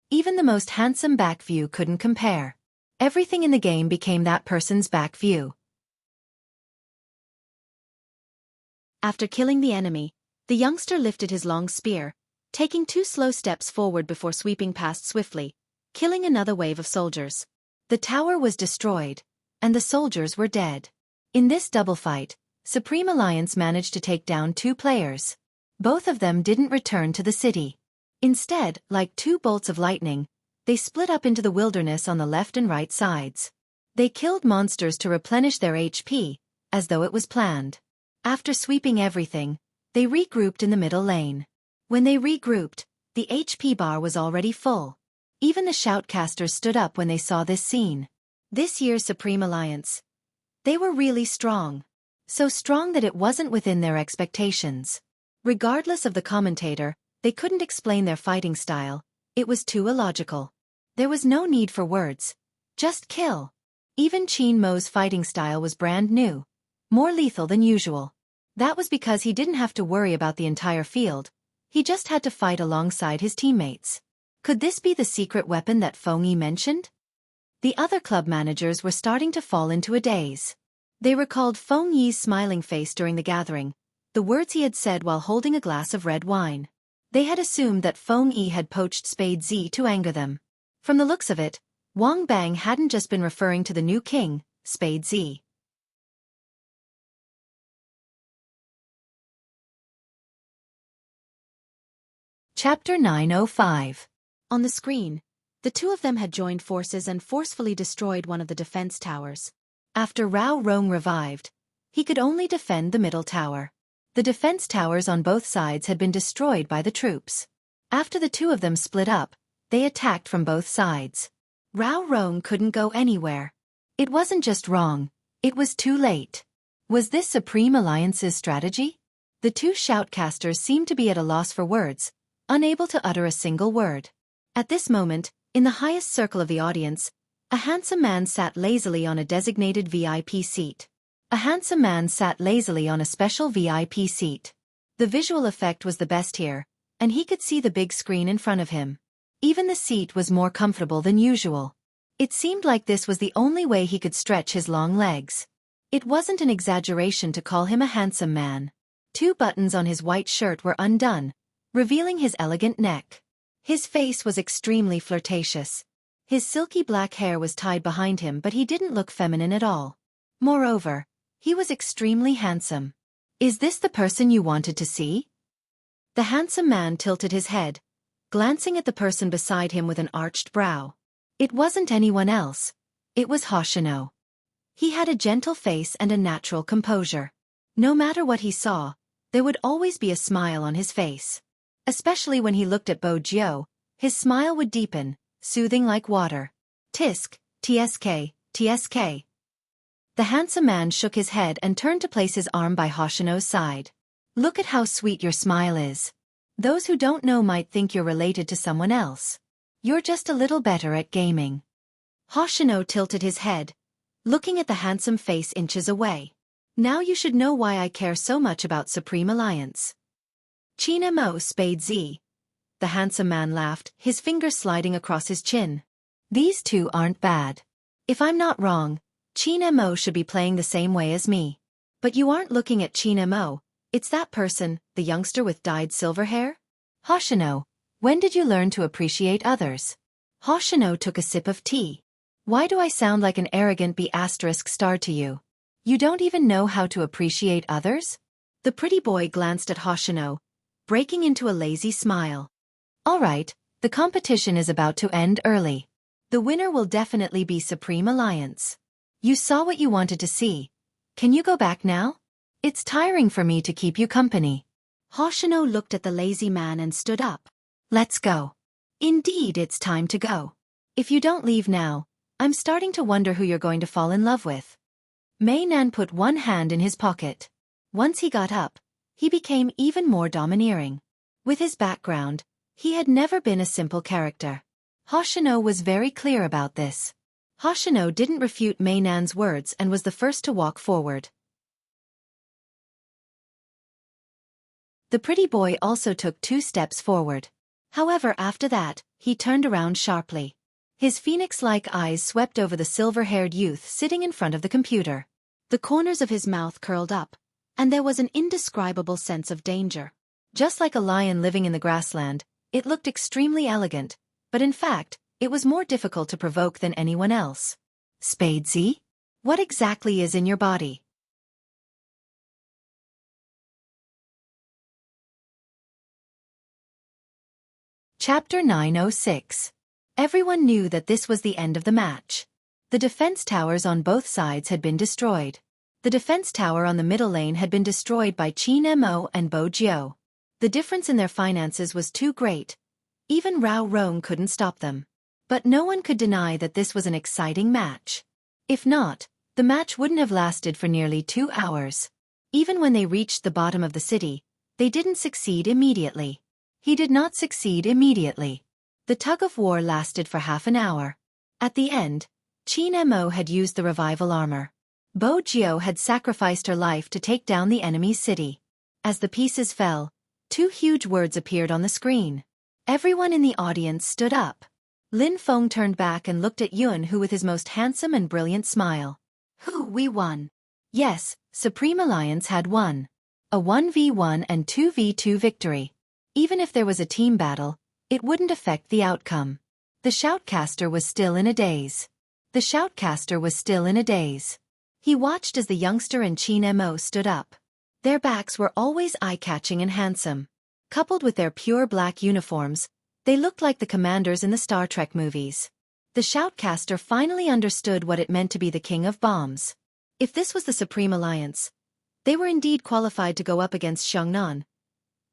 Even the most handsome back view couldn't compare. Everything in the game became that person's back view. After killing the enemy, the youngster lifted his long spear, taking 2 slow steps forward before sweeping past swiftly, killing another wave of soldiers. The tower was destroyed, and the soldiers were dead. In this double fight, Supreme Alliance managed to take down 2 players. Both of them didn't return to the city. Instead, like 2 bolts of lightning, they split up into the wilderness on the left and right sides. They killed monsters to replenish their HP, as though it was planned. After sweeping everything, they regrouped in the middle lane. When they regrouped, the HP bar was already full. Even the shoutcasters stood up when they saw this scene. This year's Supreme Alliance. They were really strong. So strong that it wasn't within their expectations. Regardless of the commentator, they couldn't explain their fighting style, it was too illogical. There was no need for words. Just kill. Even Qin Mo's fighting style was brand new. More lethal than usual. That was because he didn't have to worry about the entire field. He just had to fight alongside his teammates. Could this be the secret weapon that Feng Yi mentioned? The other club managers were starting to fall into a daze. They recalled Feng Yi's smiling face during the gathering, the words he had said while holding a glass of red wine. They had assumed that Feng Yi had poached Spade Z to anger them. From the looks of it, Wang Bang hadn't just been referring to the new king, Spade Z. Chapter 905. On the screen, the 2 of them had joined forces and forcefully destroyed one of the defense towers. After Rao Rong revived, he could only defend the middle tower. The defense towers on both sides had been destroyed by the troops. After the 2 of them split up, they attacked from both sides. Rao Rong couldn't go anywhere. It wasn't just wrong, it was too late. Was this Supreme Alliance's strategy? The 2 shoutcasters seemed to be at a loss for words, unable to utter a single word. At this moment, in the highest circle of the audience, a handsome man sat lazily on a designated VIP seat. A handsome man sat lazily on a special VIP seat. The visual effect was the best here, and he could see the big screen in front of him. Even the seat was more comfortable than usual. It seemed like this was the only way he could stretch his long legs. It wasn't an exaggeration to call him a handsome man. 2 buttons on his white shirt were undone, revealing his elegant neck. His face was extremely flirtatious. His silky black hair was tied behind him, but he didn't look feminine at all. Moreover, he was extremely handsome. Is this the person you wanted to see? The handsome man tilted his head, glancing at the person beside him with an arched brow. It wasn't anyone else. It was Hoshino. He had a gentle face and a natural composure. No matter what he saw, there would always be a smile on his face. Especially when he looked at Bo Jiao, his smile would deepen, soothing like water. Tisk, tsk, tsk. The handsome man shook his head and turned to place his arm by Hoshino's side. Look at how sweet your smile is. Those who don't know might think you're related to someone else. You're just a little better at gaming. Hoshino tilted his head, looking at the handsome face inches away. Now you should know why I care so much about Supreme Alliance. Qin Mo Spade Z. The handsome man laughed, his fingers sliding across his chin. These 2 aren't bad. If I'm not wrong, Qin Mo should be playing the same way as me. But you aren't looking at Qin Mo, it's that person, the youngster with dyed silver hair? Hoshino, when did you learn to appreciate others? Hoshino took a sip of tea. Why do I sound like an arrogant B** to you? You don't even know how to appreciate others? The pretty boy glanced at Hoshino, breaking into a lazy smile. All right, the competition is about to end early. The winner will definitely be Supreme Alliance. You saw what you wanted to see. Can you go back now? It's tiring for me to keep you company. Hoshino looked at the lazy man and stood up. Let's go. Indeed, it's time to go. If you don't leave now, I'm starting to wonder who you're going to fall in love with. Mei Nan put one hand in his pocket. Once he got up, he became even more domineering. With his background, he had never been a simple character. Hoshino was very clear about this. Hoshino didn't refute Mei Nan's words and was the first to walk forward. The pretty boy also took 2 steps forward. However, after that, he turned around sharply. His phoenix-like eyes swept over the silver-haired youth sitting in front of the computer. The corners of his mouth curled up, and there was an indescribable sense of danger. Just like a lion living in the grassland, it looked extremely elegant, but in fact, it was more difficult to provoke than anyone else. Spadesy? What exactly is in your body? Chapter 906. Everyone knew that this was the end of the match. The defense towers on both sides had been destroyed. The defense tower on the middle lane had been destroyed by Qin Mo and Bo Jiu. The difference in their finances was too great. Even Rao Rong couldn't stop them. But no one could deny that this was an exciting match. If not, the match wouldn't have lasted for nearly 2 hours. Even when they reached the bottom of the city, they didn't succeed immediately. He did not succeed immediately. The tug-of-war lasted for half an hour. At the end, Qin Mo had used the revival armor. Bo Jiu had sacrificed her life to take down the enemy's city. As the pieces fell, 2 huge words appeared on the screen. Everyone in the audience stood up. Lin Feng turned back and looked at Yun, who with his most handsome and brilliant smile. We won. Yes, Supreme Alliance had won. A 1v1 and 2v2 victory. Even if there was a team battle, it wouldn't affect the outcome. The shoutcaster was still in a daze. He watched as the youngster and Qin Mo stood up. Their backs were always eye-catching and handsome. Coupled with their pure black uniforms, they looked like the commanders in the Star Trek movies. The shoutcaster finally understood what it meant to be the king of bombs. If this was the Supreme Alliance, they were indeed qualified to go up against Xiongnan.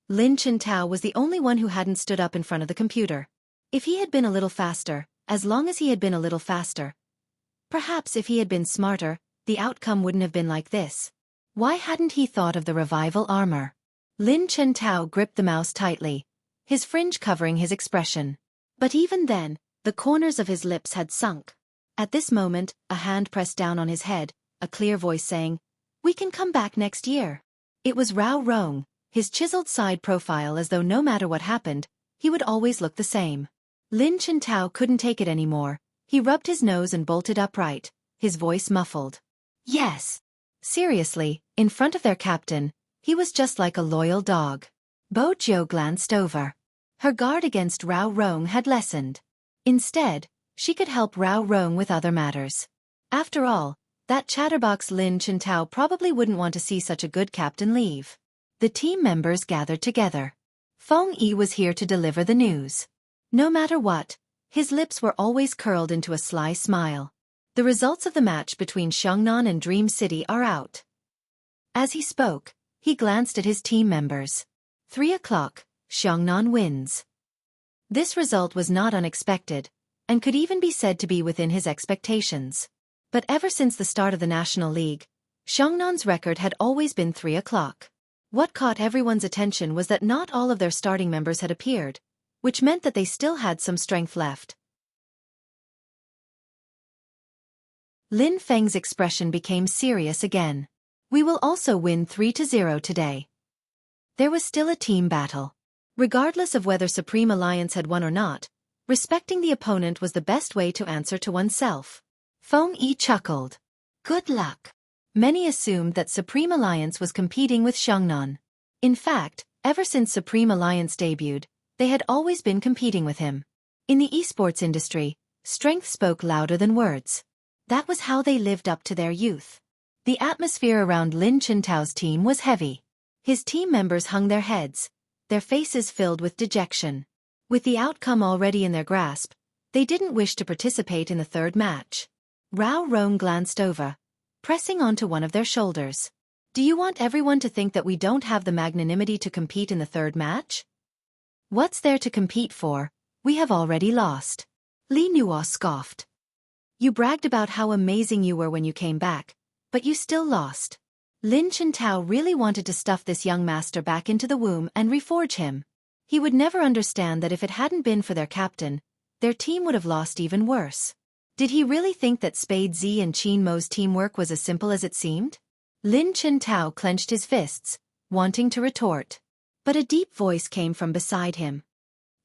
Lin Chintao was the only one who hadn't stood up in front of the computer. If he had been a little faster, as long as he had been a little faster. Perhaps if he had been smarter, the outcome wouldn't have been like this. Why hadn't he thought of the revival armor? Lin Chintao gripped the mouse tightly, his fringe covering his expression. But even then, the corners of his lips had sunk. At this moment, a hand pressed down on his head, a clear voice saying, "We can come back next year." It was Rao Rong, his chiseled side profile as though no matter what happened, he would always look the same. Lin Chintao couldn't take it anymore. He rubbed his nose and bolted upright, his voice muffled. Yes. Seriously, in front of their captain, he was just like a loyal dog. Bo Jiu glanced over. Her guard against Rao Rong had lessened. Instead, she could help Rao Rong with other matters. After all, that chatterbox Lin Chintao probably wouldn't want to see such a good captain leave. The team members gathered together. Feng Yi was here to deliver the news. No matter what, his lips were always curled into a sly smile. The results of the match between Xiongnan and Dream City are out. As he spoke, he glanced at his team members. 3 o'clock, Xiongnan wins. This result was not unexpected, and could even be said to be within his expectations. But ever since the start of the National League, Xiongnan record had always been 3 o'clock. What caught everyone's attention was that not all of their starting members had appeared, which meant that they still had some strength left. Lin Feng's expression became serious again. We will also win 3-0 today. There was still a team battle. Regardless of whether Supreme Alliance had won or not, respecting the opponent was the best way to answer to oneself. Feng Yi chuckled. Good luck. Many assumed that Supreme Alliance was competing with Xiongnan. In fact, ever since Supreme Alliance debuted, they had always been competing with him. In the esports industry, strength spoke louder than words. That was how they lived up to their youth. The atmosphere around Lin Chintao's team was heavy. His team members hung their heads, their faces filled with dejection. With the outcome already in their grasp, they didn't wish to participate in the third match. Rao Rong glanced over, pressing onto one of their shoulders. Do you want everyone to think that we don't have the magnanimity to compete in the third match? What's there to compete for? We have already lost. Li Nuo scoffed. You bragged about how amazing you were when you came back, but you still lost. Lin Chintao really wanted to stuff this young master back into the womb and reforge him. He would never understand that if it hadn't been for their captain, their team would have lost even worse. Did he really think that Spade Z and Qin Mo's teamwork was as simple as it seemed? Lin Chintao clenched his fists, wanting to retort. But a deep voice came from beside him.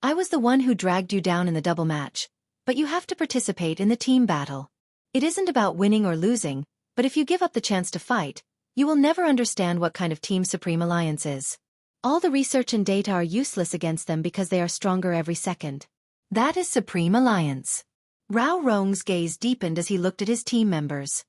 I was the one who dragged you down in the double match, but you have to participate in the team battle. It isn't about winning or losing, but if you give up the chance to fight, you will never understand what kind of Team Supreme Alliance is. All the research and data are useless against them because they are stronger every second. That is Supreme Alliance. Rao Rong's gaze deepened as he looked at his team members.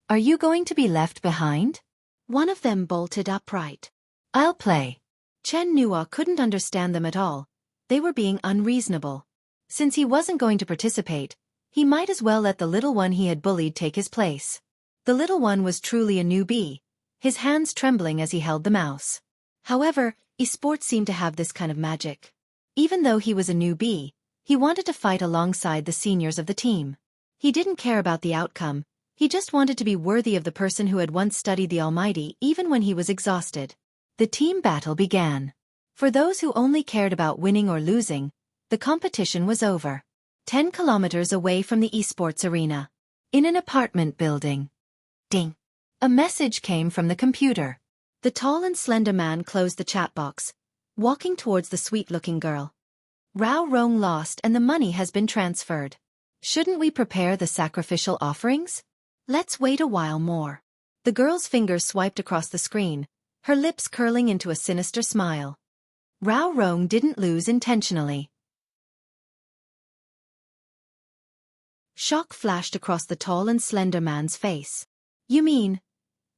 Are you going to be left behind? One of them bolted upright. I'll play. Chen Nuo couldn't understand them at all. They were being unreasonable. Since he wasn't going to participate, he might as well let the little one he had bullied take his place. The little one was truly a newbie, his hands trembling as he held the mouse. However, esports seemed to have this kind of magic. Even though he was a newbie, he wanted to fight alongside the seniors of the team. He didn't care about the outcome, he just wanted to be worthy of the person who had once studied the Almighty even when he was exhausted. The team battle began. For those who only cared about winning or losing, the competition was over. 10 kilometers away from the esports arena. In an apartment building. Ding. A message came from the computer. The tall and slender man closed the chat box, walking towards the sweet-looking girl. Rao Rong lost and the money has been transferred. Shouldn't we prepare the sacrificial offerings? Let's wait a while more. The girl's fingers swiped across the screen, her lips curling into a sinister smile. Rao Rong didn't lose intentionally. Shock flashed across the tall and slender man's face. You mean?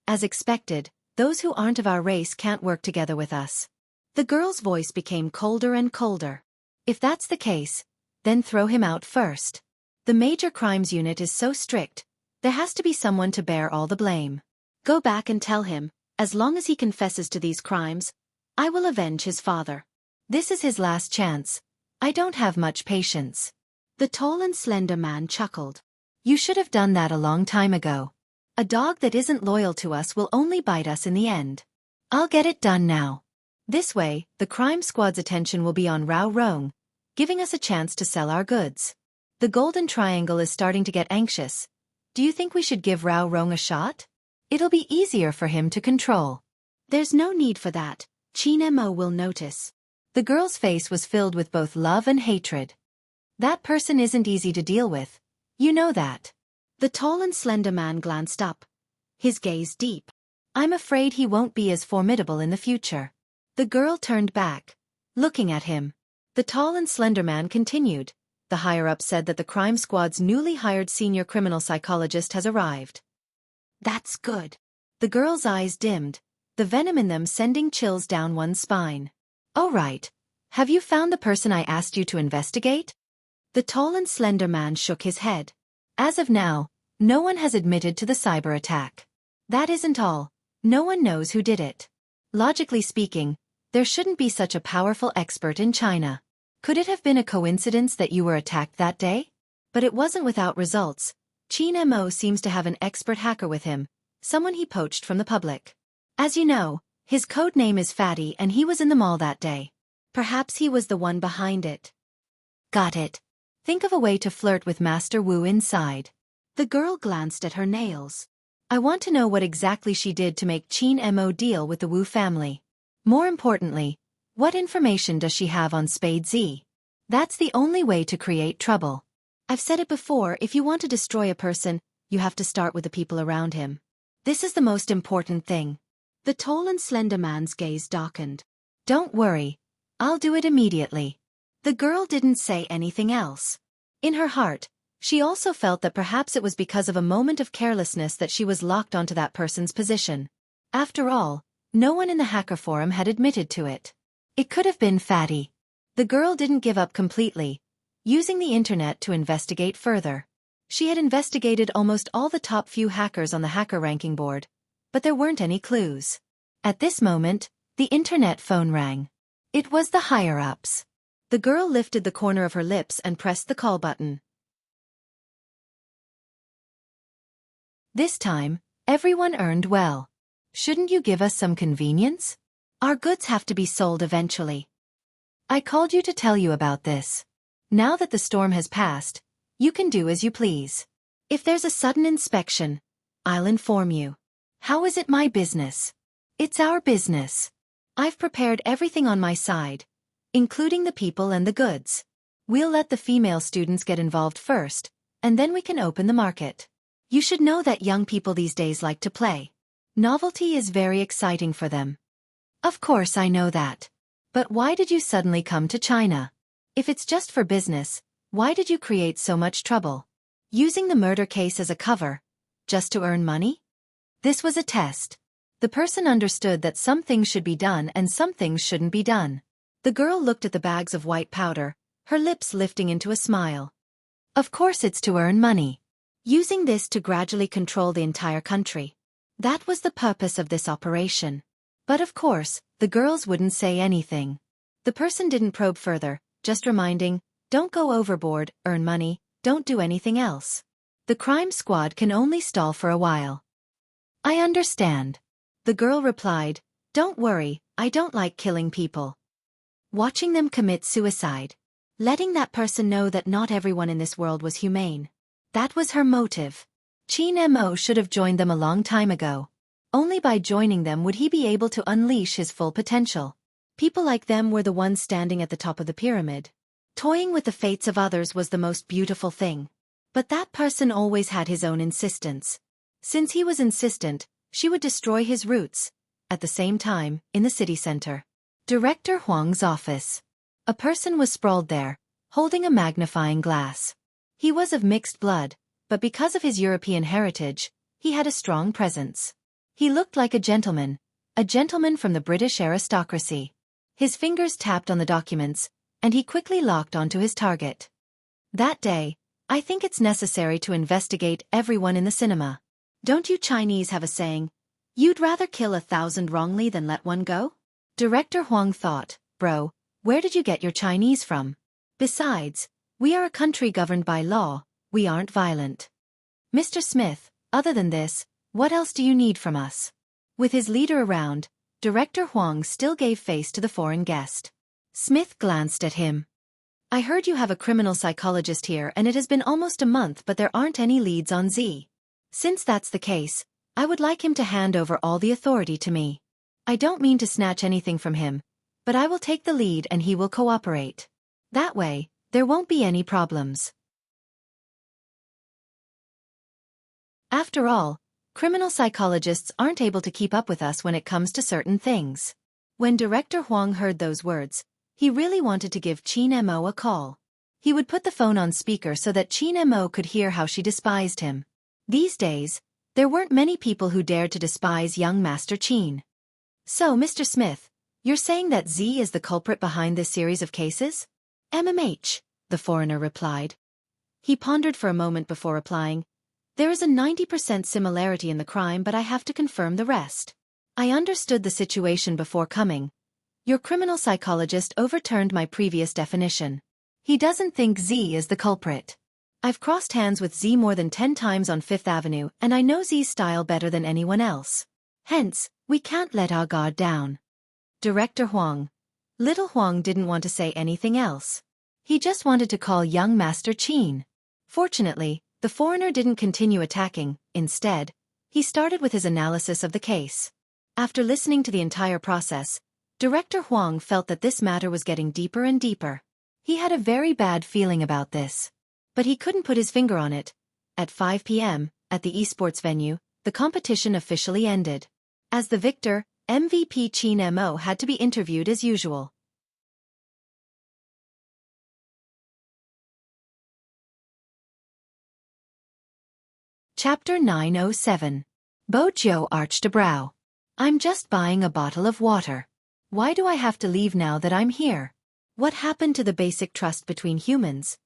As expected, those who aren't of our race can't work together with us. The girl's voice became colder and colder. If that's the case, then throw him out first. The major crimes unit is so strict, there has to be someone to bear all the blame. Go back and tell him, as long as he confesses to these crimes, I will avenge his father. This is his last chance. I don't have much patience. The tall and slender man chuckled. You should have done that a long time ago. A dog that isn't loyal to us will only bite us in the end. I'll get it done now. This way, the crime squad's attention will be on Rao Rong, giving us a chance to sell our goods. The Golden Triangle is starting to get anxious. Do you think we should give Rao Rong a shot? It'll be easier for him to control. There's no need for that. Qin Mo will notice. The girl's face was filled with both love and hatred. That person isn't easy to deal with. You know that. The tall and slender man glanced up, his gaze deep. I'm afraid he won't be as formidable in the future. The girl turned back, looking at him. The tall and slender man continued. The higher-up said that the crime squad's newly hired senior criminal psychologist has arrived. That's good. The girl's eyes dimmed, the venom in them sending chills down one's spine. Oh right. Have you found the person I asked you to investigate? The tall and slender man shook his head. As of now, no one has admitted to the cyber attack. That isn't all. No one knows who did it. Logically speaking, there shouldn't be such a powerful expert in China. Could it have been a coincidence that you were attacked that day? But it wasn't without results. Qin Mo seems to have an expert hacker with him, someone he poached from the public. As you know, his code name is Fatty and he was in the mall that day. Perhaps he was the one behind it. Got it. Think of a way to flirt with Master Wu inside. The girl glanced at her nails. I want to know what exactly she did to make Qin Mo deal with the Wu family. More importantly, what information does she have on Spade Z? That's the only way to create trouble. I've said it before, if you want to destroy a person, you have to start with the people around him. This is the most important thing. The tall and slender man's gaze darkened. Don't worry. I'll do it immediately. The girl didn't say anything else. In her heart, she also felt that perhaps it was because of a moment of carelessness that she was locked onto that person's position. After all, no one in the hacker forum had admitted to it. It could have been Fatty. The girl didn't give up completely, using the internet to investigate further. She had investigated almost all the top few hackers on the hacker ranking board, but there weren't any clues. At this moment, the internet phone rang. It was the higher-ups. The girl lifted the corner of her lips and pressed the call button. This time, everyone earned well. Shouldn't you give us some convenience? Our goods have to be sold eventually. I called you to tell you about this. Now that the storm has passed, you can do as you please. If there's a sudden inspection, I'll inform you. How is it my business? It's our business. I've prepared everything on my side, including the people and the goods. We'll let the female students get involved first, and then we can open the market. You should know that young people these days like to play. Novelty is very exciting for them. Of course I know that. But why did you suddenly come to China? If it's just for business, why did you create so much trouble? Using the murder case as a cover, just to earn money? This was a test. The person understood that some things should be done and some things shouldn't be done. The girl looked at the bags of white powder, her lips lifting into a smile. Of course it's to earn money. Using this to gradually control the entire country. That was the purpose of this operation. But of course, the girls wouldn't say anything. The person didn't probe further, just reminding, don't go overboard, earn money, don't do anything else. The crime squad can only stall for a while. I understand. The girl replied, don't worry, I don't like killing people. Watching them commit suicide. Letting that person know that not everyone in this world was humane. That was her motive. Qin Mo should have joined them a long time ago. Only by joining them would he be able to unleash his full potential. People like them were the ones standing at the top of the pyramid. Toying with the fates of others was the most beautiful thing. But that person always had his own insistence. Since he was insistent, she would destroy his roots. At the same time, in the city center. Director Huang's office. A person was sprawled there, holding a magnifying glass. He was of mixed blood, but because of his European heritage, he had a strong presence. He looked like a gentleman from the British aristocracy. His fingers tapped on the documents, and he quickly locked onto his target. That day, I think it's necessary to investigate everyone in the cinema. Don't you Chinese have a saying, you'd rather kill 1,000 wrongly than let one go? Director Huang thought, bro, where did you get your Chinese from? Besides, we are a country governed by law, we aren't violent. Mr. Smith, other than this, what else do you need from us? With his leader around, Director Huang still gave face to the foreign guest. Smith glanced at him. I heard you have a criminal psychologist here and it has been almost a month but there aren't any leads on Z. Since that's the case, I would like him to hand over all the authority to me. I don't mean to snatch anything from him, but I will take the lead and he will cooperate. That way, there won't be any problems. After all, criminal psychologists aren't able to keep up with us when it comes to certain things. When Director Huang heard those words, he really wanted to give Qin Mo a call. He would put the phone on speaker so that Qin Mo could hear how she despised him. These days, there weren't many people who dared to despise young Master Qin. So, Mr. Smith, you're saying that Z is the culprit behind this series of cases? MMH, the foreigner replied. He pondered for a moment before replying, there is a 90% similarity in the crime but I have to confirm the rest. I understood the situation before coming. Your criminal psychologist overturned my previous definition. He doesn't think Z is the culprit. I've crossed hands with Z more than 10 times on Fifth Avenue and I know Z's style better than anyone else. Hence, we can't let our guard down. Director Huang. Little Huang didn't want to say anything else. He just wanted to call young Master Qin. Fortunately, the foreigner didn't continue attacking. Instead, he started with his analysis of the case. After listening to the entire process, Director Huang felt that this matter was getting deeper and deeper. He had a very bad feeling about this. But he couldn't put his finger on it. At 5 p.m., at the esports venue, the competition officially ended. As the victor, MVP Qin Mo had to be interviewed as usual. Chapter 907. Bo Jiu arched a brow. I'm just buying a bottle of water. Why do I have to leave now that I'm here? What happened to the basic trust between humans?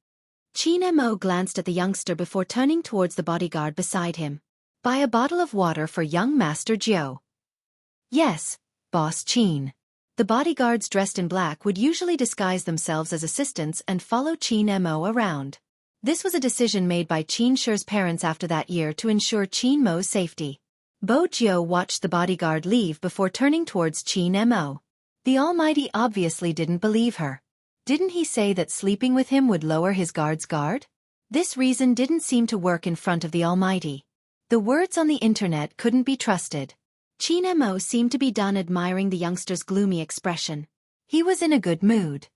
Qin Mo glanced at the youngster before turning towards the bodyguard beside him. Buy a bottle of water for young Master Jiu. Yes, Boss Qin. The bodyguards dressed in black would usually disguise themselves as assistants and follow Qin Mo around. This was a decision made by Qin Shi's parents after that year to ensure Qin Mo's safety. Bo Jiu watched the bodyguard leave before turning towards Qin Mo. The Almighty obviously didn't believe her. Didn't he say that sleeping with him would lower his guard's guard? This reason didn't seem to work in front of the Almighty. The words on the internet couldn't be trusted. Qin Mo seemed to be done admiring the youngster's gloomy expression. He was in a good mood.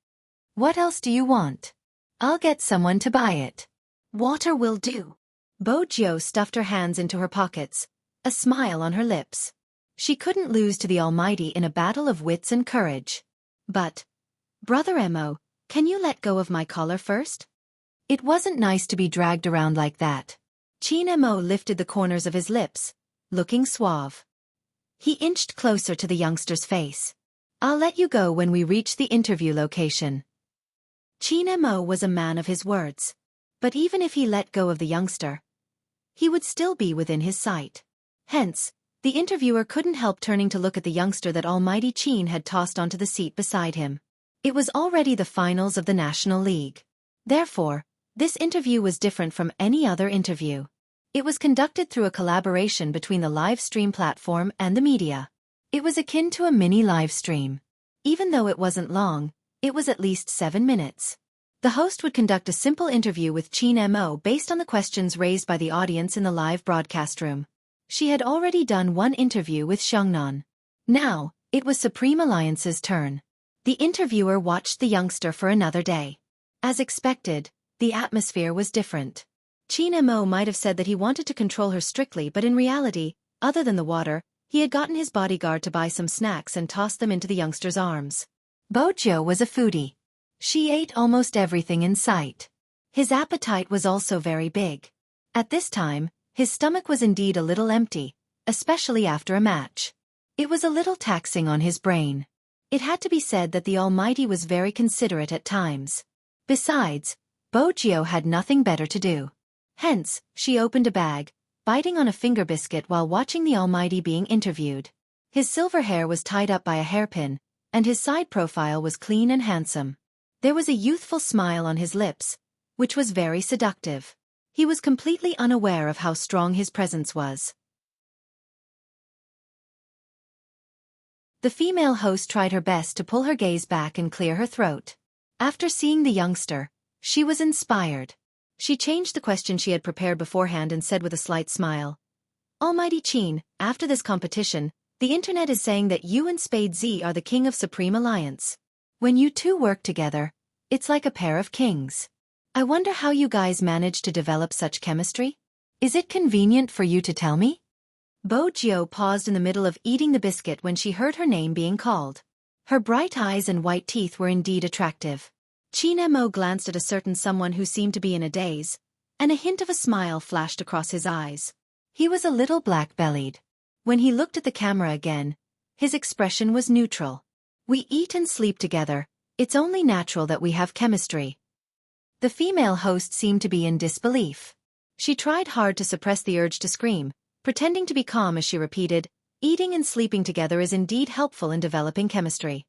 What else do you want? I'll get someone to buy it. Water will do. Bo Jiu stuffed her hands into her pockets, a smile on her lips. She couldn't lose to the Almighty in a battle of wits and courage. But, Brother Mo, can you let go of my collar first? It wasn't nice to be dragged around like that. Qin Mo lifted the corners of his lips, looking suave. He inched closer to the youngster's face. I'll let you go when we reach the interview location. Qin Mo was a man of his words. But even if he let go of the youngster, he would still be within his sight. Hence, the interviewer couldn't help turning to look at the youngster that Almighty Qin had tossed onto the seat beside him. It was already the finals of the National League. Therefore, this interview was different from any other interview. It was conducted through a collaboration between the live stream platform and the media. It was akin to a mini live stream. Even though it wasn't long, it was at least 7 minutes. The host would conduct a simple interview with Qin Mo based on the questions raised by the audience in the live broadcast room. She had already done one interview with Xiaofan. Now, it was Supreme Alliance's turn. The interviewer watched the youngster for another day. As expected, the atmosphere was different. Qin Mo might have said that he wanted to control her strictly, but in reality, other than the water, he had gotten his bodyguard to buy some snacks and tossed them into the youngster's arms. Bo Jiu was a foodie. She ate almost everything in sight. His appetite was also very big. At this time, his stomach was indeed a little empty, especially after a match. It was a little taxing on his brain. It had to be said that the Almighty was very considerate at times. Besides, Bo Jiu had nothing better to do. Hence, she opened a bag, biting on a finger biscuit while watching the Almighty being interviewed. His silver hair was tied up by a hairpin, and his side profile was clean and handsome. There was a youthful smile on his lips, which was very seductive. He was completely unaware of how strong his presence was. The female host tried her best to pull her gaze back and clear her throat. After seeing the youngster, she was inspired. She changed the question she had prepared beforehand and said with a slight smile, Almighty Qin, after this competition, the internet is saying that you and Spade Z are the king of Supreme Alliance. When you two work together, it's like a pair of kings. I wonder how you guys managed to develop such chemistry? Is it convenient for you to tell me? Bo Jiu paused in the middle of eating the biscuit when she heard her name being called. Her bright eyes and white teeth were indeed attractive. Qin Mo glanced at a certain someone who seemed to be in a daze, and a hint of a smile flashed across his eyes. He was a little black-bellied. When he looked at the camera again, his expression was neutral. We eat and sleep together, it's only natural that we have chemistry. The female host seemed to be in disbelief. She tried hard to suppress the urge to scream, pretending to be calm as she repeated, eating and sleeping together is indeed helpful in developing chemistry.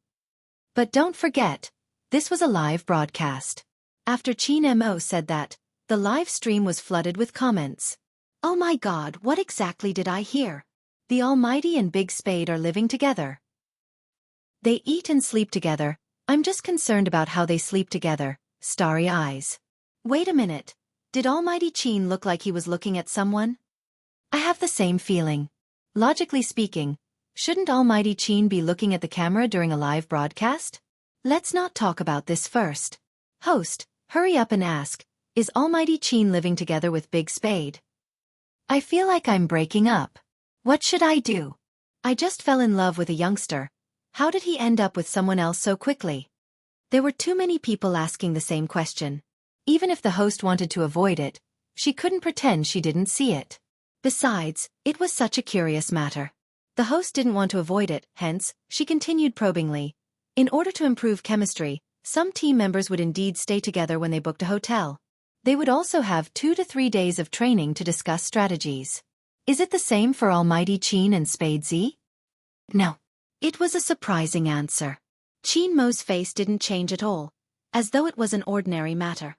But don't forget, this was a live broadcast. After Qin Mo said that, the live stream was flooded with comments. Oh my God, what exactly did I hear? The Almighty and Big Spade are living together. They eat and sleep together. I'm just concerned about how they sleep together. Starry eyes. Wait a minute. Did Almighty Qin look like he was looking at someone? I have the same feeling. Logically speaking, shouldn't Almighty Qin be looking at the camera during a live broadcast? Let's not talk about this first. Host, hurry up and ask, is Almighty Qin living together with Big Spade? I feel like I'm breaking up. What should I do? I just fell in love with a youngster. How did he end up with someone else so quickly? There were too many people asking the same question. Even if the host wanted to avoid it, she couldn't pretend she didn't see it. Besides, it was such a curious matter. The host didn't want to avoid it, hence, she continued probingly. In order to improve chemistry, some team members would indeed stay together when they booked a hotel. They would also have 2 to 3 days of training to discuss strategies. Is it the same for Almighty Qin and Spade Z? No. It was a surprising answer. Qin Mo's face didn't change at all, as though it was an ordinary matter.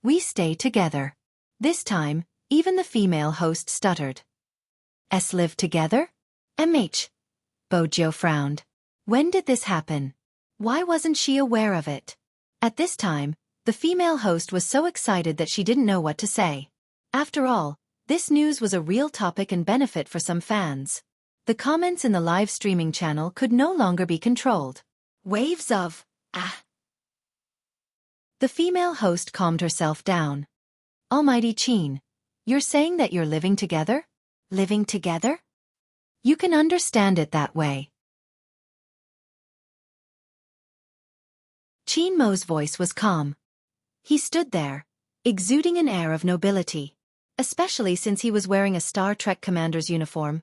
We stay together. This time, even the female host stuttered. Live together? Bojo frowned. When did this happen? Why wasn't she aware of it? At this time, the female host was so excited that she didn't know what to say. After all, this news was a real topic and benefit for some fans. The comments in the live streaming channel could no longer be controlled. Waves of, ah. The female host calmed herself down. Almighty Qin, you're saying that you're living together? Living together? You can understand it that way. Qin Mo's voice was calm. He stood there, exuding an air of nobility. Especially since he was wearing a Star Trek commander's uniform.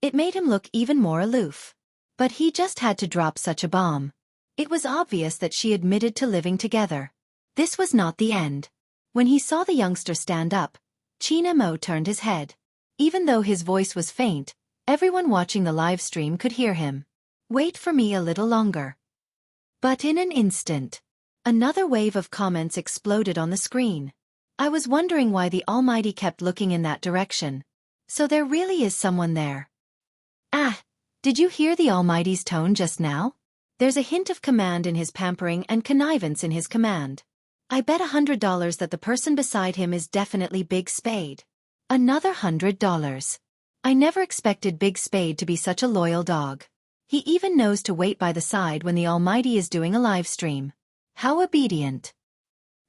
It made him look even more aloof. But he just had to drop such a bomb. It was obvious that she admitted to living together. This was not the end. When he saw the youngster stand up, Qin Mo turned his head. Even though his voice was faint, everyone watching the live stream could hear him. Wait for me a little longer. But in an instant, another wave of comments exploded on the screen. I was wondering why the Almighty kept looking in that direction. So there really is someone there. Ah, did you hear the Almighty's tone just now? There's a hint of command in his pampering and connivance in his command. I bet $100 that the person beside him is definitely Big Spade. Another $100. I never expected Big Spade to be such a loyal dog. He even knows to wait by the side when the Almighty is doing a live stream. How obedient.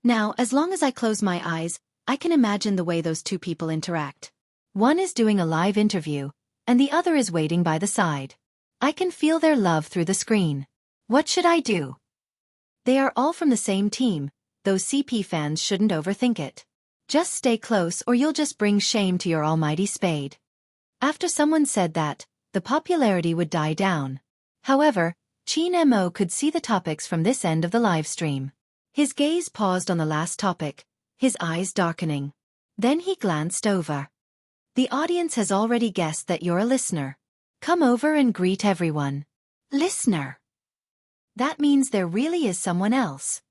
Now, as long as I close my eyes, I can imagine the way those two people interact. One is doing a live interview, and the other is waiting by the side. I can feel their love through the screen. What should I do? They are all from the same team, those CP fans shouldn't overthink it. Just stay close or you'll just bring shame to your Almighty Spade. After someone said that, the popularity would die down. However, Qin Mo could see the topics from this end of the live stream. His gaze paused on the last topic, his eyes darkening. Then he glanced over. The audience has already guessed that you're a listener. Come over and greet everyone. Listener. That means there really is someone else.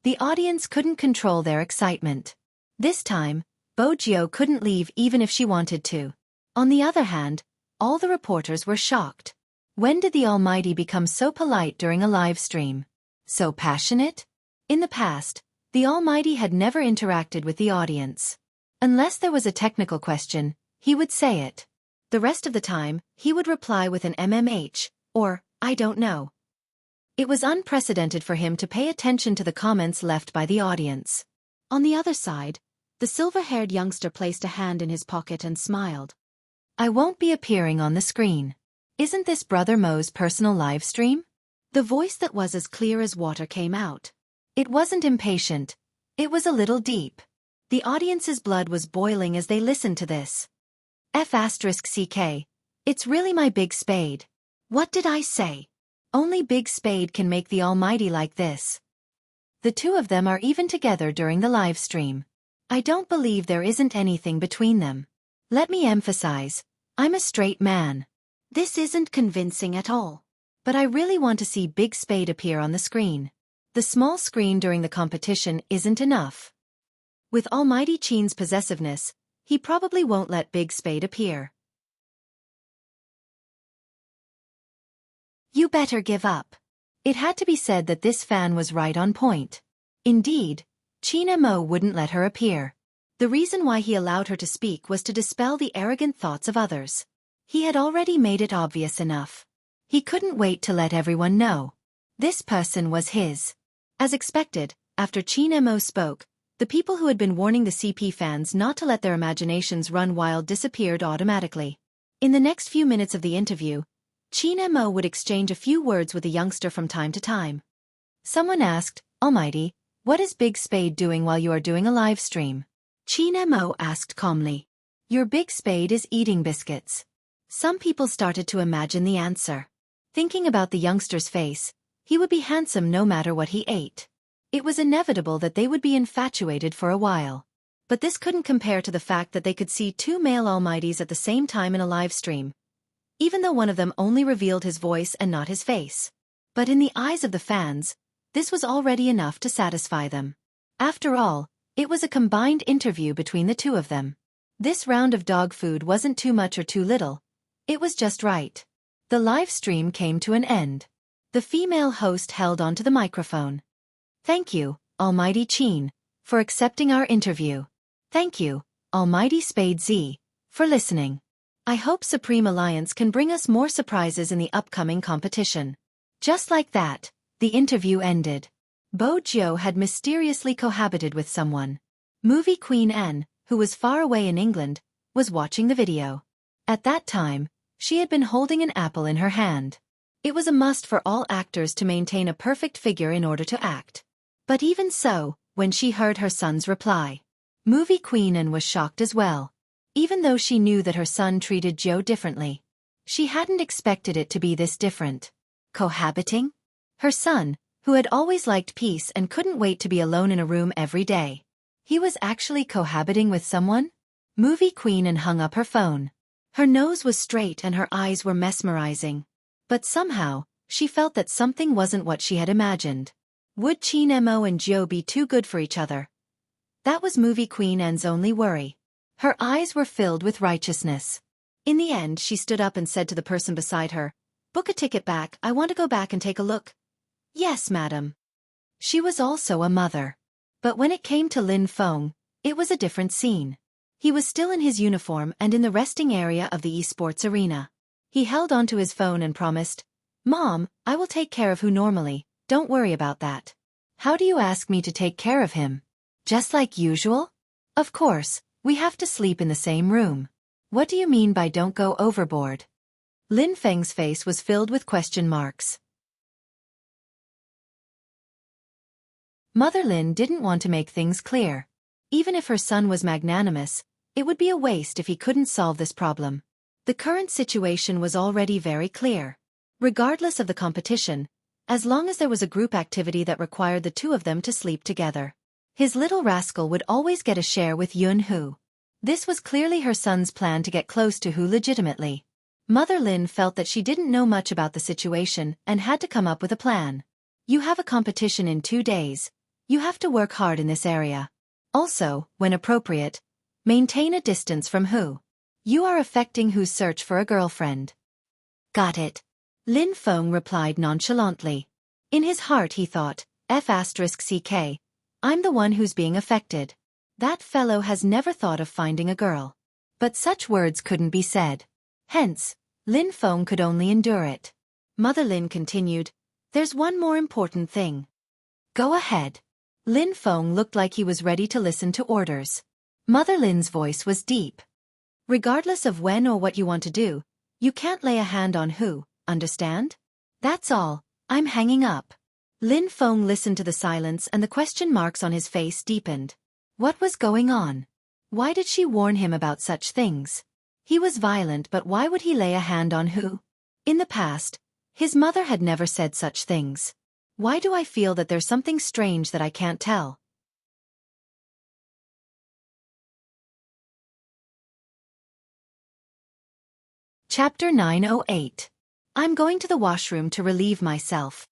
The audience couldn't control their excitement. This time, Bojo couldn't leave even if she wanted to. On the other hand, all the reporters were shocked. When did the Almighty become so polite during a live stream? So passionate? In the past, the Almighty had never interacted with the audience. Unless there was a technical question, he would say it. The rest of the time, he would reply with an MMH, or, I don't know. It was unprecedented for him to pay attention to the comments left by the audience. On the other side, the silver-haired youngster placed a hand in his pocket and smiled. I won't be appearing on the screen. Isn't this Brother Mo's personal live stream? The voice that was as clear as water came out. It wasn't impatient. It was a little deep. The audience's blood was boiling as they listened to this. F***CK. It's really my Big Spade. What did I say? Only Big Spade can make the Almighty like this. The two of them are even together during the live stream. I don't believe there isn't anything between them. Let me emphasize, I'm a straight man. This isn't convincing at all. But I really want to see Big Spade appear on the screen. The small screen during the competition isn't enough. With Almighty Qin's possessiveness, he probably won't let Big Spade appear. You better give up. It had to be said that this fan was right on point. Indeed, Qin Mo wouldn't let her appear. The reason why he allowed her to speak was to dispel the arrogant thoughts of others. He had already made it obvious enough. He couldn't wait to let everyone know. This person was his. As expected, after Qin Mo spoke, the people who had been warning the CP fans not to let their imaginations run wild disappeared automatically. In the next few minutes of the interview, Qin Mo would exchange a few words with the youngster from time to time. Someone asked, Almighty, what is Big Spade doing while you are doing a live stream? Qin Mo asked calmly. Your Big Spade is eating biscuits. Some people started to imagine the answer. Thinking about the youngster's face, he would be handsome no matter what he ate. It was inevitable that they would be infatuated for a while. But this couldn't compare to the fact that they could see two male Almighties at the same time in a live stream, even though one of them only revealed his voice and not his face. But in the eyes of the fans, this was already enough to satisfy them. After all, it was a combined interview between the two of them. This round of dog food wasn't too much or too little. It was just right. The live stream came to an end. The female host held onto the microphone. Thank you, Almighty Qin, for accepting our interview. Thank you, Almighty Spade Z, for listening. I hope Supreme Alliance can bring us more surprises in the upcoming competition. Just like that, the interview ended. Bo Jiu had mysteriously cohabited with someone. Movie Queen Anne, who was far away in England, was watching the video. At that time, she had been holding an apple in her hand. It was a must for all actors to maintain a perfect figure in order to act. But even so, when she heard her son's reply, Movie Queen Anne was shocked as well. Even though she knew that her son treated Joe differently, she hadn't expected it to be this different. Cohabiting? Her son, who had always liked peace and couldn't wait to be alone in a room every day. He was actually cohabiting with someone? Movie Queen Anne hung up her phone. Her nose was straight and her eyes were mesmerizing. But somehow, she felt that something wasn't what she had imagined. Would Qin Mo and Joe be too good for each other? That was Movie Queen Anne's only worry. Her eyes were filled with righteousness. In the end, she stood up and said to the person beside her, "Book a ticket back, I want to go back and take a look." "Yes, madam." She was also a mother. But when it came to Lin Feng, it was a different scene. He was still in his uniform and in the resting area of the esports arena. He held onto his phone and promised, "Mom, I will take care of who normally, don't worry about that." "How do you ask me to take care of him? Just like usual?" "Of course, we have to sleep in the same room." "What do you mean by don't go overboard?" Lin Feng's face was filled with question marks. Mother Lin didn't want to make things clear. Even if her son was magnanimous, it would be a waste if he couldn't solve this problem. The current situation was already very clear. Regardless of the competition, as long as there was a group activity that required the two of them to sleep together, his little rascal would always get a share with Yun Hu. This was clearly her son's plan to get close to Hu legitimately. Mother Lin felt that she didn't know much about the situation and had to come up with a plan. You have a competition in 2 days. You have to work hard in this area. Also, when appropriate, maintain a distance from Hu. You are affecting Hu's search for a girlfriend. Got it. Lin Feng replied nonchalantly. In his heart he thought, F***ck, I'm the one who's being affected. That fellow has never thought of finding a girl. But such words couldn't be said. Hence, Lin Feng could only endure it. Mother Lin continued, "There's one more important thing." "Go ahead." Lin Feng looked like he was ready to listen to orders. Mother Lin's voice was deep. "Regardless of when or what you want to do, you can't lay a hand on Hu, understand? That's all, I'm hanging up." Lin Feng listened to the silence and the question marks on his face deepened. What was going on? Why did she warn him about such things? He was violent, but why would he lay a hand on Hu? In the past, his mother had never said such things. Why do I feel that there's something strange that I can't tell? Chapter 908. I'm going to the washroom to relieve myself.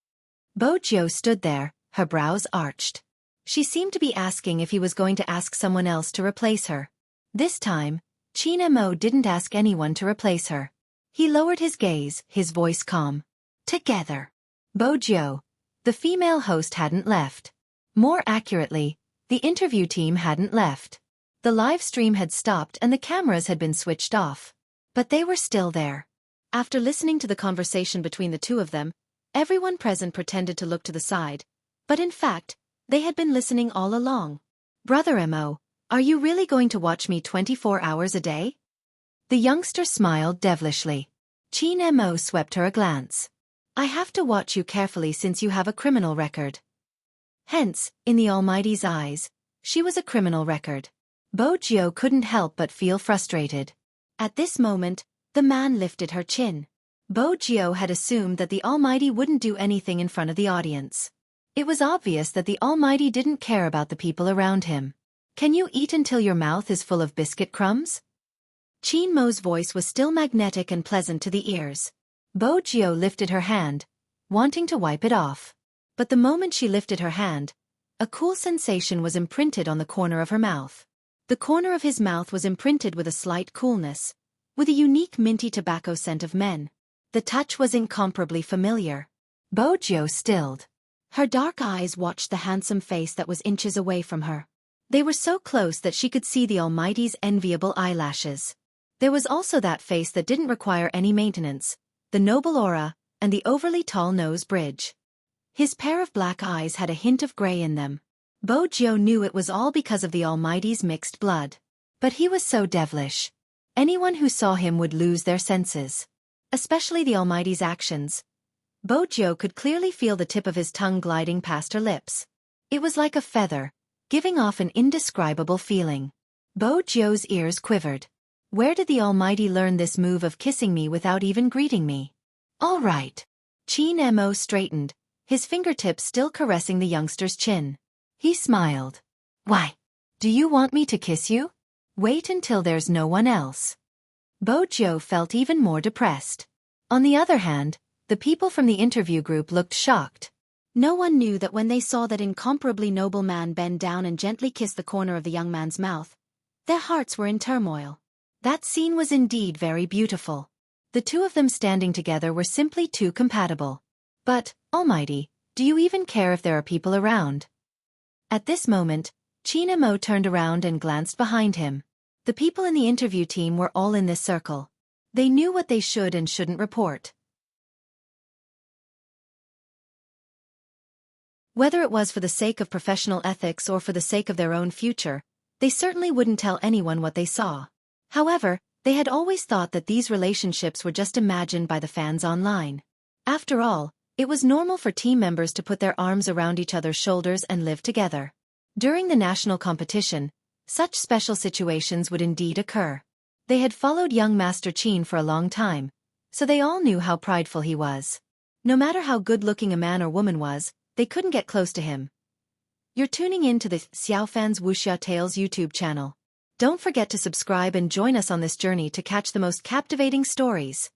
Bo Jiu stood there, her brows arched. She seemed to be asking if he was going to ask someone else to replace her. This time, Qin Mo didn't ask anyone to replace her. He lowered his gaze, his voice calm. Together. Bo Jiu. The female host hadn't left. More accurately, the interview team hadn't left. The live stream had stopped and the cameras had been switched off. But they were still there. After listening to the conversation between the two of them, everyone present pretended to look to the side. But in fact, they had been listening all along. "Brother Mo, are you really going to watch me 24 hours a day?" The youngster smiled devilishly. Qin Mo swept her a glance. "I have to watch you carefully since you have a criminal record." Hence, in the Almighty's eyes, she was a criminal record. Bo Jiu couldn't help but feel frustrated. At this moment, the man lifted her chin. Bo Jiu had assumed that the Almighty wouldn't do anything in front of the audience. It was obvious that the Almighty didn't care about the people around him. "Can you eat until your mouth is full of biscuit crumbs?" Qin Mo's voice was still magnetic and pleasant to the ears. Bo Jiu lifted her hand, wanting to wipe it off. But the moment she lifted her hand, a cool sensation was imprinted on the corner of her mouth. The corner of his mouth was imprinted with a slight coolness, with a unique minty tobacco scent of men. The touch was incomparably familiar. Bojo stilled. Her dark eyes watched the handsome face that was inches away from her. They were so close that she could see the Almighty's enviable eyelashes. There was also that face that didn't require any maintenance, the noble aura, and the overly tall nose bridge. His pair of black eyes had a hint of gray in them. Bojo knew it was all because of the Almighty's mixed blood. But he was so devilish. Anyone who saw him would lose their senses. Especially the Almighty's actions. Bojo could clearly feel the tip of his tongue gliding past her lips. It was like a feather, giving off an indescribable feeling. Bojo's ears quivered. Where did the Almighty learn this move of kissing me without even greeting me? All right. Chin Mo straightened, his fingertips still caressing the youngster's chin. He smiled. Why? Do you want me to kiss you? Wait until there's no one else. Bojo felt even more depressed. On the other hand, the people from the interview group looked shocked. No one knew that when they saw that incomparably noble man bend down and gently kiss the corner of the young man's mouth, their hearts were in turmoil. That scene was indeed very beautiful. The two of them standing together were simply too compatible. But, Almighty, do you even care if there are people around? At this moment, Chin Mo turned around and glanced behind him. The people in the interview team were all in this circle. They knew what they should and shouldn't report. Whether it was for the sake of professional ethics or for the sake of their own future, they certainly wouldn't tell anyone what they saw. However, they had always thought that these relationships were just imagined by the fans online. After all, it was normal for team members to put their arms around each other's shoulders and live together. During the national competition, such special situations would indeed occur. They had followed young Master Qin for a long time, so they all knew how prideful he was. No matter how good-looking a man or woman was, they couldn't get close to him. You're tuning in to the Xiaofan's Wuxia Tales YouTube channel. Don't forget to subscribe and join us on this journey to catch the most captivating stories.